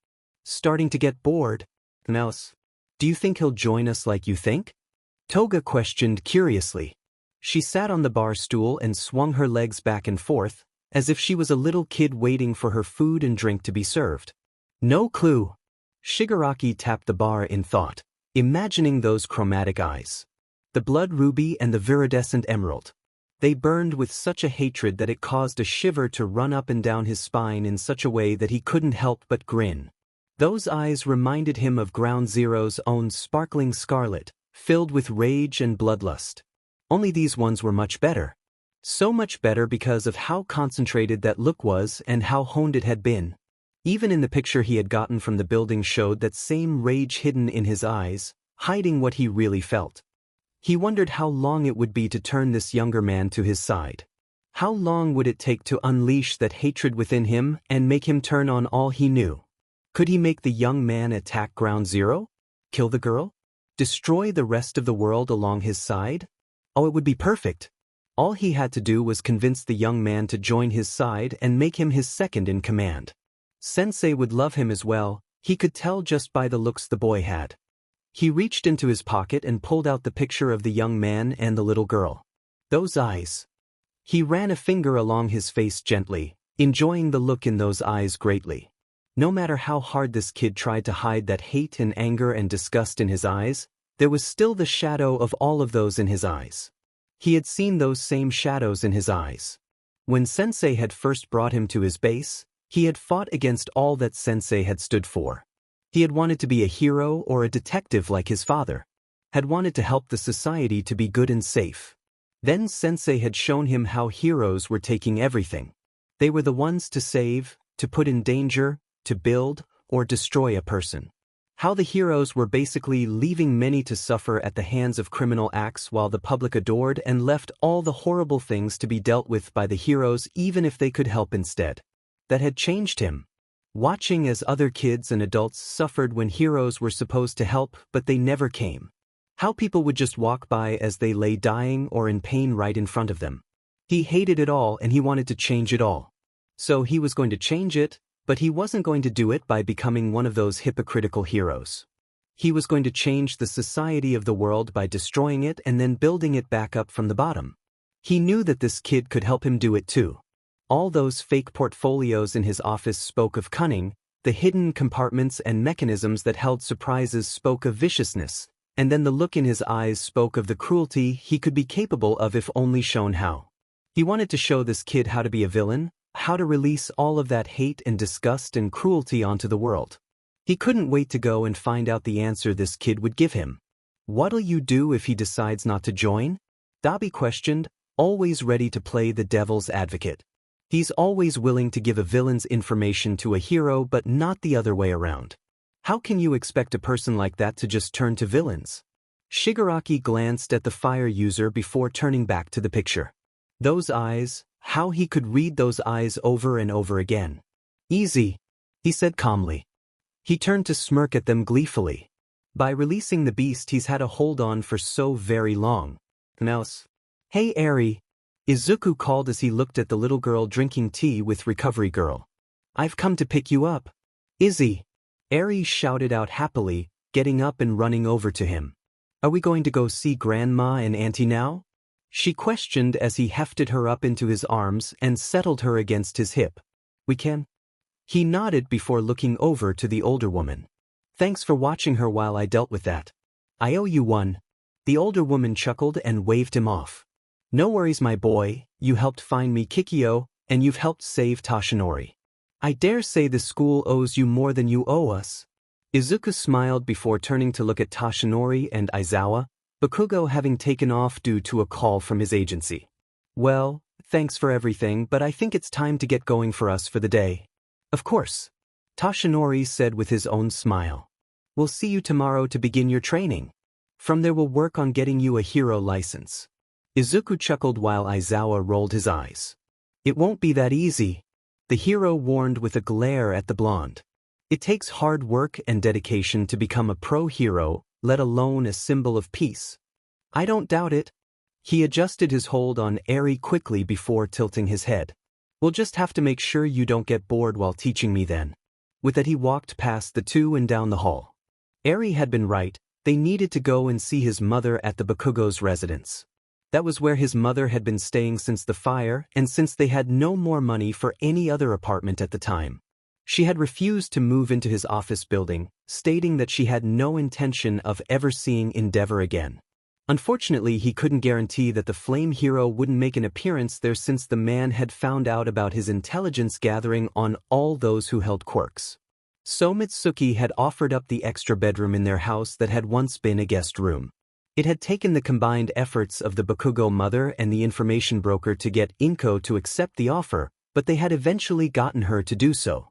Speaker 1: starting to get bored. Else, do you think he'll join us like you think? Toga questioned curiously. She sat on the bar stool and swung her legs back and forth, as if she was a little kid waiting for her food and drink to be served. No clue. Shigaraki tapped the bar in thought, imagining those chromatic eyes. The blood ruby and the viridescent emerald. They burned with such a hatred that it caused a shiver to run up and down his spine in such a way that he couldn't help but grin. Those eyes reminded him of Ground Zero's own sparkling scarlet, filled with rage and bloodlust. Only these ones were much better. So much better because of how concentrated that look was and how honed it had been. Even in the picture he had gotten from the building showed that same rage hidden in his eyes, hiding what he really felt. He wondered how long it would be to turn this younger man to his side. How long would it take to unleash that hatred within him and make him turn on all he knew? Could he make the young man attack Ground Zero? Kill the girl? Destroy the rest of the world along his side? Oh, it would be perfect. All he had to do was convince the young man to join his side and make him his second in command. Sensei would love him as well, he could tell just by the looks the boy had. He reached into his pocket and pulled out the picture of the young man and the little girl. Those eyes. He ran a finger along his face gently, enjoying the look in those eyes greatly. No matter how hard this kid tried to hide that hate and anger and disgust in his eyes, there was still the shadow of all of those in his eyes. He had seen those same shadows in his eyes. When Sensei had first brought him to his base, he had fought against all that Sensei had stood for. He had wanted to be a hero or a detective like his father. Had wanted to help the society to be good and safe. Then Sensei had shown him how heroes were taking everything. They were the ones to save, to put in danger, to build, or destroy a person. How the heroes were basically leaving many to suffer at the hands of criminal acts while the public adored and left all the horrible things to be dealt with by the heroes even if they could help instead. That had changed him. Watching as other kids and adults suffered when heroes were supposed to help but they never came. How people would just walk by as they lay dying or in pain right in front of them. He hated it all and he wanted to change it all. So he was going to change it, but he wasn't going to do it by becoming one of those hypocritical heroes. He was going to change the society of the world by destroying it and then building it back up from the bottom. He knew that this kid could help him do it too. All those fake portfolios in his office spoke of cunning, the hidden compartments and mechanisms that held surprises spoke of viciousness, and then the look in his eyes spoke of the cruelty he could be capable of if only shown how. He wanted to show this kid how to be a villain, how to release all of that hate and disgust and cruelty onto the world. He couldn't wait to go and find out the answer this kid would give him. What'll you do if he decides not to join? Dabi questioned, always ready to play the devil's advocate. He's always willing to give a villain's information to a hero but not the other way around. How can you expect a person like that to just turn to villains? Shigaraki glanced at the fire user before turning back to the picture. Those eyes, how he could read those eyes over and over again. Easy, he said calmly. He turned to smirk at them gleefully. By releasing the beast he's had a hold on for so very long. Else. Hey Eri, Izuku called as he looked at the little girl drinking tea with Recovery Girl. I've come to pick you up. Izzy. Eri shouted out happily, getting up and running over to him. Are we going to go see Grandma and Auntie now? She questioned as he hefted her up into his arms and settled her against his hip. We can? He nodded before looking over to the older woman. Thanks for watching her while I dealt with that. I owe you one. The older woman chuckled and waved him off. No worries, my boy, you helped find me Kikyo, and you've helped save Toshinori. I dare say the school owes you more than you owe us. Izuku smiled before turning to look at Toshinori and Aizawa, Bakugo having taken off due to a call from his agency. Well, thanks for everything, but I think it's time to get going for us for the day. Of course. Toshinori said with his own smile. We'll see you tomorrow to begin your training. From there we'll work on getting you a hero license. Izuku chuckled while Aizawa rolled his eyes. It won't be that easy. The hero warned with a glare at the blonde. It takes hard work and dedication to become a pro hero, let alone a symbol of peace. I don't doubt it. He adjusted his hold on Eri quickly before tilting his head. We'll just have to make sure you don't get bored while teaching me then. With that he walked past the two and down the hall. Eri had been right, they needed to go and see his mother at the Bakugo's residence. That was where his mother had been staying since the fire and since they had no more money for any other apartment at the time. She had refused to move into his office building, stating that she had no intention of ever seeing Endeavor again. Unfortunately, he couldn't guarantee that the Flame Hero wouldn't make an appearance there since the man had found out about his intelligence gathering on all those who held quirks. So Mitsuki had offered up the extra bedroom in their house that had once been a guest room. It had taken the combined efforts of the Bakugo mother and the information broker to get Inko to accept the offer, but they had eventually gotten her to do so.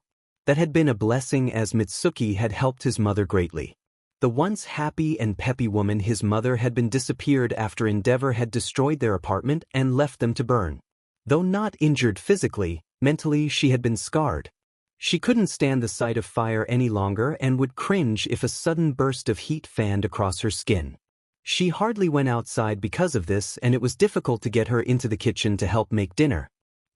Speaker 1: That had been a blessing as Mitsuki had helped his mother greatly. The once happy and peppy woman his mother had been disappeared after Endeavor had destroyed their apartment and left them to burn. Though not injured physically, mentally she had been scarred. She couldn't stand the sight of fire any longer and would cringe if a sudden burst of heat fanned across her skin. She hardly went outside because of this, and it was difficult to get her into the kitchen to help make dinner.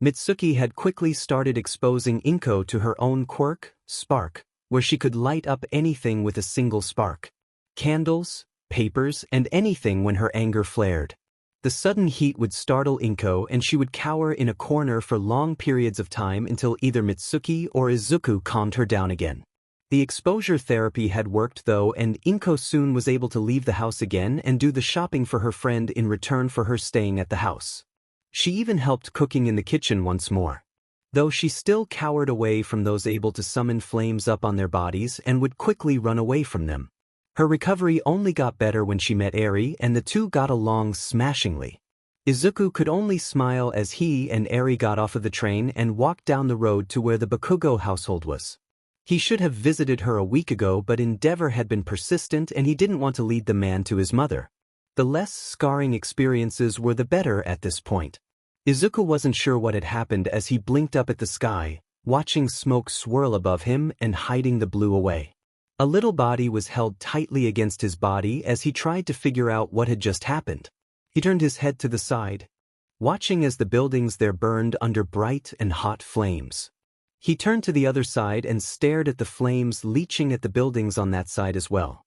Speaker 1: Mitsuki had quickly started exposing Inko to her own quirk, Spark, where she could light up anything with a single spark. Candles, papers, and anything when her anger flared. The sudden heat would startle Inko and she would cower in a corner for long periods of time until either Mitsuki or Izuku calmed her down again. The exposure therapy had worked though, and Inko soon was able to leave the house again and do the shopping for her friend in return for her staying at the house. She even helped cooking in the kitchen once more. Though she still cowered away from those able to summon flames up on their bodies and would quickly run away from them. Her recovery only got better when she met Eri and the two got along smashingly. Izuku could only smile as he and Eri got off of the train and walked down the road to where the Bakugo household was. He should have visited her a week ago, but Endeavor had been persistent and he didn't want to lead the man to his mother. The less scarring experiences were the better at this point. Izuku wasn't sure what had happened as he blinked up at the sky, watching smoke swirl above him and hiding the blue away. A little body was held tightly against his body as he tried to figure out what had just happened. He turned his head to the side, watching as the buildings there burned under bright and hot flames. He turned to the other side and stared at the flames leaching at the buildings on that side as well.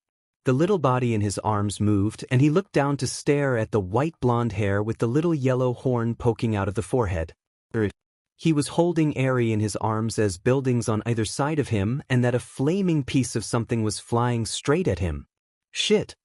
Speaker 1: The little body in his arms moved and he looked down to stare at the white blonde hair with the little yellow horn poking out of the forehead. He was holding Eri in his arms as buildings on either side of him and that a flaming piece of something was flying straight at him. Shit.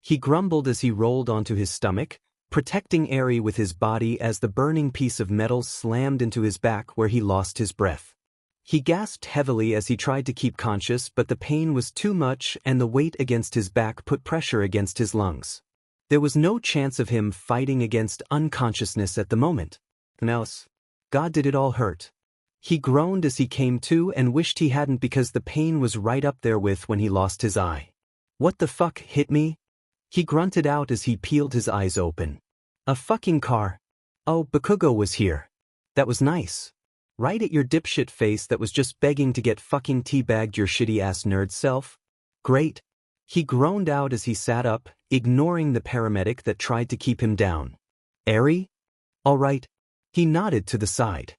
Speaker 1: He grumbled as he rolled onto his stomach, protecting Eri with his body as the burning piece of metal slammed into his back where he lost his breath. He gasped heavily as he tried to keep conscious, but the pain was too much and the weight against his back put pressure against his lungs. There was no chance of him fighting against unconsciousness at the moment. Else, God, did it all hurt. He groaned as he came to and wished he hadn't because the pain was right up there with when he lost his eye. What the fuck hit me? He grunted out as he peeled his eyes open. A fucking car. Oh, Bakugo was here. That was nice. Right at your dipshit face that was just begging to get fucking teabagged, your shitty-ass nerd self. Great. He groaned out as he sat up, ignoring the paramedic that tried to keep him down. Eri? All right. He nodded to the side.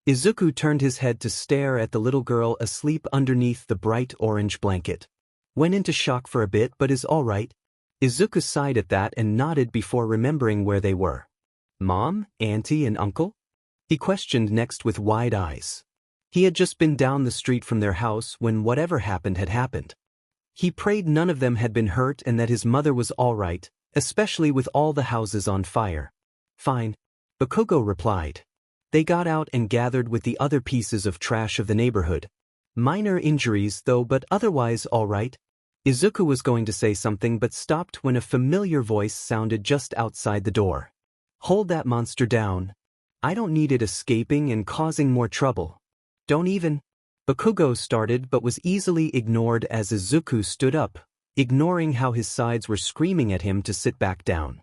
Speaker 1: Izuku turned his head to stare at the little girl asleep underneath the bright orange blanket. Went into shock for a bit but is all right. Izuku sighed at that and nodded before remembering where they were. Mom, auntie, and uncle? He questioned next with wide eyes. He had just been down the street from their house when whatever happened had happened. He prayed none of them had been hurt and that his mother was all right, especially with all the houses on fire. Fine. Bakugo replied. They got out and gathered with the other pieces of trash of the neighborhood. Minor injuries though, but otherwise all right. Izuku was going to say something but stopped when a familiar voice sounded just outside the door. "Hold that monster down. I don't need it escaping and causing more trouble. Don't even." Bakugo started but was easily ignored as Izuku stood up, ignoring how his sides were screaming at him to sit back down.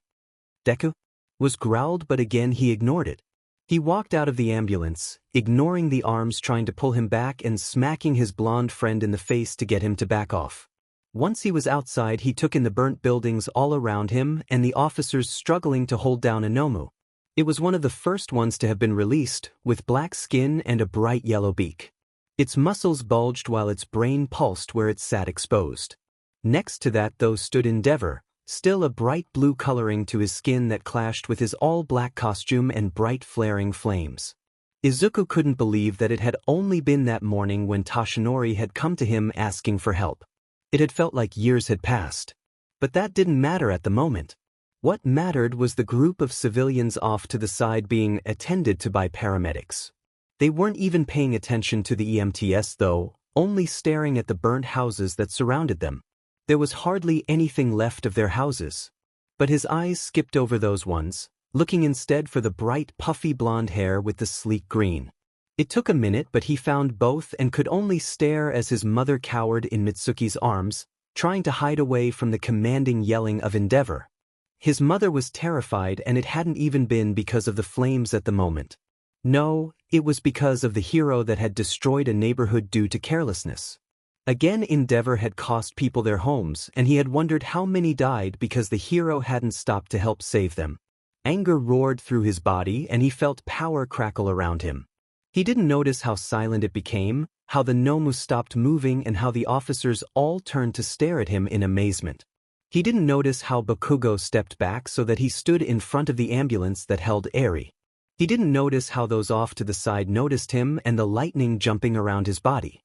Speaker 1: "Deku?" was growled, but again he ignored it. He walked out of the ambulance, ignoring the arms trying to pull him back and smacking his blonde friend in the face to get him to back off. Once he was outside, he took in the burnt buildings all around him and the officers struggling to hold down Inomu. It was one of the first ones to have been released, with black skin and a bright yellow beak. Its muscles bulged while its brain pulsed where it sat exposed. Next to that, though, stood Endeavor, still a bright blue coloring to his skin that clashed with his all-black costume and bright flaring flames. Izuku couldn't believe that it had only been that morning when Toshinori had come to him asking for help. It had felt like years had passed. But that didn't matter at the moment. What mattered was the group of civilians off to the side being attended to by paramedics. They weren't even paying attention to the EMTs though, only staring at the burnt houses that surrounded them. There was hardly anything left of their houses. But his eyes skipped over those ones, looking instead for the bright puffy blonde hair with the sleek green. It took a minute, but he found both and could only stare as his mother cowered in Mitsuki's arms, trying to hide away from the commanding yelling of Endeavor. His mother was terrified, and it hadn't even been because of the flames at the moment. No, it was because of the hero that had destroyed a neighborhood due to carelessness. Again, Endeavor had cost people their homes, and he had wondered how many died because the hero hadn't stopped to help save them. Anger roared through his body, and he felt power crackle around him. He didn't notice how silent it became, how the Nomu stopped moving, and how the officers all turned to stare at him in amazement. He didn't notice how Bakugo stepped back so that he stood in front of the ambulance that held Eri. He didn't notice how those off to the side noticed him and the lightning jumping around his body.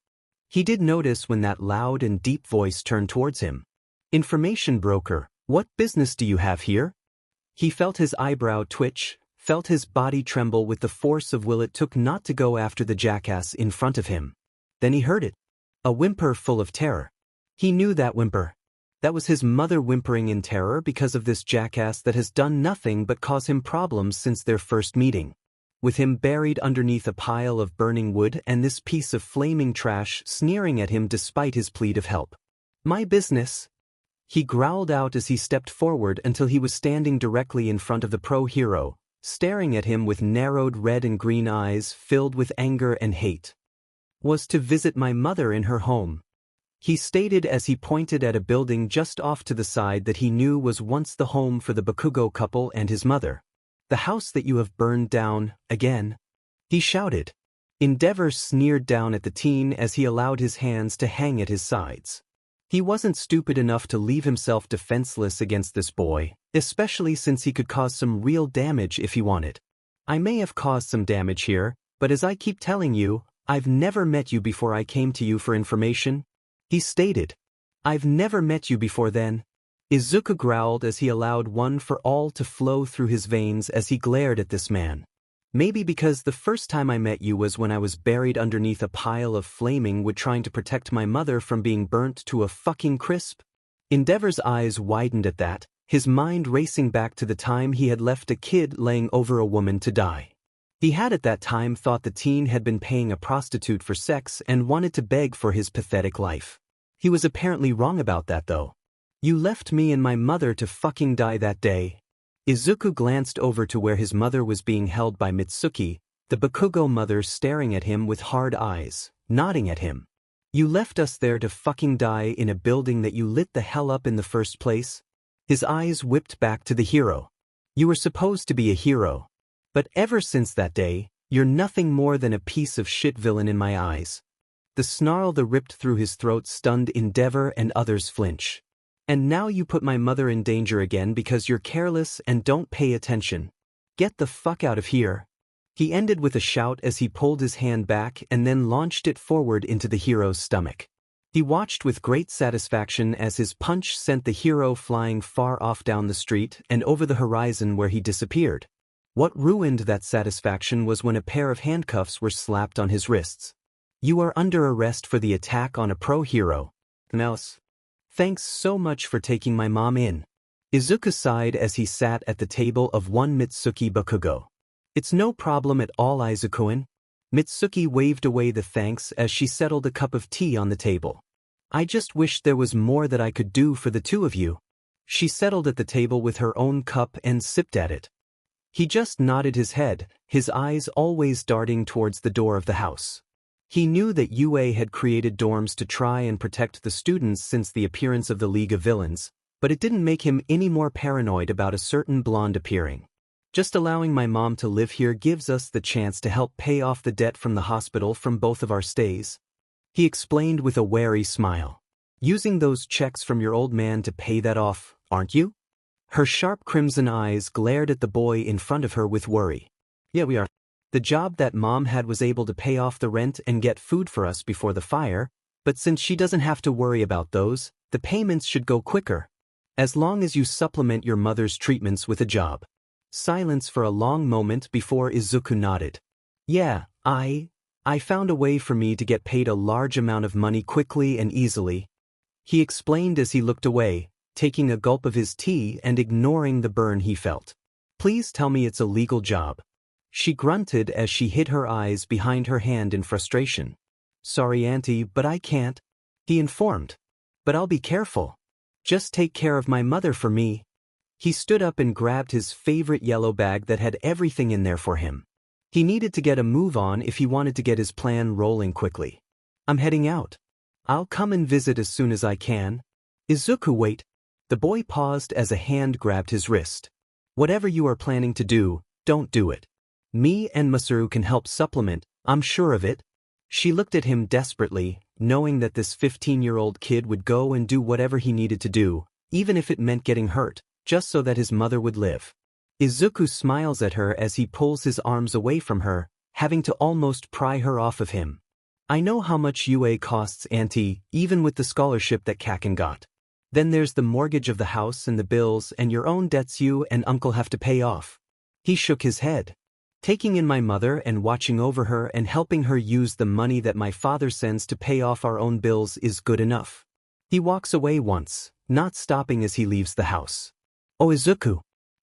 Speaker 1: He did notice when that loud and deep voice turned towards him. "Information broker, what business do you have here?" He felt his eyebrow twitch, felt his body tremble with the force of will it took not to go after the jackass in front of him. Then he heard it. A whimper full of terror. He knew that whimper. That was his mother whimpering in terror because of this jackass that has done nothing but cause him problems since their first meeting. With him buried underneath a pile of burning wood and this piece of flaming trash sneering at him despite his plea of help. "My business," he growled out as he stepped forward until he was standing directly in front of the pro-hero, staring at him with narrowed red and green eyes filled with anger and hate. "Was to visit my mother in her home," he stated as he pointed at a building just off to the side that he knew was once the home for the Bakugo couple and his mother. "The house that you have burned down, again," he shouted. Endeavor sneered down at the teen as he allowed his hands to hang at his sides. He wasn't stupid enough to leave himself defenseless against this boy, especially since he could cause some real damage if he wanted. "I may have caused some damage here, but as I keep telling you, I've never met you before I came to you for information," he stated. "I've never met you before then." Izuku growled as he allowed one for all to flow through his veins as he glared at this man. "Maybe because the first time I met you was when I was buried underneath a pile of flaming wood trying to protect my mother from being burnt to a fucking crisp?" Endeavor's eyes widened at that, his mind racing back to the time he had left a kid laying over a woman to die. He had at that time thought the teen had been paying a prostitute for sex and wanted to beg for his pathetic life. He was apparently wrong about that though. "You left me and my mother to fucking die that day." Izuku glanced over to where his mother was being held by Mitsuki, the Bakugo mother staring at him with hard eyes, nodding at him. "You left us there to fucking die in a building that you lit the hell up in the first place?" His eyes whipped back to the hero. "You were supposed to be a hero. But ever since that day, you're nothing more than a piece of shit villain in my eyes." The snarl that ripped through his throat stunned Endeavor and others flinch. "And now you put my mother in danger again because you're careless and don't pay attention. Get the fuck out of here." He ended with a shout as he pulled his hand back and then launched it forward into the hero's stomach. He watched with great satisfaction as his punch sent the hero flying far off down the street and over the horizon where he disappeared. What ruined that satisfaction was when a pair of handcuffs were slapped on his wrists. "You are under arrest for the attack on a pro-hero." Else. Thanks so much for taking my mom in. Izuku sighed as he sat at the table of one Mitsuki Bakugo. It's no problem at all, Izuku-in. Mitsuki waved away the thanks as she settled a cup of tea on the table. I just wish there was more that I could do for the two of you. She settled at the table with her own cup and sipped at it. He just nodded his head, his eyes always darting towards the door of the house. He knew that UA had created dorms to try and protect the students since the appearance of the League of Villains, but it didn't make him any more paranoid about a certain blonde appearing. Just allowing my mom to live here gives us the chance to help pay off the debt from the hospital from both of our stays, he explained with a wary smile. Using those checks from your old man to pay that off, aren't you? Her sharp crimson eyes glared at the boy in front of her with worry. Yeah, we are. The job that mom had was able to pay off the rent and get food for us before the fire, but since she doesn't have to worry about those, the payments should go quicker. As long as you supplement your mother's treatments with a job. Silence for a long moment before Izuku nodded. Yeah, I found a way for me to get paid a large amount of money quickly and easily. He explained as he looked away, taking a gulp of his tea and ignoring the burn he felt. Please tell me it's a legal job. She grunted as she hid her eyes behind her hand in frustration. Sorry, Auntie, but I can't, he informed. But I'll be careful. Just take care of my mother for me. He stood up and grabbed his favorite yellow bag that had everything in there for him. He needed to get a move on if he wanted to get his plan rolling quickly. I'm heading out. I'll come and visit as soon as I can. Izuku, wait. The boy paused as a hand grabbed his wrist. Whatever you are planning to do, don't do it. Me and Masaru can help supplement, I'm sure of it. She looked at him desperately, knowing that this 15-year-old kid would go and do whatever he needed to do, even if it meant getting hurt, just so that his mother would live. Izuku smiles at her as he pulls his arms away from her, having to almost pry her off of him. I know how much UA costs, Auntie, even with the scholarship that Kaken got. Then there's the mortgage of the house and the bills and your own debts you and Uncle have to pay off. He shook his head. Taking in my mother and watching over her and helping her use the money that my father sends to pay off our own bills is good enough. He walks away once, not stopping as he leaves the house. Oh, Izuku.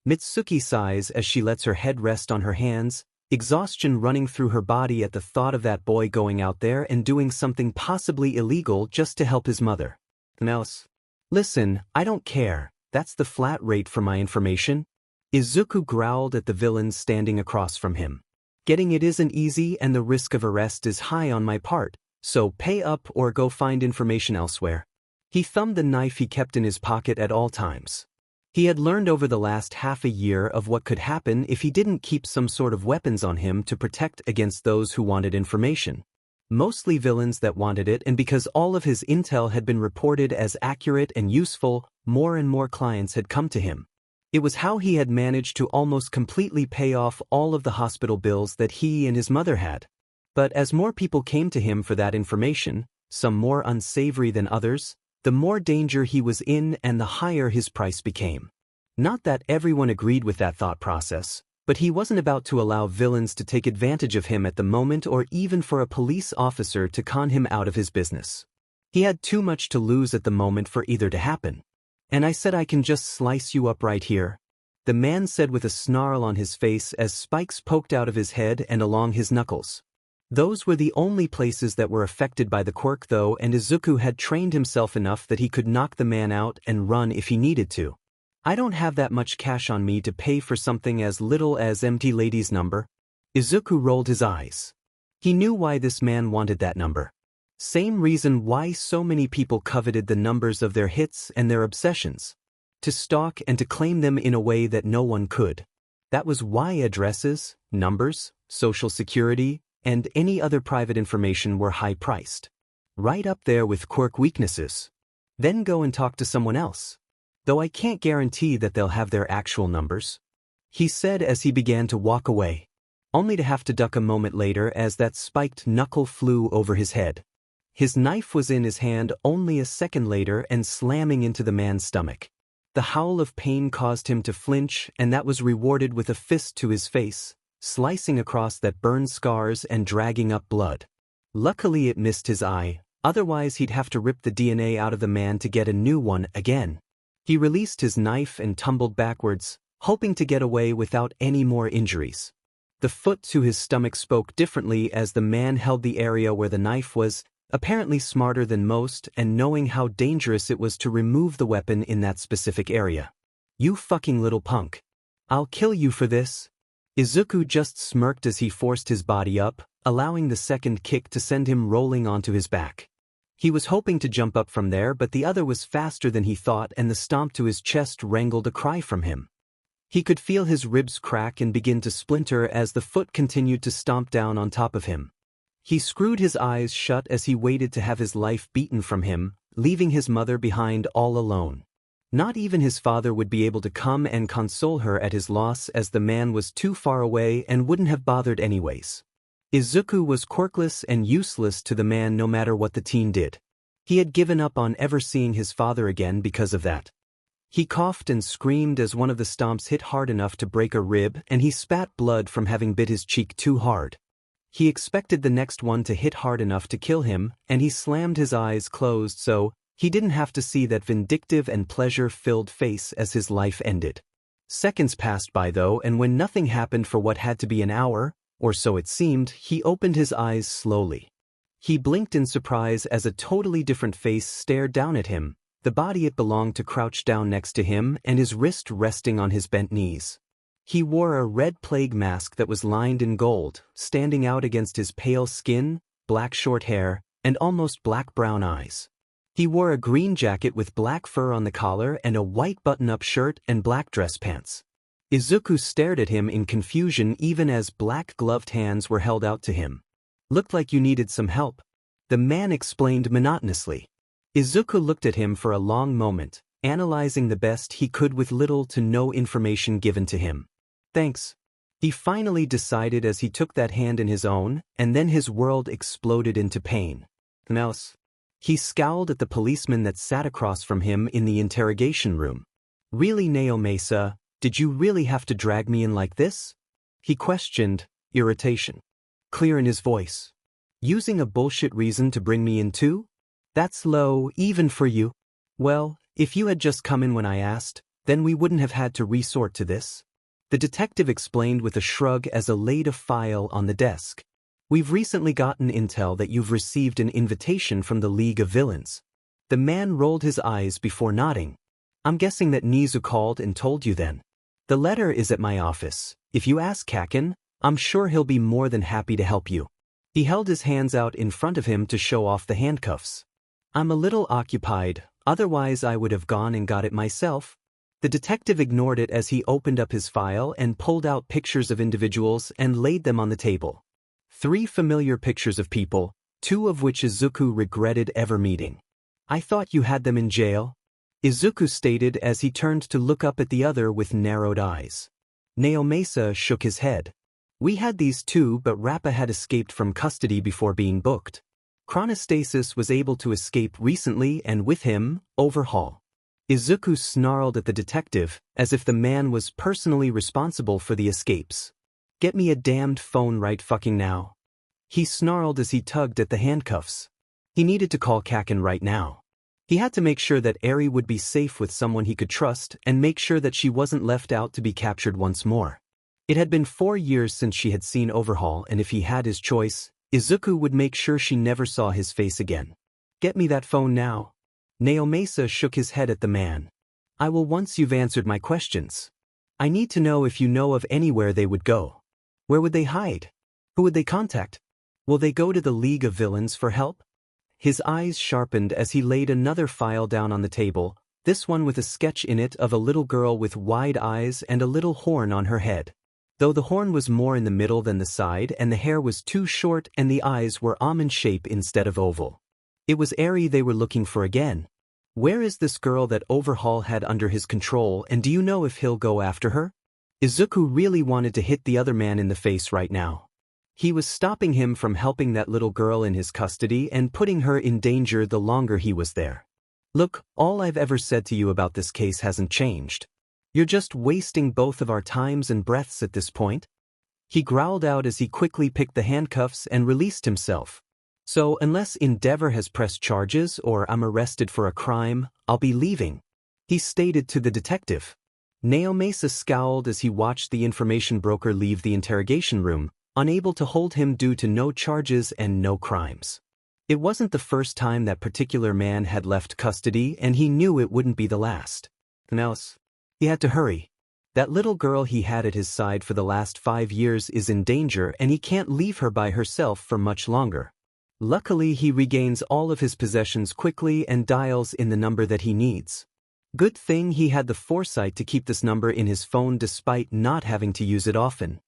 Speaker 1: Mitsuki sighs as she lets her head rest on her hands, exhaustion running through her body at the thought of that boy going out there and doing something possibly illegal just to help his mother. Else. Listen, I don't care, that's the flat rate for my information. Izuku growled at the villains standing across from him. Getting it isn't easy and the risk of arrest is high on my part, so pay up or go find information elsewhere. He thumbed the knife he kept in his pocket at all times. He had learned over the last half a year of what could happen if he didn't keep some sort of weapons on him to protect against those who wanted information. Mostly villains that wanted it, and because all of his intel had been reported as accurate and useful, more and more clients had come to him. It was how he had managed to almost completely pay off all of the hospital bills that he and his mother had. But as more people came to him for that information, some more unsavory than others, the more danger he was in and the higher his price became. Not that everyone agreed with that thought process, but he wasn't about to allow villains to take advantage of him at the moment or even for a police officer to con him out of his business. He had too much to lose at the moment for either to happen. And I said I can just slice you up right here, the man said with a snarl on his face as spikes poked out of his head and along his knuckles. Those were the only places that were affected by the quirk though, and Izuku had trained himself enough that he could knock the man out and run if he needed to. I don't have that much cash on me to pay for something as little as empty lady's number. Izuku rolled his eyes. He knew why this man wanted that number. Same reason why so many people coveted the numbers of their hits and their obsessions. To stalk and to claim them in a way that no one could. That was why addresses, numbers, social security, and any other private information were high-priced. Right up there with quirk weaknesses. Then go and talk to someone else. Though I can't guarantee that they'll have their actual numbers, he said as he began to walk away, only to have to duck a moment later as that spiked knuckle flew over his head. His knife was in his hand only a second later and slamming into the man's stomach. The howl of pain caused him to flinch, and that was rewarded with a fist to his face, slicing across that burned scars and dragging up blood. Luckily it missed his eye, Otherwise he'd have to rip the DNA out of the man to get a new one again. He released his knife and tumbled backwards, hoping to get away without any more injuries. The foot to his stomach spoke differently as the man held the area where the knife was, apparently smarter than most and knowing how dangerous it was to remove the weapon in that specific area. "You fucking little punk. I'll kill you for this." Izuku just smirked as he forced his body up, allowing the second kick to send him rolling onto his back. He was hoping to jump up from there, but the other was faster than he thought and the stomp to his chest wrangled a cry from him. He could feel his ribs crack and begin to splinter as the foot continued to stomp down on top of him. He screwed his eyes shut as he waited to have his life beaten from him, leaving his mother behind all alone. Not even his father would be able to come and console her at his loss as the man was too far away and wouldn't have bothered anyways. Izuku was quirkless and useless to the man no matter what the teen did. He had given up on ever seeing his father again because of that. He coughed and screamed as one of the stomps hit hard enough to break a rib and he spat blood from having bit his cheek too hard. He expected the next one to hit hard enough to kill him, and he slammed his eyes closed so he didn't have to see that vindictive and pleasure-filled face as his life ended. Seconds passed by though, and when nothing happened for what had to be an hour, or so it seemed, he opened his eyes slowly. He blinked in surprise as a totally different face stared down at him, the body it belonged to crouched down next to him and his wrist resting on his bent knees. He wore a red plague mask that was lined in gold, standing out against his pale skin, black short hair, and almost black-brown eyes. He wore a green jacket with black fur on the collar and a white button-up shirt and black dress pants. Izuku stared at him in confusion even as black-gloved hands were held out to him. "Looked like you needed some help," the man explained monotonously. Izuku looked at him for a long moment, analyzing the best he could with little to no information given to him. "Thanks," he finally decided as he took that hand in his own, and then his world exploded into pain. "Else?" He scowled at the policeman that sat across from him in the interrogation room. "Really, Naomasa, did you really have to drag me in like this?" he questioned, irritation clear in his voice. "Using a bullshit reason to bring me in too? That's low, even for you. Well, if you had just come in when I asked, then we wouldn't have had to resort to this," the detective explained with a shrug as he laid a file on the desk. "We've recently gotten intel that you've received an invitation from the League of Villains." The man rolled his eyes before nodding. "I'm guessing that Nizu called and told you then." "The letter is at my office. If you ask Kaken, I'm sure he'll be more than happy to help you." He held his hands out in front of him to show off the handcuffs. "I'm a little occupied, otherwise I would have gone and got it myself." The detective ignored it as he opened up his file and pulled out pictures of individuals and laid them on the table. 3 familiar pictures of people, 2 of which Izuku regretted ever meeting. "I thought you had them in jail," Izuku stated as he turned to look up at the other with narrowed eyes. Naomasa shook his head. "We had these too, but Rappa had escaped from custody before being booked. Chronostasis was able to escape recently and with him, Overhaul." Izuku snarled at the detective, as if the man was personally responsible for the escapes. "Get me a damned phone right fucking now," he snarled as he tugged at the handcuffs. He needed to call Kaken right now. He had to make sure that Eri would be safe with someone he could trust and make sure that she wasn't left out to be captured once more. It had been 4 years since she had seen Overhaul, and if he had his choice, Izuku would make sure she never saw his face again. "Get me that phone now." Naomasa shook his head at the man. "I will once you've answered my questions. I need to know if you know of anywhere they would go. Where would they hide? Who would they contact? Will they go to the League of Villains for help?" His eyes sharpened as he laid another file down on the table, this one with a sketch in it of a little girl with wide eyes and a little horn on her head. Though the horn was more in the middle than the side and the hair was too short and the eyes were almond shape instead of oval. It was Eri they were looking for again. "Where is this girl that Overhaul had under his control, and do you know if he'll go after her?" Izuku really wanted to hit the other man in the face right now. He was stopping him from helping that little girl in his custody and putting her in danger the longer he was there. "Look, all I've ever said to you about this case hasn't changed. You're just wasting both of our times and breaths at this point," he growled out as he quickly picked the handcuffs and released himself. So unless Endeavor has pressed charges or I'm arrested for a crime, I'll be leaving, he stated to the detective. Naomasa scowled as he watched the information broker leave the interrogation room, unable to hold him due to no charges and no crimes. It wasn't the first time that particular man had left custody, and he knew it wouldn't be the last. Else, he had to hurry. That little girl he had at his side for the last 5 years is in danger, and he can't leave her by herself for much longer. Luckily, he regains all of his possessions quickly and dials in the number that he needs. Good thing he had the foresight to keep this number in his phone despite not having to use it often.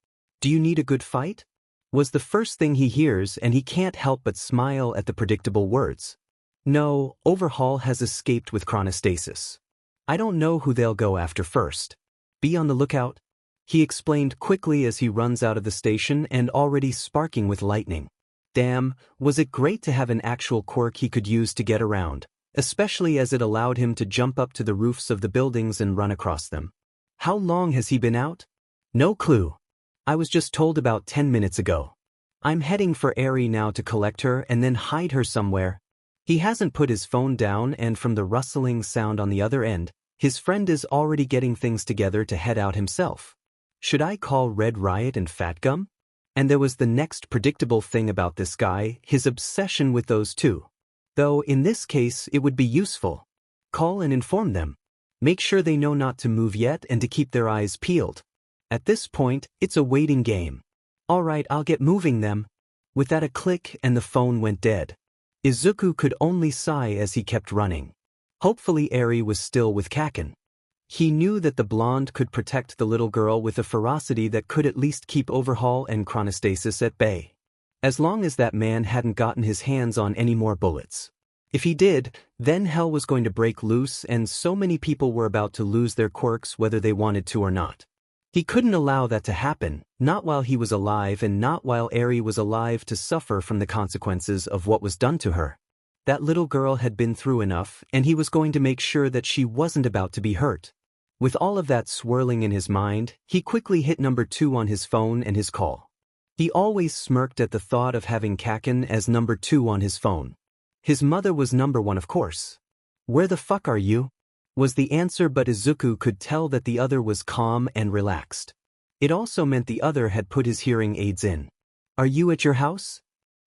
Speaker 1: "Do you need a good fight?" was the first thing he hears, and he can't help but smile at the predictable words. No, Overhaul has escaped with chronostasis. I don't know who they'll go after first. Be on the lookout, he explained quickly as he runs out of the station and already sparking with lightning. Damn, was it great to have an actual quirk he could use to get around, especially as it allowed him to jump up to the roofs of the buildings and run across them. How long has he been out? No clue. I was just told about 10 minutes ago. I'm heading for Eri now to collect her and then hide her somewhere. He hasn't put his phone down, and from the rustling sound on the other end, his friend is already getting things together to head out himself. Should I call Red Riot and Fat Gum? And there was the next predictable thing about this guy, his obsession with those two. Though in this case it would be useful. Call and inform them. Make sure they know not to move yet and to keep their eyes peeled. At this point, it's a waiting game. Alright, I'll get moving them. With that a click and the phone went dead. Izuku could only sigh as he kept running. Hopefully Eri was still with Kaken. He knew that the blonde could protect the little girl with a ferocity that could at least keep Overhaul and chronostasis at bay. As long as that man hadn't gotten his hands on any more bullets. If he did, then hell was going to break loose, and so many people were about to lose their quirks whether they wanted to or not. He couldn't allow that to happen, not while he was alive and not while Eri was alive to suffer from the consequences of what was done to her. That little girl had been through enough, and he was going to make sure that she wasn't about to be hurt. With all of that swirling in his mind, he quickly hit number 2 on his phone and his call. He always smirked at the thought of having Kaken as number 2 on his phone. His mother was number 1, of course. "Where the fuck are you?" was the answer, but Izuku could tell that the other was calm and relaxed. It also meant the other had put his hearing aids in. "Are you at your house?"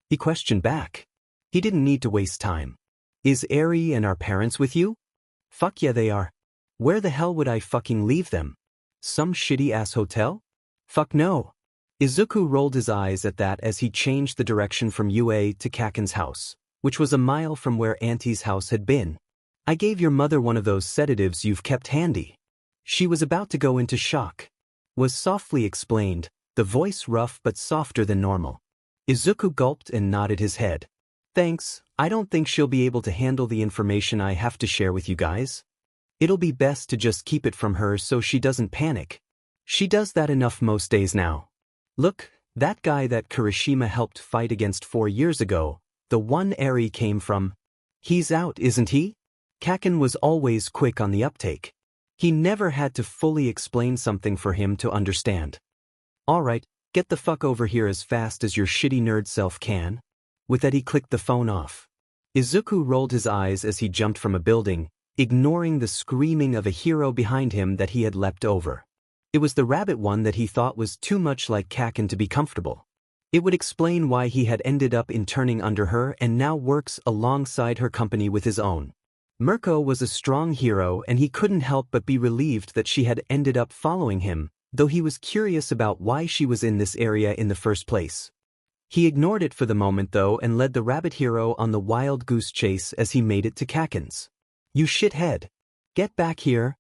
Speaker 1: he questioned back. He didn't need to waste time. "Is Eri and our parents with you?" "Fuck yeah, they are. Where the hell would I fucking leave them? Some shitty-ass hotel? Fuck no." Izuku rolled his eyes at that as he changed the direction from UA to Kaken's house, which was a mile from where Auntie's house had been. "I gave your mother one of those sedatives you've kept handy. She was about to go into shock," was softly explained, the voice rough but softer than normal. Izuku gulped and nodded his head. "Thanks, I don't think she'll be able to handle the information I have to share with you guys. It'll be best to just keep it from her so she doesn't panic. She does that enough most days now. Look, that guy that Kirishima helped fight against 4 years ago, the one Eri came from, he's out, isn't he?" Kaken was always quick on the uptake. He never had to fully explain something for him to understand. "Alright, get the fuck over here as fast as your shitty nerd self can." With that he clicked the phone off. Izuku rolled his eyes as he jumped from a building, ignoring the screaming of a hero behind him that he had leapt over. It was the rabbit one that he thought was too much like Kaken to be comfortable. It would explain why he had ended up interning under her and now works alongside her company with his own. Mirko was a strong hero, and he couldn't help but be relieved that she had ended up following him, though he was curious about why she was in this area in the first place. He ignored it for the moment though and led the rabbit hero on the wild goose chase as he made it to Kaken's. "You shithead! Get back here!"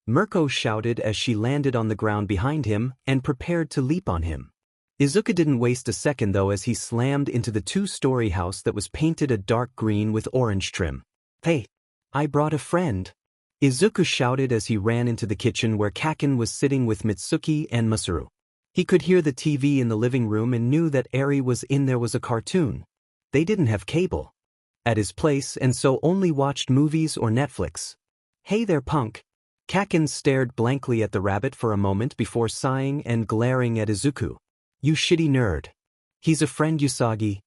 Speaker 1: Mirko shouted as she landed on the ground behind him and prepared to leap on him. Izuku didn't waste a second though as he slammed into the 2-story house that was painted a dark green with orange trim. "Hey! I brought a friend!" Izuku shouted as he ran into the kitchen where Kaken was sitting with Mitsuki and Masaru. He could hear the TV in the living room and knew that Eri was in there was a cartoon. They didn't have cable at his place and so only watched movies or Netflix. "Hey there, punk!" Kaken stared blankly at the rabbit for a moment before sighing and glaring at Izuku. "You shitty nerd. He's a friend, Usagi."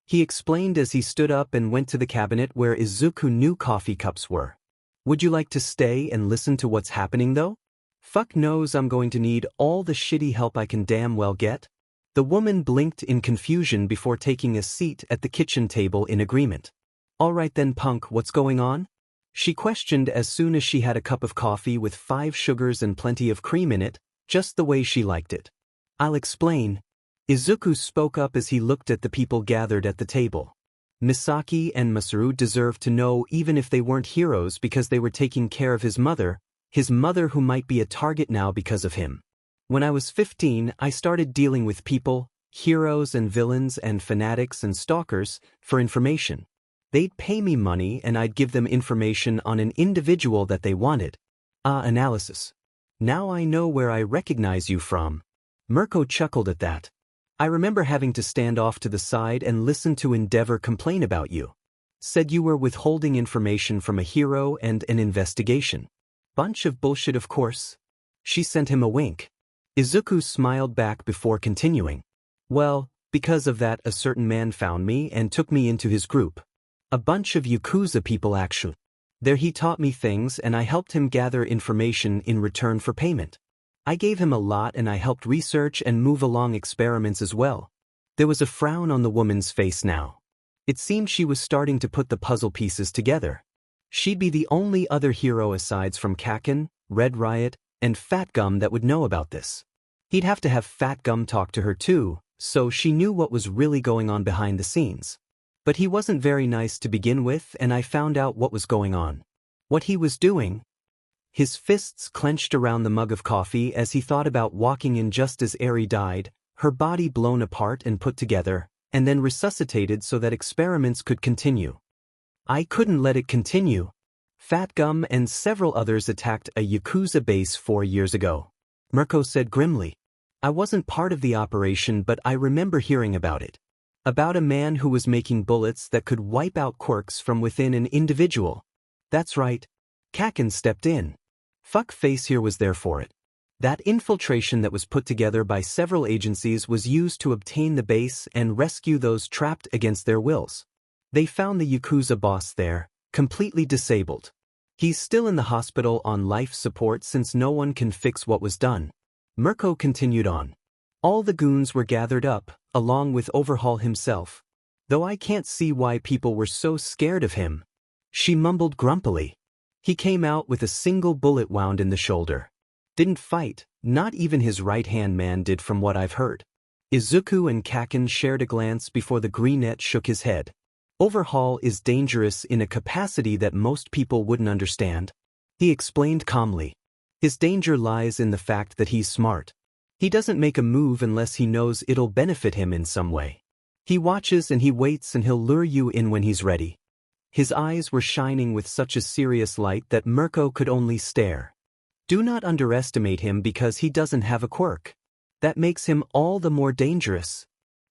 Speaker 1: He explained as he stood up and went to the cabinet where Izuku's new coffee cups were. Would you like to stay and listen to what's happening though? Fuck knows I'm going to need all the shitty help I can damn well get. The woman blinked in confusion before taking a seat at the kitchen table in agreement. Alright then punk, what's going on? She questioned as soon as she had a cup of coffee with 5 sugars and plenty of cream in it, just the way she liked it. I'll explain. Izuku spoke up as he looked at the people gathered at the table. Misaki and Masaru deserved to know even if they weren't heroes because they were taking care of his mother who might be a target now because of him. When I was 15, I started dealing with people, heroes and villains and fanatics and stalkers, for information. They'd pay me money and I'd give them information on an individual that they wanted. Analysis. Now I know where I recognize you from. Mirko chuckled at that. I remember having to stand off to the side and listen to Endeavor complain about you. Said you were withholding information from a hero and an investigation. Bunch of bullshit of course. She sent him a wink. Izuku smiled back before continuing. Well, because of that a certain man found me and took me into his group. A bunch of Yakuza people actually. There he taught me things and I helped him gather information in return for payment. I gave him a lot and I helped research and move along experiments as well. There was a frown on the woman's face now. It seemed she was starting to put the puzzle pieces together. She'd be the only other hero aside from Kaken, Red Riot, and Fat Gum that would know about this. He'd have to have Fat Gum talk to her too, so she knew what was really going on behind the scenes. But he wasn't very nice to begin with and I found out what was going on. What he was doing. His fists clenched around the mug of coffee as he thought about walking in just as Eri died, her body blown apart and put together, and then resuscitated so that experiments could continue. I couldn't let it continue. Fat Gum and several others attacked a Yakuza base 4 years ago. Mirko said grimly. I wasn't part of the operation but I remember hearing about it. About a man who was making bullets that could wipe out quirks from within an individual. That's right. Kaken stepped in. Fuckface here was there for it. That infiltration that was put together by several agencies was used to obtain the base and rescue those trapped against their wills. They found the Yakuza boss there, completely disabled. He's still in the hospital on life support since no one can fix what was done. Mirko continued on. All the goons were gathered up, along with Overhaul himself. Though I can't see why people were so scared of him. She mumbled grumpily. He came out with a single bullet wound in the shoulder. Didn't fight, not even his right-hand man did from what I've heard. Izuku and Kaken shared a glance before the greenette shook his head. Overhaul is dangerous in a capacity that most people wouldn't understand. He explained calmly. His danger lies in the fact that he's smart. He doesn't make a move unless he knows it'll benefit him in some way. He watches and he waits and he'll lure you in when he's ready. His eyes were shining with such a serious light that Mirko could only stare. Do not underestimate him because he doesn't have a quirk. That makes him all the more dangerous.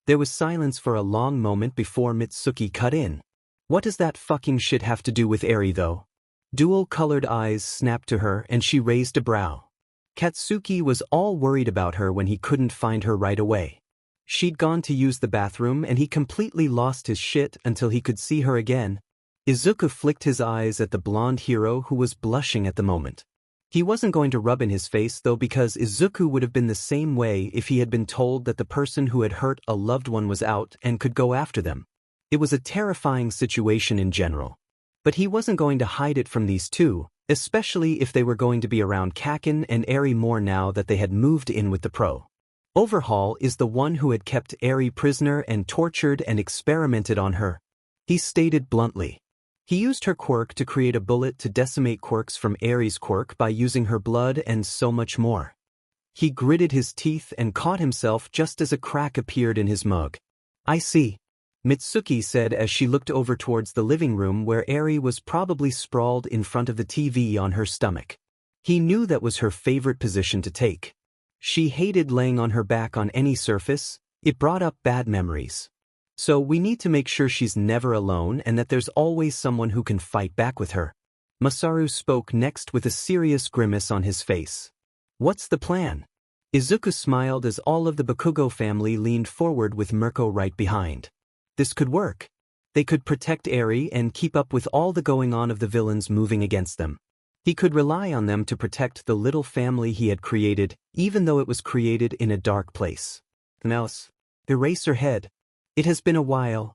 Speaker 1: There was silence for a long moment before Mitsuki cut in. What does that fucking shit have to do with Eri though? Dual-colored eyes snapped to her and she raised a brow. Katsuki was all worried about her when he couldn't find her right away. She'd gone to use the bathroom and he completely lost his shit until he could see her again. Izuku flicked his eyes at the blonde hero who was blushing at the moment. He wasn't going to rub in his face though because Izuku would have been the same way if he had been told that the person who had hurt a loved one was out and could go after them. It was a terrifying situation in general. But he wasn't going to hide it from these two, especially if they were going to be around Kaken and Eri more now that they had moved in with the pro. Overhaul is the one who had kept Eri prisoner and tortured and experimented on her. He stated bluntly. He used her quirk to create a bullet to decimate quirks from Eri's quirk by using her blood and so much more. He gritted his teeth and caught himself just as a crack appeared in his mug. I see. Mitsuki said as she looked over towards the living room where Eri was probably sprawled in front of the TV on her stomach. He knew that was her favorite position to take. She hated laying on her back on any surface, it brought up bad memories. So we need to make sure she's never alone and that there's always someone who can fight back with her. Masaru spoke next with a serious grimace on his face. What's the plan? Izuku smiled as all of the Bakugo family leaned forward with Mirko right behind. This could work. They could protect Eri and keep up with all the going on of the villains moving against them. He could rely on them to protect the little family he had created, even though it was created in a dark place. Mouse. Eraserhead. It has been a while.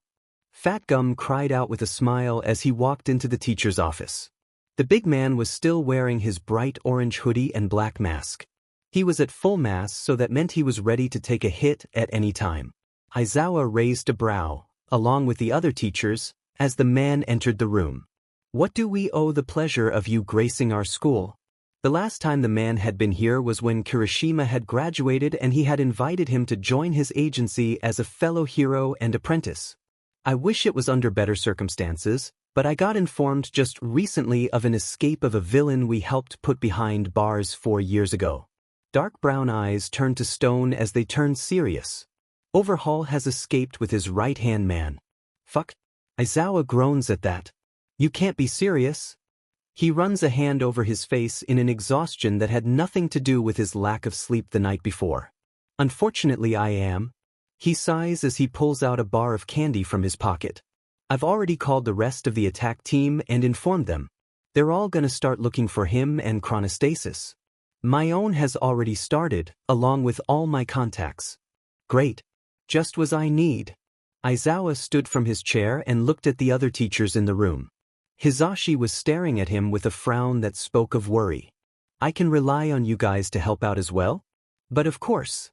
Speaker 1: Fat Gum cried out with a smile as he walked into the teacher's office. The big man was still wearing his bright orange hoodie and black mask. He was at full mass, so that meant he was ready to take a hit at any time. Aizawa raised a brow, along with the other teachers, as the man entered the room. What do we owe the pleasure of you gracing our school? The last time the man had been here was when Kirishima had graduated and he had invited him to join his agency as a fellow hero and apprentice. I wish it was under better circumstances, but I got informed just recently of an escape of a villain we helped put behind bars 4 years ago. Dark brown eyes turned to stone as they turned serious. Overhaul has escaped with his right-hand man. Fuck. Aizawa groans at that. You can't be serious. He runs a hand over his face in an exhaustion that had nothing to do with his lack of sleep the night before. Unfortunately, I am. He sighs as he pulls out a bar of candy from his pocket. I've already called the rest of the attack team and informed them. They're all gonna start looking for him and Chronostasis. My own has already started, along with all my contacts. Great. Just what I need. Aizawa stood from his chair and looked at the other teachers in the room. Hizashi was staring at him with a frown that spoke of worry. I can rely on you guys to help out as well? But of course.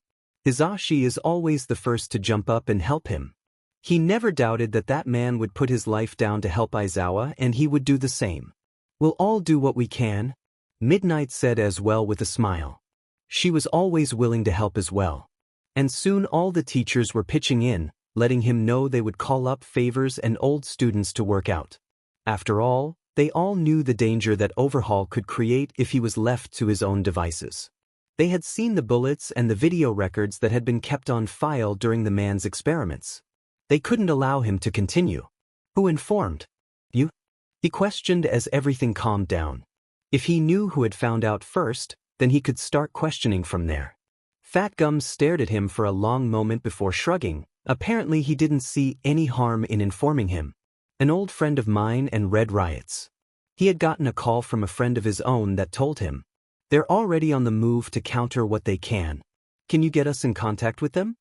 Speaker 1: Hizashi is always the first to jump up and help him. He never doubted that that man would put his life down to help Aizawa, and he would do the same. We'll all do what we can, Midnight said as well with a smile. She was always willing to help as well. And soon all the teachers were pitching in, letting him know they would call up favors and old students to work out. After all, they all knew the danger that Overhaul could create if he was left to his own devices. They had seen the bullets and the video records that had been kept on file during the man's experiments. They couldn't allow him to continue. Who informed? You? He questioned as everything calmed down. If he knew who had found out first, then he could start questioning from there. Fat Gum stared at him for a long moment before shrugging. Apparently he didn't see any harm in informing him. An old friend of mine and Red Riots. He had gotten a call from a friend of his own that told him. They're already on the move to counter what they can. Can you get us in contact with them?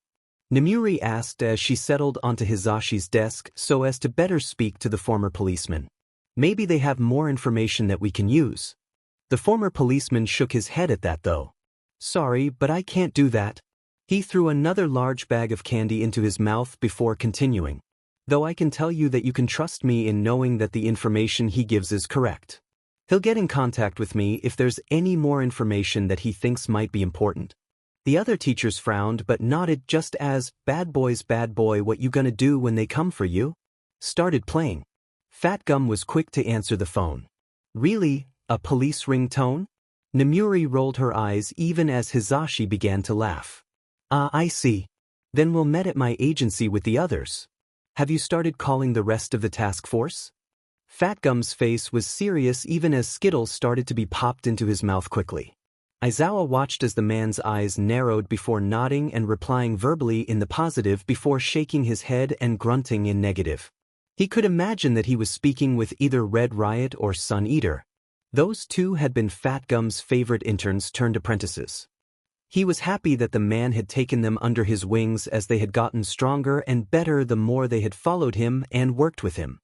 Speaker 1: Nemuri asked as she settled onto Hizashi's desk so as to better speak to the former policeman. Maybe they have more information that we can use. The former policeman shook his head at that though. Sorry, but I can't do that. He threw another large bag of candy into his mouth before continuing. Though I can tell you that you can trust me in knowing that the information he gives is correct. He'll get in contact with me if there's any more information that he thinks might be important. The other teachers frowned but nodded just as, bad boy, what you gonna do when they come for you? Started playing. Fat Gum was quick to answer the phone. Really? A police ringtone? Nemuri rolled her eyes even as Hizashi began to laugh. Ah, I see. Then we'll meet at my agency with the others. Have you started calling the rest of the task force? Fat Gum's face was serious even as Skittles started to be popped into his mouth quickly. Aizawa watched as the man's eyes narrowed before nodding and replying verbally in the positive before shaking his head and grunting in negative. He could imagine that he was speaking with either Red Riot or Sun Eater. Those two had been Fat Gum's favorite interns turned apprentices. He was happy that the man had taken them under his wings as they had gotten stronger and better the more they had followed him and worked with him.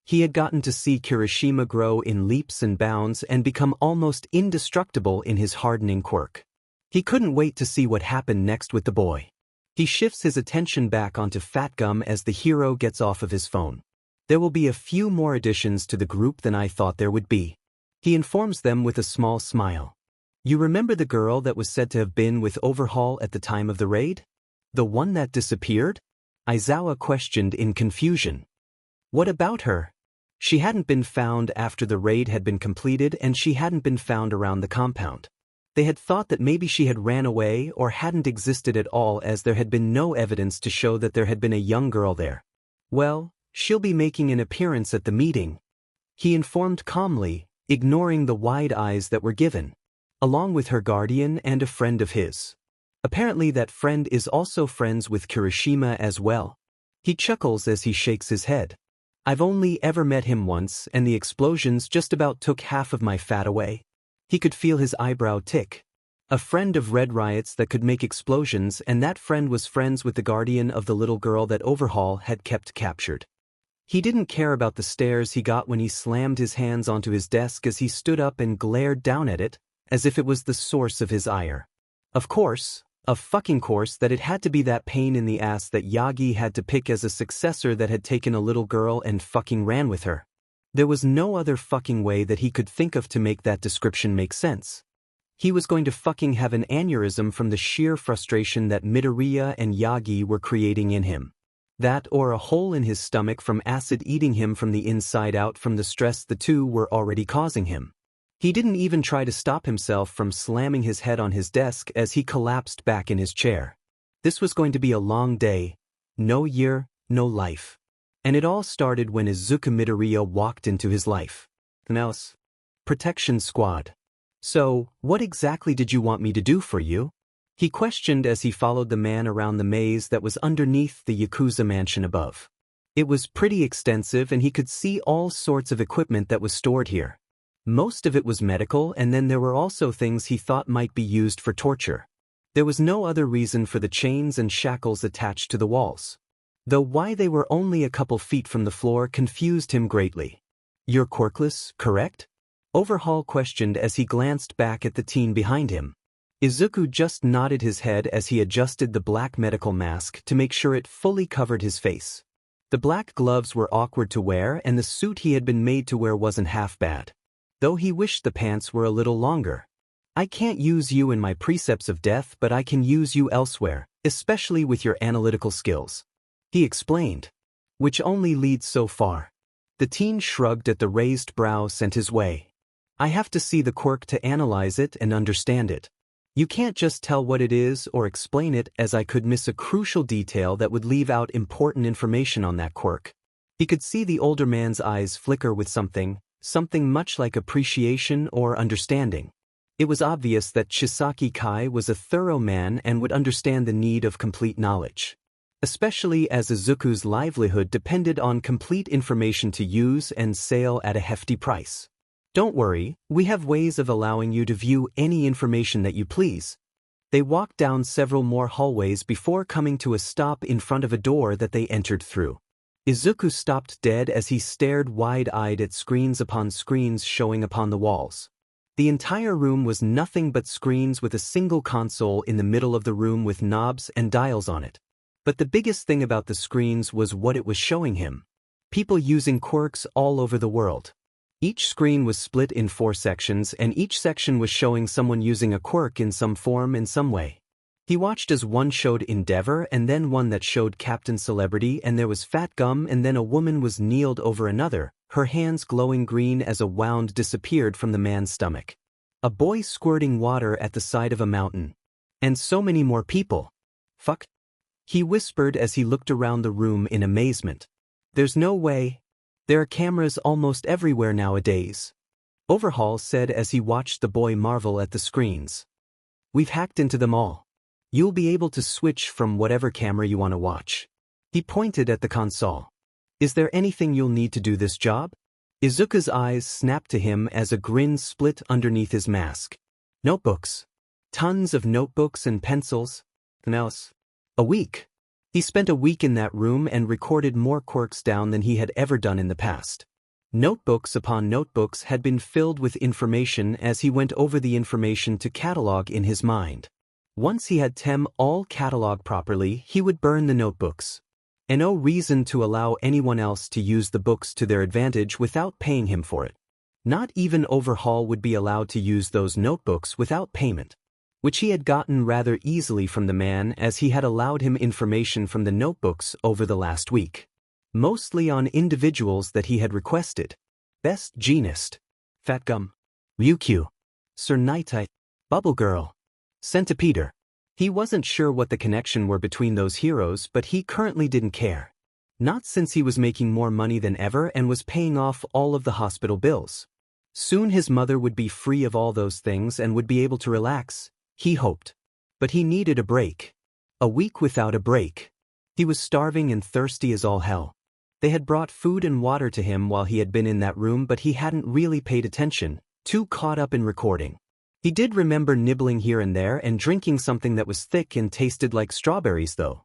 Speaker 1: He had gotten to see Kirishima grow in leaps and bounds and become almost indestructible in his hardening quirk. He couldn't wait to see what happened next with the boy. He shifts his attention back onto Fat Gum as the hero gets off of his phone. There will be a few more additions to the group than I thought there would be. He informs them with a small smile. You remember the girl that was said to have been with Overhaul at the time of the raid? The one that disappeared? Aizawa questioned in confusion. What about her? She hadn't been found after the raid had been completed and she hadn't been found around the compound. They had thought that maybe she had ran away or hadn't existed at all as there had been no evidence to show that there had been a young girl there. Well, she'll be making an appearance at the meeting. He informed calmly, ignoring the wide eyes that were given. Along with her guardian and a friend of his. Apparently that friend is also friends with Kirishima as well. He chuckles as he shakes his head. I've only ever met him once and the explosions just about took half of my fat away. He could feel his eyebrow tick. A friend of Red Riot's that could make explosions, and that friend was friends with the guardian of the little girl that Overhaul had kept captured. He didn't care about the stares he got when he slammed his hands onto his desk as he stood up and glared down at it, as if it was the source of his ire. Of course, that it had to be that pain in the ass that Yagi had to pick as a successor that had taken a little girl and fucking ran with her. There was no other fucking way that he could think of to make that description make sense. He was going to fucking have an aneurysm from the sheer frustration that Midoriya and Yagi were creating in him. That or a hole in his stomach from acid eating him from the inside out from the stress the two were already causing him. He didn't even try to stop himself from slamming his head on his desk as he collapsed back in his chair. This was going to be a long day. No year, no life. And it all started when Izuku Midoriya walked into his life. Protection Squad. So, what exactly did you want me to do for you? He questioned as he followed the man around the maze that was underneath the Yakuza mansion above. It was pretty extensive and he could see all sorts of equipment that was stored here. Most of it was medical, and then there were also things he thought might be used for torture. There was no other reason for the chains and shackles attached to the walls. Though why they were only a couple feet from the floor confused him greatly. You're quirkless, correct? Overhaul questioned as he glanced back at the teen behind him. Izuku just nodded his head as he adjusted the black medical mask to make sure it fully covered his face. The black gloves were awkward to wear and the suit he had been made to wear wasn't half bad. Though he wished the pants were a little longer. I can't use you in my precepts of death, but I can use you elsewhere, especially with your analytical skills. He explained. Which only leads so far. The teen shrugged at the raised brow sent his way. I have to see the quirk to analyze it and understand it. You can't just tell what it is or explain it, as I could miss a crucial detail that would leave out important information on that quirk. He could see the older man's eyes flicker with something much like appreciation or understanding. It was obvious that Chisaki Kai was a thorough man and would understand the need of complete knowledge. Especially as Izuku's livelihood depended on complete information to use and sell at a hefty price. Don't worry, we have ways of allowing you to view any information that you please. They walked down several more hallways before coming to a stop in front of a door that they entered through. Izuku stopped dead as he stared wide-eyed at screens upon screens showing upon the walls. The entire room was nothing but screens with a single console in the middle of the room with knobs and dials on it. But the biggest thing about the screens was what it was showing him. People using quirks all over the world. Each screen was split in 4 sections, and each section was showing someone using a quirk in some form in some way. He watched as one showed Endeavor and then one that showed Captain Celebrity, and there was Fat Gum, and then a woman was kneeled over another, her hands glowing green as a wound disappeared from the man's stomach. A boy squirting water at the side of a mountain. And so many more people. Fuck. He whispered as he looked around the room in amazement. There's no way. There are cameras almost everywhere nowadays. Overhaul said as he watched the boy marvel at the screens. We've hacked into them all. You'll be able to switch from whatever camera you want to watch. He pointed at the console. Is there anything you'll need to do this job? Izuku's eyes snapped to him as a grin split underneath his mask. Notebooks. Tons of notebooks and pencils. Else. A week. He spent a week in that room and recorded more quirks down than he had ever done in the past. Notebooks upon notebooks had been filled with information as he went over the information to catalog in his mind. Once he had them all cataloged properly, he would burn the notebooks. And no reason to allow anyone else to use the books to their advantage without paying him for it. Not even Overhaul would be allowed to use those notebooks without payment, which he had gotten rather easily from the man as he had allowed him information from the notebooks over the last week. Mostly on individuals that he had requested. Best Jeanist. Fat Gum. Ryukyu. Sir Nighttite. Bubble Girl. Centipeder. He wasn't sure what the connection were between those heroes, but he currently didn't care. Not since he was making more money than ever and was paying off all of the hospital bills. Soon his mother would be free of all those things and would be able to relax, he hoped. But he needed a break. A week without a break. He was starving and thirsty as all hell. They had brought food and water to him while he had been in that room, but he hadn't really paid attention, too caught up in recording. He did remember nibbling here and there and drinking something that was thick and tasted like strawberries though.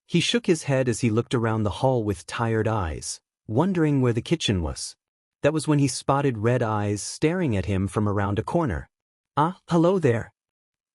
Speaker 1: He shook his head as he looked around the hall with tired eyes, wondering where the kitchen was. That was when he spotted red eyes staring at him from around a corner. "Ah, hello there."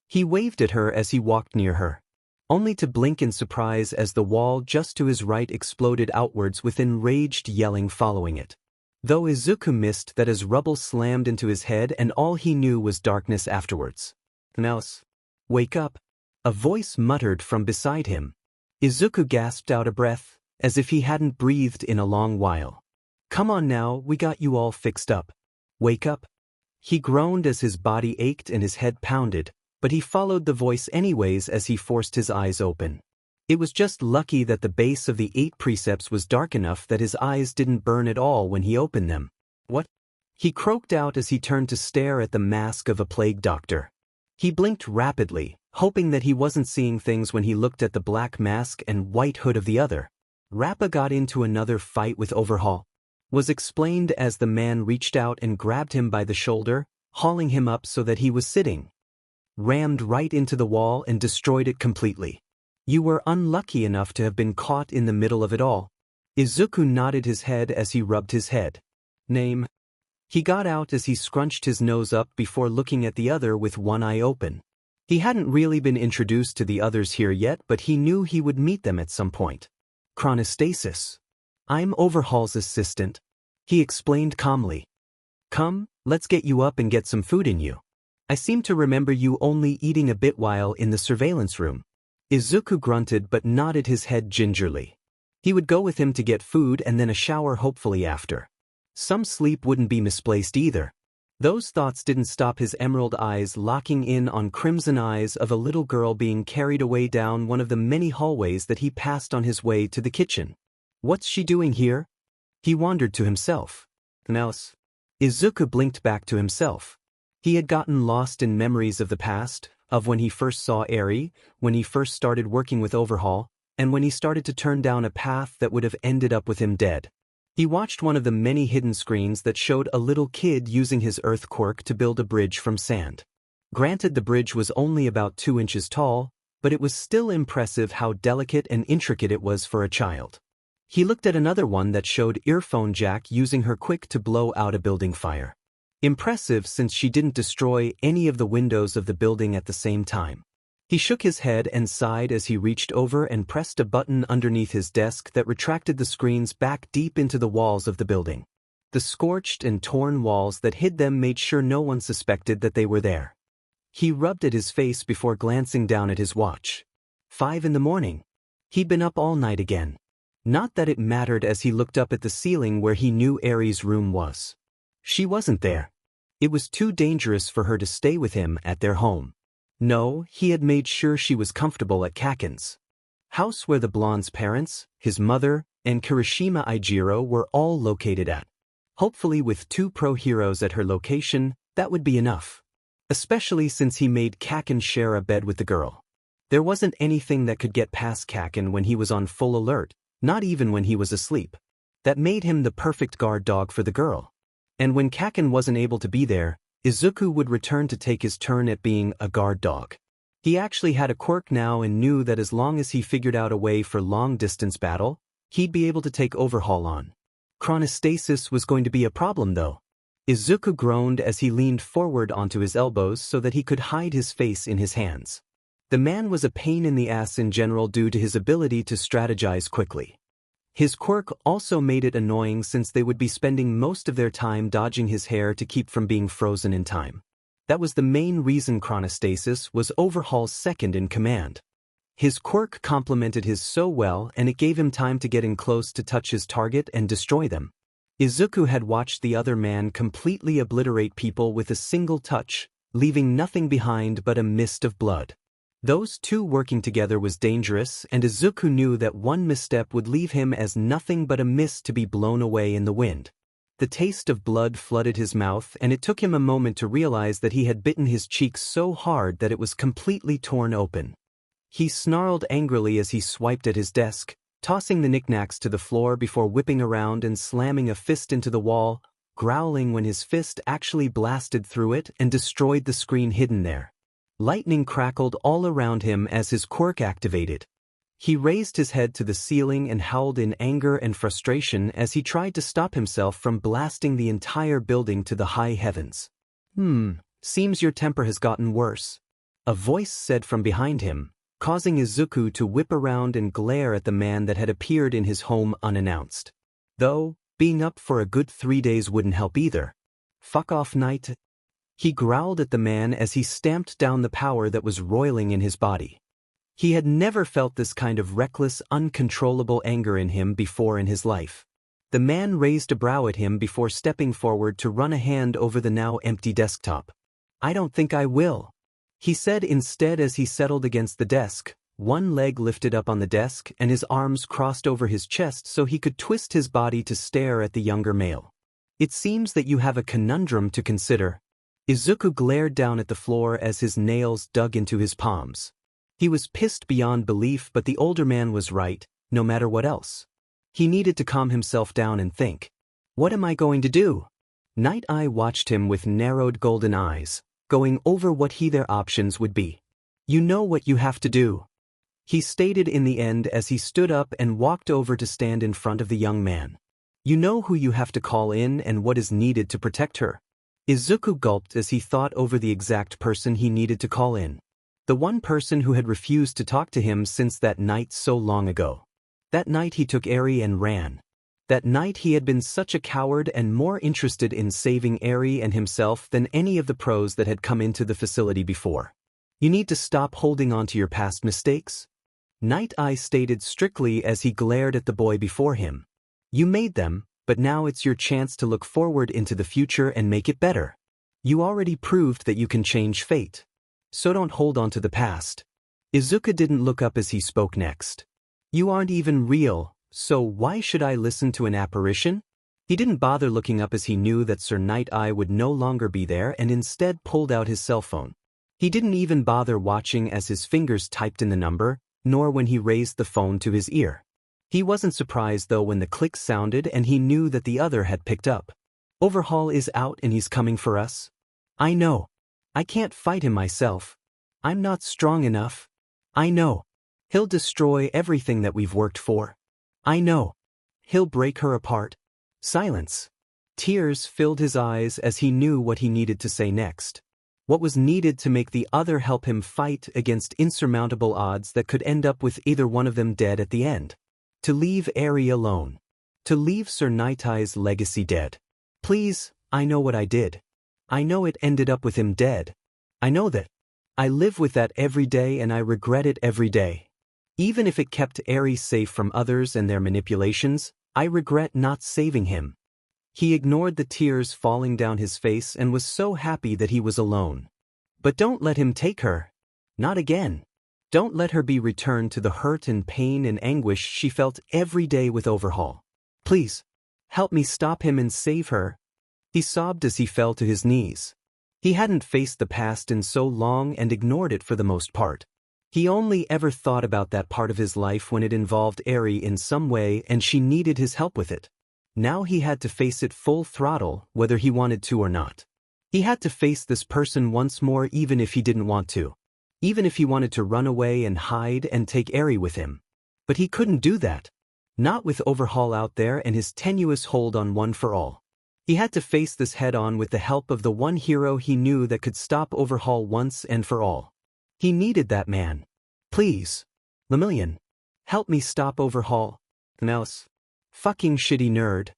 Speaker 1: He waved at her as he walked near her, only to blink in surprise as the wall just to his right exploded outwards with enraged yelling following it. Though Izuku missed that as rubble slammed into his head and all he knew was darkness afterwards. "Mouse, wake up," a voice muttered from beside him. Izuku gasped out a breath, as if he hadn't breathed in a long while. "Come on now, we got you all fixed up. Wake up." He groaned as his body ached and his head pounded, but he followed the voice anyways as he forced his eyes open. It was just lucky that the base of the 8 precepts was dark enough that his eyes didn't burn at all when he opened them. "What?" he croaked out as he turned to stare at the mask of a plague doctor. He blinked rapidly, hoping that he wasn't seeing things when he looked at the black mask and white hood of the other. "Rappa got into another fight with Overhaul," was explained as the man reached out and grabbed him by the shoulder, hauling him up so that he was sitting. "Rammed right into the wall and destroyed it completely. You were unlucky enough to have been caught in the middle of it all." Izuku nodded his head as he rubbed his head. "Name?" He got out as he scrunched his nose up before looking at the other with one eye open. He hadn't really been introduced to the others here yet, but he knew he would meet them at some point. "Chronostasis. I'm Overhaul's assistant," he explained calmly. "Come, let's get you up and get some food in you. I seem to remember you only eating a bit while in the surveillance room." Izuku grunted but nodded his head gingerly. He would go with him to get food and then a shower hopefully after. Some sleep wouldn't be misplaced either. Those thoughts didn't stop his emerald eyes locking in on crimson eyes of a little girl being carried away down one of the many hallways that he passed on his way to the kitchen. "What's she doing here?" he wondered to himself. "Mouse." Izuku blinked back to himself. He had gotten lost in memories of the past, of when he first saw Eri, when he first started working with Overhaul, and when he started to turn down a path that would have ended up with him dead. He watched one of the many hidden screens that showed a little kid using his earth quirk to build a bridge from sand. Granted, the bridge was only about 2 inches tall, but it was still impressive how delicate and intricate it was for a child. He looked at another one that showed earphone Jack using her quick to blow out a building fire. Impressive since she didn't destroy any of the windows of the building at the same time. He shook his head and sighed as he reached over and pressed a button underneath his desk that retracted the screens back deep into the walls of the building. The scorched and torn walls that hid them made sure no one suspected that they were there. He rubbed at his face before glancing down at his watch. 5 in the morning. He'd been up all night again. Not that it mattered as he looked up at the ceiling where he knew Eri's room was. She wasn't there. It was too dangerous for her to stay with him at their home. No, he had made sure she was comfortable at Kaken's house where the blonde's parents, his mother, and Kirishima Ijiro were all located at. Hopefully with 2 pro heroes at her location, that would be enough. Especially since he made Kaken share a bed with the girl. There wasn't anything that could get past Kaken when he was on full alert, not even when he was asleep. That made him the perfect guard dog for the girl. And when Kaken wasn't able to be there, Izuku would return to take his turn at being a guard dog. He actually had a quirk now and knew that as long as he figured out a way for long-distance battle, he'd be able to take Overhaul on. Chronostasis was going to be a problem though. Izuku groaned as he leaned forward onto his elbows so that he could hide his face in his hands. The man was a pain in the ass in general due to his ability to strategize quickly. His quirk also made it annoying since they would be spending most of their time dodging his hair to keep from being frozen in time. That was the main reason Chronostasis was Overhaul's second in command. His quirk complemented his so well and it gave him time to get in close to touch his target and destroy them. Izuku had watched the other man completely obliterate people with a single touch, leaving nothing behind but a mist of blood. Those two working together was dangerous, and Izuku knew that one misstep would leave him as nothing but a mist to be blown away in the wind. The taste of blood flooded his mouth, and it took him a moment to realize that he had bitten his cheek so hard that it was completely torn open. He snarled angrily as he swiped at his desk, tossing the knickknacks to the floor before whipping around and slamming a fist into the wall, growling when his fist actually blasted through it and destroyed the screen hidden there. Lightning crackled all around him as his quirk activated. He raised his head to the ceiling and howled in anger and frustration as he tried to stop himself from blasting the entire building to the high heavens. Seems your temper has gotten worse," a voice said from behind him, causing Izuku to whip around and glare at the man that had appeared in his home unannounced. Though, being up for a good 3 days wouldn't help either. "Fuck off, Knight," he growled at the man as he stamped down the power that was roiling in his body. He had never felt this kind of reckless, uncontrollable anger in him before in his life. The man raised a brow at him before stepping forward to run a hand over the now empty desktop. "I don't think I will," he said instead as he settled against the desk, one leg lifted up on the desk and his arms crossed over his chest so he could twist his body to stare at the younger male. "It seems that you have a conundrum to consider." Izuku glared down at the floor as his nails dug into his palms. He was pissed beyond belief, but the older man was right, no matter what else. He needed to calm himself down and think. "What am I going to do?" Night Eye watched him with narrowed golden eyes, going over what their options would be. "You know what you have to do," he stated in the end as he stood up and walked over to stand in front of the young man. "You know who you have to call in and what is needed to protect her." Izuku gulped as he thought over the exact person he needed to call in. The one person who had refused to talk to him since that night so long ago. That night he took Eri and ran. That night he had been such a coward and more interested in saving Eri and himself than any of the pros that had come into the facility before. "You need to stop holding on to your past mistakes," Night Eye stated strictly as he glared at the boy before him. "You made them, but now it's your chance to look forward into the future and make it better. You already proved that you can change fate. So don't hold on to the past." Izuku didn't look up as he spoke next. "You aren't even real, so why should I listen to an apparition?" He didn't bother looking up as he knew that Sir Night Eye would no longer be there and instead pulled out his cell phone. He didn't even bother watching as his fingers typed in the number, nor when he raised the phone to his ear. He wasn't surprised though when the click sounded and he knew that the other had picked up. "Overhaul is out and he's coming for us." "I know. I can't fight him myself. I'm not strong enough." "I know. He'll destroy everything that we've worked for." "I know. He'll break her apart." Silence. Tears filled his eyes as he knew what he needed to say next. What was needed to make the other help him fight against insurmountable odds that could end up with either one of them dead at the end. To leave Eri alone. To leave Sir Night Eye's legacy dead. "Please, I know what I did. I know it ended up with him dead. I know that. I live with that every day and I regret it every day. Even if it kept Eri safe from others and their manipulations, I regret not saving him." He ignored the tears falling down his face and was so happy that he was alone. "But don't let him take her. Not again. Don't let her be returned to the hurt and pain and anguish she felt every day with Overhaul. Please, help me stop him and save her." He sobbed as he fell to his knees. He hadn't faced the past in so long and ignored it for the most part. He only ever thought about that part of his life when it involved Eri in some way and she needed his help with it. Now he had to face it full throttle, whether he wanted to or not. He had to face this person once more even if he didn't want to. Even if he wanted to run away and hide and take Eri with him. But he couldn't do that. Not with Overhaul out there and his tenuous hold on One for All. He had to face this head-on with the help of the one hero he knew that could stop Overhaul once and for all. He needed that man. "Please. Lemillion. Help me stop Overhaul." "Else. Fucking shitty nerd."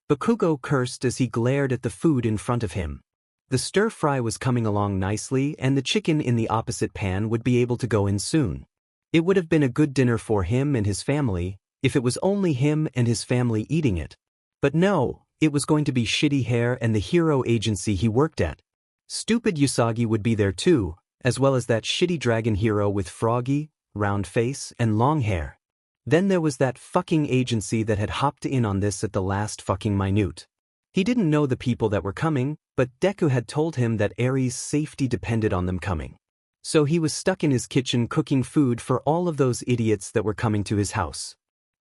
Speaker 1: Bakugo cursed as he glared at the food in front of him. The stir-fry was coming along nicely and the chicken in the opposite pan would be able to go in soon. It would have been a good dinner for him and his family, if it was only him and his family eating it. But no. It was going to be Shitty Hair and the hero agency he worked at. Stupid Usagi would be there too, as well as that shitty dragon hero with froggy, round face, and long hair. Then there was that fucking agency that had hopped in on this at the last fucking minute. He didn't know the people that were coming, but Deku had told him that Eri's safety depended on them coming. So he was stuck in his kitchen cooking food for all of those idiots that were coming to his house.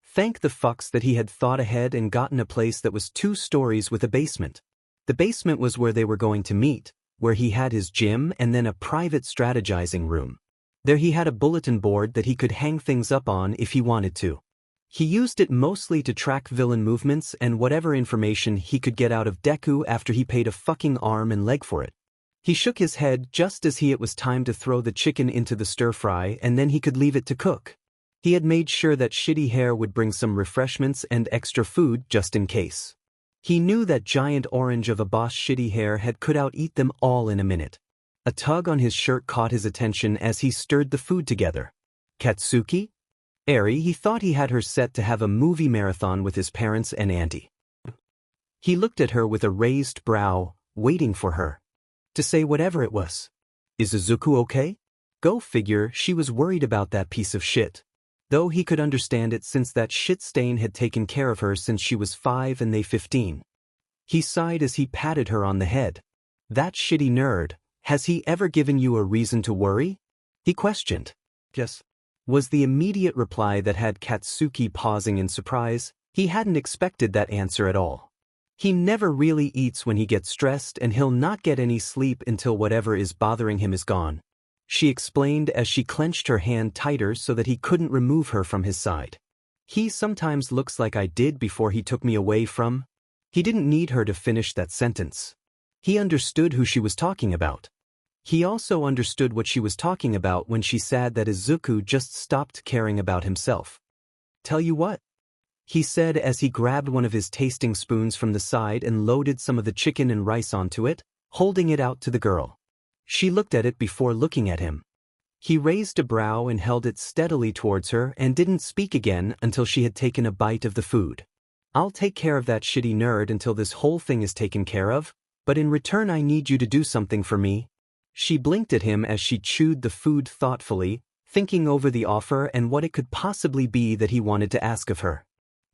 Speaker 1: Thank the fucks that he had thought ahead and gotten a place that was 2 stories with a basement. The basement was where they were going to meet, where he had his gym and then a private strategizing room. There he had a bulletin board that he could hang things up on if he wanted to. He used it mostly to track villain movements and whatever information he could get out of Deku after he paid a fucking arm and leg for it. He shook his head just as it was time to throw the chicken into the stir-fry and then he could leave it to cook. He had made sure that Shitty Hair would bring some refreshments and extra food just in case. He knew that giant orange of a boss Shitty Hair could out-eat them all in a minute. A tug on his shirt caught his attention as he stirred the food together. Katsuki? Eri, he thought he had her set to have a movie marathon with his parents and auntie. He looked at her with a raised brow, waiting for her to say whatever it was. Is Izuku okay? Go figure, she was worried about that piece of shit. Though he could understand it since that shit stain had taken care of her since she was 5 and they 15. He sighed as he patted her on the head. That shitty nerd, has he ever given you a reason to worry? He questioned. Yes. Was the immediate reply that had Katsuki pausing in surprise. He hadn't expected that answer at all. He never really eats when he gets stressed and he'll not get any sleep until whatever is bothering him is gone. She explained as she clenched her hand tighter so that he couldn't remove her from his side. He sometimes looks like I did before he took me away from. He didn't need her to finish that sentence. He understood who she was talking about. He also understood what she was talking about when she said that Izuku just stopped caring about himself. Tell you what? He said as he grabbed one of his tasting spoons from the side and loaded some of the chicken and rice onto it, holding it out to the girl. She looked at it before looking at him. He raised a brow and held it steadily towards her and didn't speak again until she had taken a bite of the food. I'll take care of that shitty nerd until this whole thing is taken care of, but in return I need you to do something for me. She blinked at him as she chewed the food thoughtfully, thinking over the offer and what it could possibly be that he wanted to ask of her.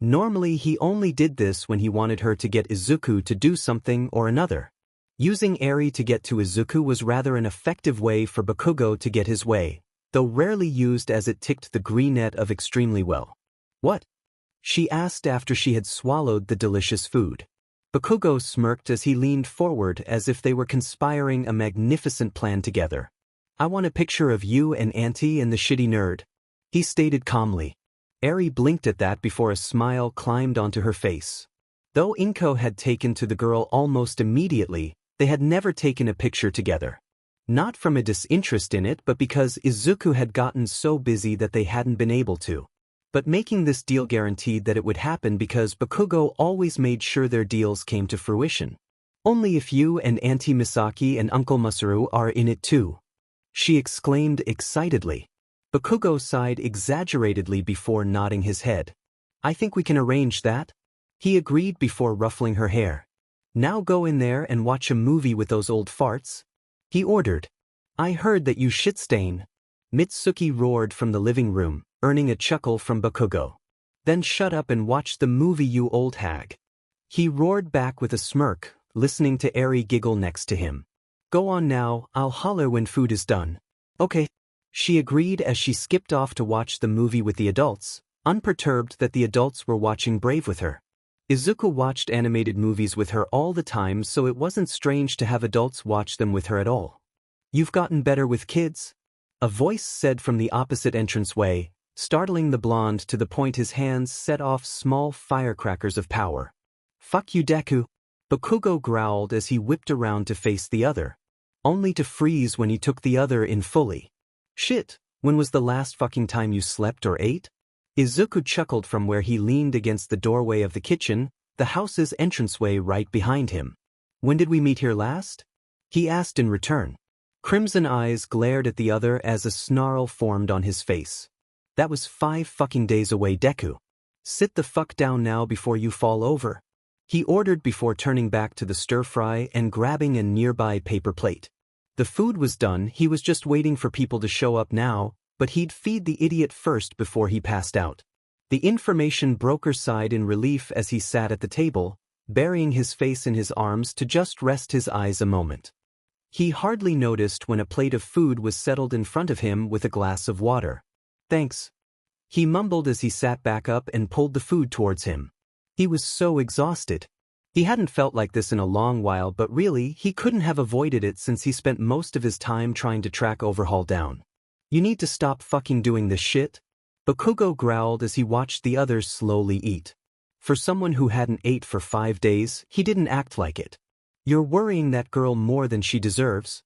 Speaker 1: Normally he only did this when he wanted her to get Izuku to do something or another. Using Eri to get to Izuku was rather an effective way for Bakugo to get his way, though rarely used as it ticked the green net of extremely well. What? She asked after she had swallowed the delicious food. Bakugo smirked as he leaned forward as if they were conspiring a magnificent plan together. I want a picture of you and Auntie and the shitty nerd, he stated calmly. Eri blinked at that before a smile climbed onto her face. Though Inko had taken to the girl almost immediately, they had never taken a picture together. Not from a disinterest in it but because Izuku had gotten so busy that they hadn't been able to. But making this deal guaranteed that it would happen because Bakugo always made sure their deals came to fruition. Only if you and Auntie Misaki and Uncle Masaru are in it too, she exclaimed excitedly. Bakugo sighed exaggeratedly before nodding his head. I think we can arrange that, he agreed before ruffling her hair. Now go in there and watch a movie with those old farts, he ordered. I heard that you shit-stain, Mitsuki roared from the living room, earning a chuckle from Bakugo. Then shut up and watch the movie, you old hag, he roared back with a smirk, listening to Eri giggle next to him. Go on now, I'll holler when food is done. Okay, she agreed as she skipped off to watch the movie with the adults, unperturbed that the adults were watching Brave with her. Izuku watched animated movies with her all the time, so it wasn't strange to have adults watch them with her at all. You've gotten better with kids? A voice said from the opposite entranceway, startling the blonde to the point his hands set off small firecrackers of power. Fuck you, Deku, Bakugo growled as he whipped around to face the other, only to freeze when he took the other in fully. Shit, when was the last fucking time you slept or ate? Izuku chuckled from where he leaned against the doorway of the kitchen, the house's entranceway right behind him. When did we meet here last? He asked in return. Crimson eyes glared at the other as a snarl formed on his face. That was 5 fucking days away, Deku. Sit the fuck down now before you fall over, he ordered before turning back to the stir-fry and grabbing a nearby paper plate. The food was done, he was just waiting for people to show up now, but he'd feed the idiot first before he passed out. The information broker sighed in relief as he sat at the table, burying his face in his arms to just rest his eyes a moment. He hardly noticed when a plate of food was settled in front of him with a glass of water. "Thanks," he mumbled as he sat back up and pulled the food towards him. He was so exhausted. He hadn't felt like this in a long while, but really, he couldn't have avoided it since he spent most of his time trying to track Overhaul down. "You need to stop fucking doing this shit," Bakugo growled as he watched the others slowly eat. For someone who hadn't ate for 5 days, he didn't act like it. "You're worrying that girl more than she deserves."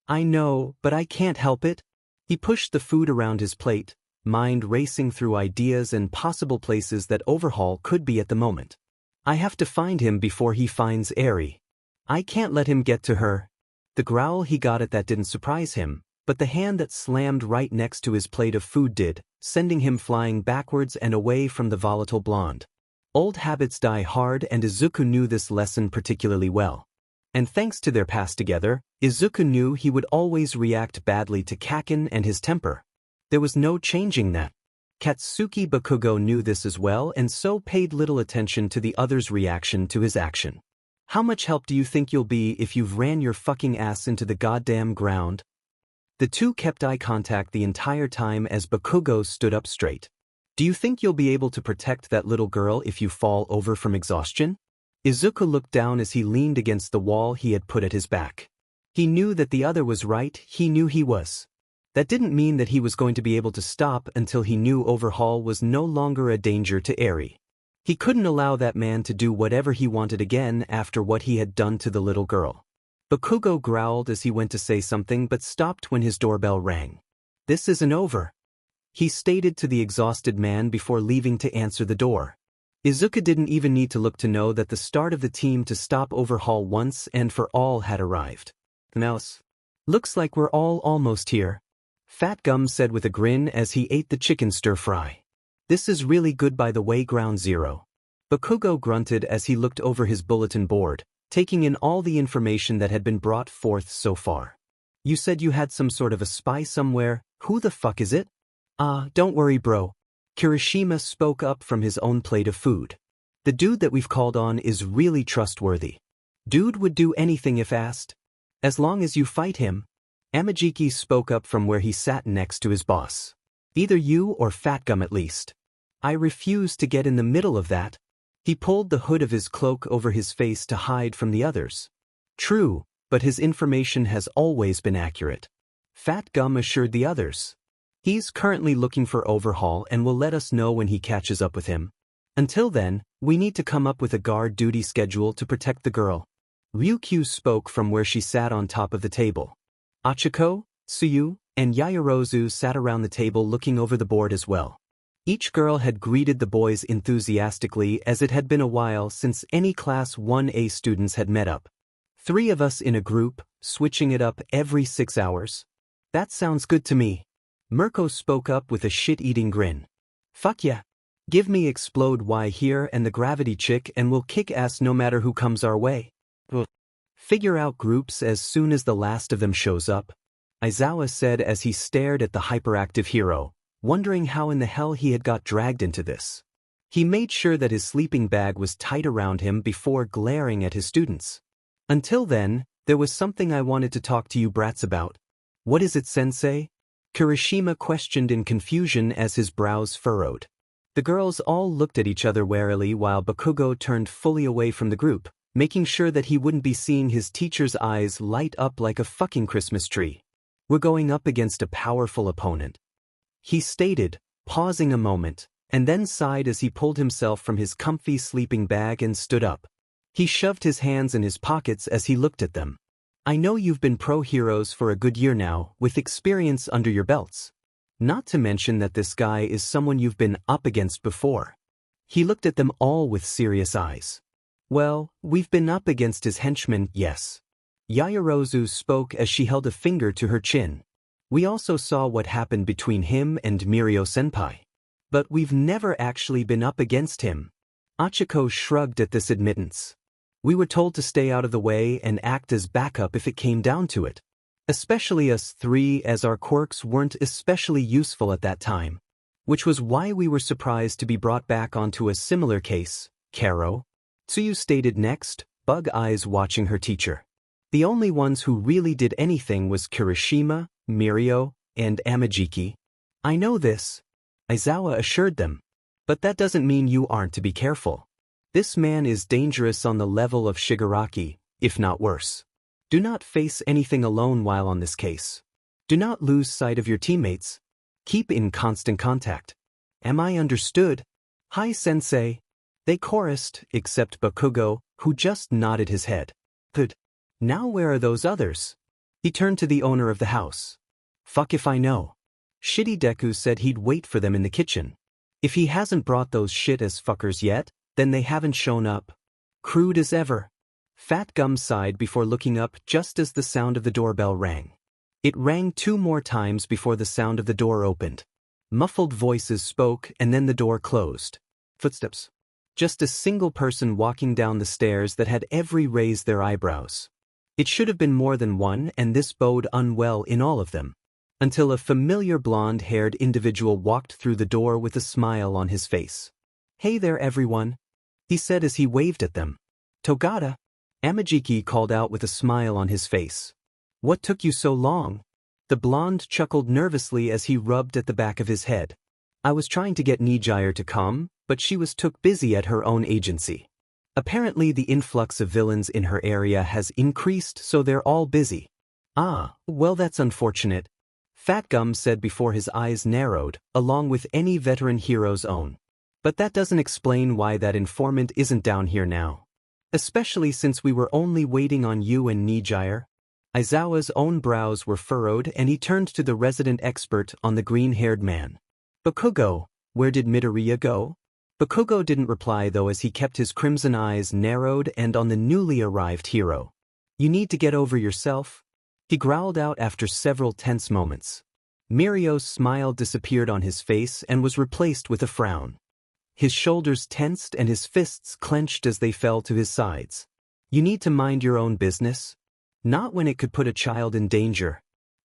Speaker 1: "I know, but I can't help it." He pushed the food around his plate, mind racing through ideas and possible places that Overhaul could be at the moment. "I have to find him before he finds Eri. I can't let him get to her." The growl he got at that didn't surprise him, but the hand that slammed right next to his plate of food did, sending him flying backwards and away from the volatile blonde. Old habits die hard, and Izuku knew this lesson particularly well. And thanks to their past together, Izuku knew he would always react badly to Kaken and his temper. There was no changing that. Katsuki Bakugo knew this as well and so paid little attention to the other's reaction to his action. "How much help do you think you'll be if you've ran your fucking ass into the goddamn ground?" The two kept eye contact the entire time as Bakugo stood up straight. "Do you think you'll be able to protect that little girl if you fall over from exhaustion?" Izuku looked down as he leaned against the wall he had put at his back. He knew that the other was right, he knew he was. That didn't mean that he was going to be able to stop until he knew Overhaul was no longer a danger to Eri. He couldn't allow that man to do whatever he wanted again after what he had done to the little girl. Bakugo growled as he went to say something but stopped when his doorbell rang. "This isn't over," he stated to the exhausted man before leaving to answer the door. Izuku didn't even need to look to know that the start of the team to stop Overhaul once and for all had arrived. "Mouse. Looks like we're all almost here," Fat Gum said with a grin as he ate the chicken stir-fry. "This is really good, by the way, Ground Zero." Bakugo grunted as he looked over his bulletin board, taking in all the information that had been brought forth so far. "You said you had some sort of a spy somewhere. Who the fuck is it?" Don't worry, bro." Kirishima spoke up from his own plate of food. "The dude that we've called on is really trustworthy. Dude would do anything if asked. As long as you fight him." Amajiki spoke up from where he sat next to his boss. "Either you or Fat Gum at least. I refuse to get in the middle of that." He pulled the hood of his cloak over his face to hide from the others. "True, but his information has always been accurate," Fat Gum assured the others. "He's currently looking for Overhaul and will let us know when he catches up with him. Until then, we need to come up with a guard duty schedule to protect the girl." Ryukyu spoke from where she sat on top of the table. Achiko, Tsuyu, and Yaoyorozu sat around the table looking over the board as well. Each girl had greeted the boys enthusiastically, as it had been a while since any Class 1A students had met up. "3 of us in a group, switching it up every 6 hours. That sounds good to me." Mirko spoke up with a shit-eating grin. "Fuck yeah. Give me Explode Y here and the Gravity Chick and we'll kick ass no matter who comes our way. Figure out groups as soon as the last of them shows up," Aizawa said as he stared at the hyperactive hero, wondering how in the hell he had got dragged into this. He made sure that his sleeping bag was tight around him before glaring at his students. "Until then, there was something I wanted to talk to you brats about." "What is it, sensei?" Kirishima questioned in confusion as his brows furrowed. The girls all looked at each other warily while Bakugo turned fully away from the group, making sure that he wouldn't be seeing his teacher's eyes light up like a fucking Christmas tree. "We're going up against a powerful opponent," he stated, pausing a moment, and then sighed as he pulled himself from his comfy sleeping bag and stood up. He shoved his hands in his pockets as he looked at them. "I know you've been pro heroes for a good year now, with experience under your belts. Not to mention that this guy is someone you've been up against before." He looked at them all with serious eyes. "Well, we've been up against his henchmen, yes." Yaoyorozu spoke as she held a finger to her chin. "We also saw what happened between him and Mirio-senpai. But we've never actually been up against him." Achiko shrugged at this admittance. "We were told to stay out of the way and act as backup if it came down to it. Especially us 3, as our quirks weren't especially useful at that time. Which was why we were surprised to be brought back onto a similar case, Karo," Tsuyu stated next, bug eyes watching her teacher. The only ones who really did anything was Kirishima, Mirio, and Amajiki. I know this, Aizawa assured them. But that doesn't mean you aren't to be careful. This man is dangerous on the level of Shigaraki, if not worse. Do not face anything alone while on this case. Do not lose sight of your teammates. Keep in constant contact. Am I understood? Hi, sensei. They chorused, except Bakugo, who just nodded his head. Good. Now where are those others? He turned to the owner of the house. Fuck if I know. Shitty Deku said he'd wait for them in the kitchen. If he hasn't brought those shit-ass fuckers yet, then they haven't shown up. Crude as ever. Fat Gum sighed before looking up just as the sound of the doorbell rang. It rang 2 more times before the sound of the door opened. Muffled voices spoke and then the door closed. Footsteps. Just a single person walking down the stairs that had every raised their eyebrows. It should have been more than one, and this bode unwell in all of them. Until a familiar blonde-haired individual walked through the door with a smile on his face. Hey there everyone, he said as he waved at them. Togata, Amajiki called out with a smile on his face. What took you so long? The blonde chuckled nervously as he rubbed at the back of his head. I was trying to get Nijire to come, but she was took busy at her own agency. Apparently the influx of villains in her area has increased, so they're all busy. Ah, well that's unfortunate, Fat Gum said before his eyes narrowed, along with any veteran hero's own. But that doesn't explain why that informant isn't down here now. Especially since we were only waiting on you and Nijire. Aizawa's own brows were furrowed and he turned to the resident expert on the green-haired man. Bakugo, where did Midoriya go? Bakugo didn't reply though as he kept his crimson eyes narrowed and on the newly arrived hero. You need to get over yourself, he growled out after several tense moments. Mirio's smile disappeared on his face and was replaced with a frown. His shoulders tensed and his fists clenched as they fell to his sides. You need to mind your own business? Not when it could put a child in danger.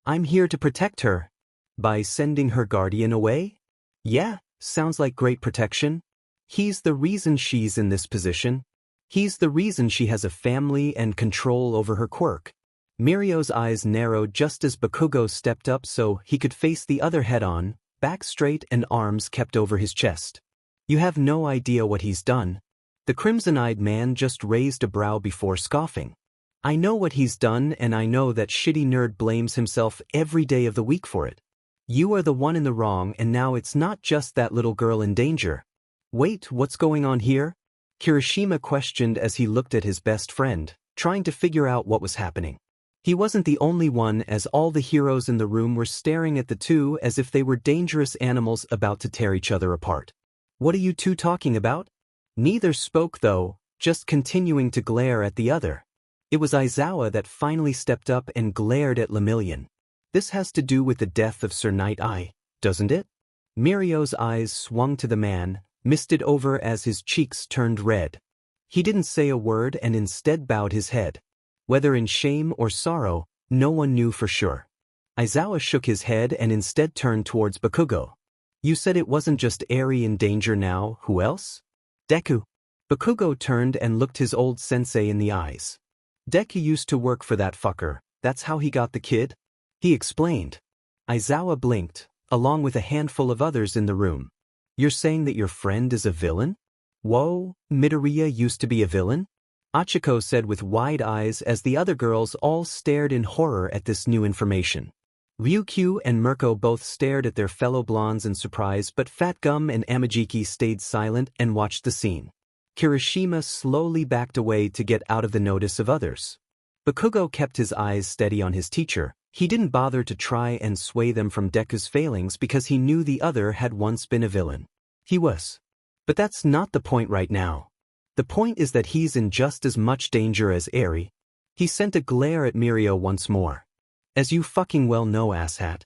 Speaker 1: I'm here to protect her. By sending her guardian away? Yeah, sounds like great protection. He's the reason she's in this position. He's the reason she has a family and control over her quirk. Mirio's eyes narrowed just as Bakugo stepped up so he could face the other head-on, back straight and arms kept over his chest. You have no idea what he's done. The crimson-eyed man just raised a brow before scoffing. I know what he's done and I know that shitty nerd blames himself every day of the week for it. You are the one in the wrong and now it's not just that little girl in danger. Wait, what's going on here? Kirishima questioned as he looked at his best friend, trying to figure out what was happening. He wasn't the only one as all the heroes in the room were staring at the two as if they were dangerous animals about to tear each other apart. What are you two talking about? Neither spoke though, just continuing to glare at the other. It was Aizawa that finally stepped up and glared at Lemillion. This has to do with the death of Sir Night Eye, doesn't it? Mirio's eyes swung to the man, misted over as his cheeks turned red. He didn't say a word and instead bowed his head. Whether in shame or sorrow, no one knew for sure. Aizawa shook his head and instead turned towards Bakugo. You said it wasn't just Eri in danger now, who else? Deku. Bakugo turned and looked his old sensei in the eyes. Deku used to work for that fucker, that's how he got the kid? He explained. Aizawa blinked, along with a handful of others in the room. You're saying that your friend is a villain? Whoa, Midoriya used to be a villain? Achiko said with wide eyes as the other girls all stared in horror at this new information. Ryukyu and Mirko both stared at their fellow blondes in surprise, but Fat Gum and Amajiki stayed silent and watched the scene. Kirishima slowly backed away to get out of the notice of others. Bakugo kept his eyes steady on his teacher. He didn't bother to try and sway them from Deku's failings because he knew the other had once been a villain. He was. But that's not the point right now. The point is that he's in just as much danger as Eri. He sent a glare at Mirio once more. As you fucking well know, asshat,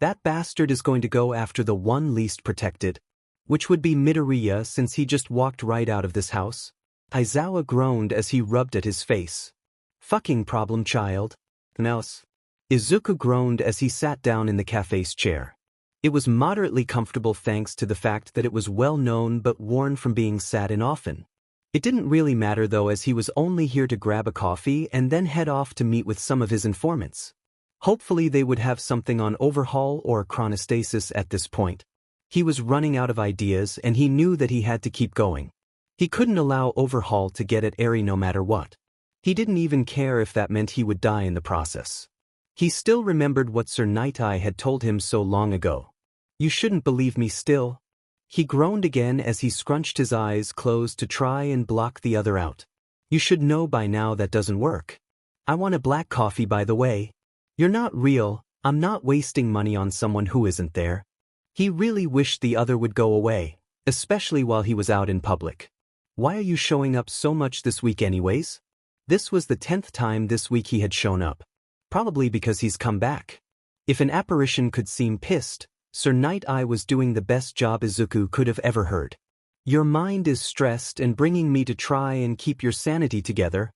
Speaker 1: that bastard is going to go after the one least protected, which would be Midoriya since he just walked right out of this house. Aizawa groaned as he rubbed at his face. Fucking problem child. Else. Izuku groaned as he sat down in the cafe's chair. It was moderately comfortable thanks to the fact that it was well known but worn from being sat in often. It didn't really matter though, as he was only here to grab a coffee and then head off to meet with some of his informants. Hopefully they would have something on Overhaul or chronostasis at this point. He was running out of ideas and he knew that he had to keep going. He couldn't allow Overhaul to get at Eri no matter what. He didn't even care if that meant he would die in the process. He still remembered what Sir Night-Eye had told him so long ago. "You shouldn't believe me still." He groaned again as he scrunched his eyes closed to try and block the other out. "You should know by now that doesn't work. I want a black coffee, by the way. You're not real. I'm not wasting money on someone who isn't there." He really wished the other would go away, especially while he was out in public. "Why are you showing up so much this week anyways?" This was the 10th time this week he had shown up. Probably because he's come back. If an apparition could seem pissed, Sir Night-Eye was doing the best job Izuku could have ever heard. "Your mind is stressed and bringing me to try and keep your sanity together."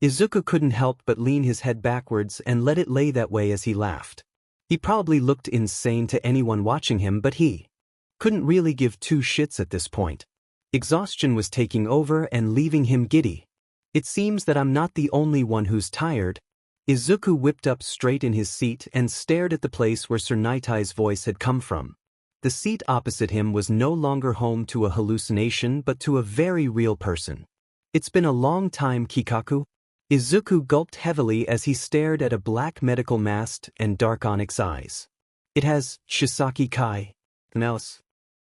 Speaker 1: Izuku couldn't help but lean his head backwards and let it lay that way as he laughed. He probably looked insane to anyone watching him, but he couldn't really give two shits at this point. Exhaustion was taking over and leaving him giddy. "It seems that I'm not the only one who's tired." Izuku whipped up straight in his seat and stared at the place where Sir Night-Eye's voice had come from. The seat opposite him was no longer home to a hallucination but to a very real person. "It's been a long time, Kikaku." Izuku gulped heavily as he stared at a black medical mask and dark onyx eyes. "It has Shisaki Kai. Else."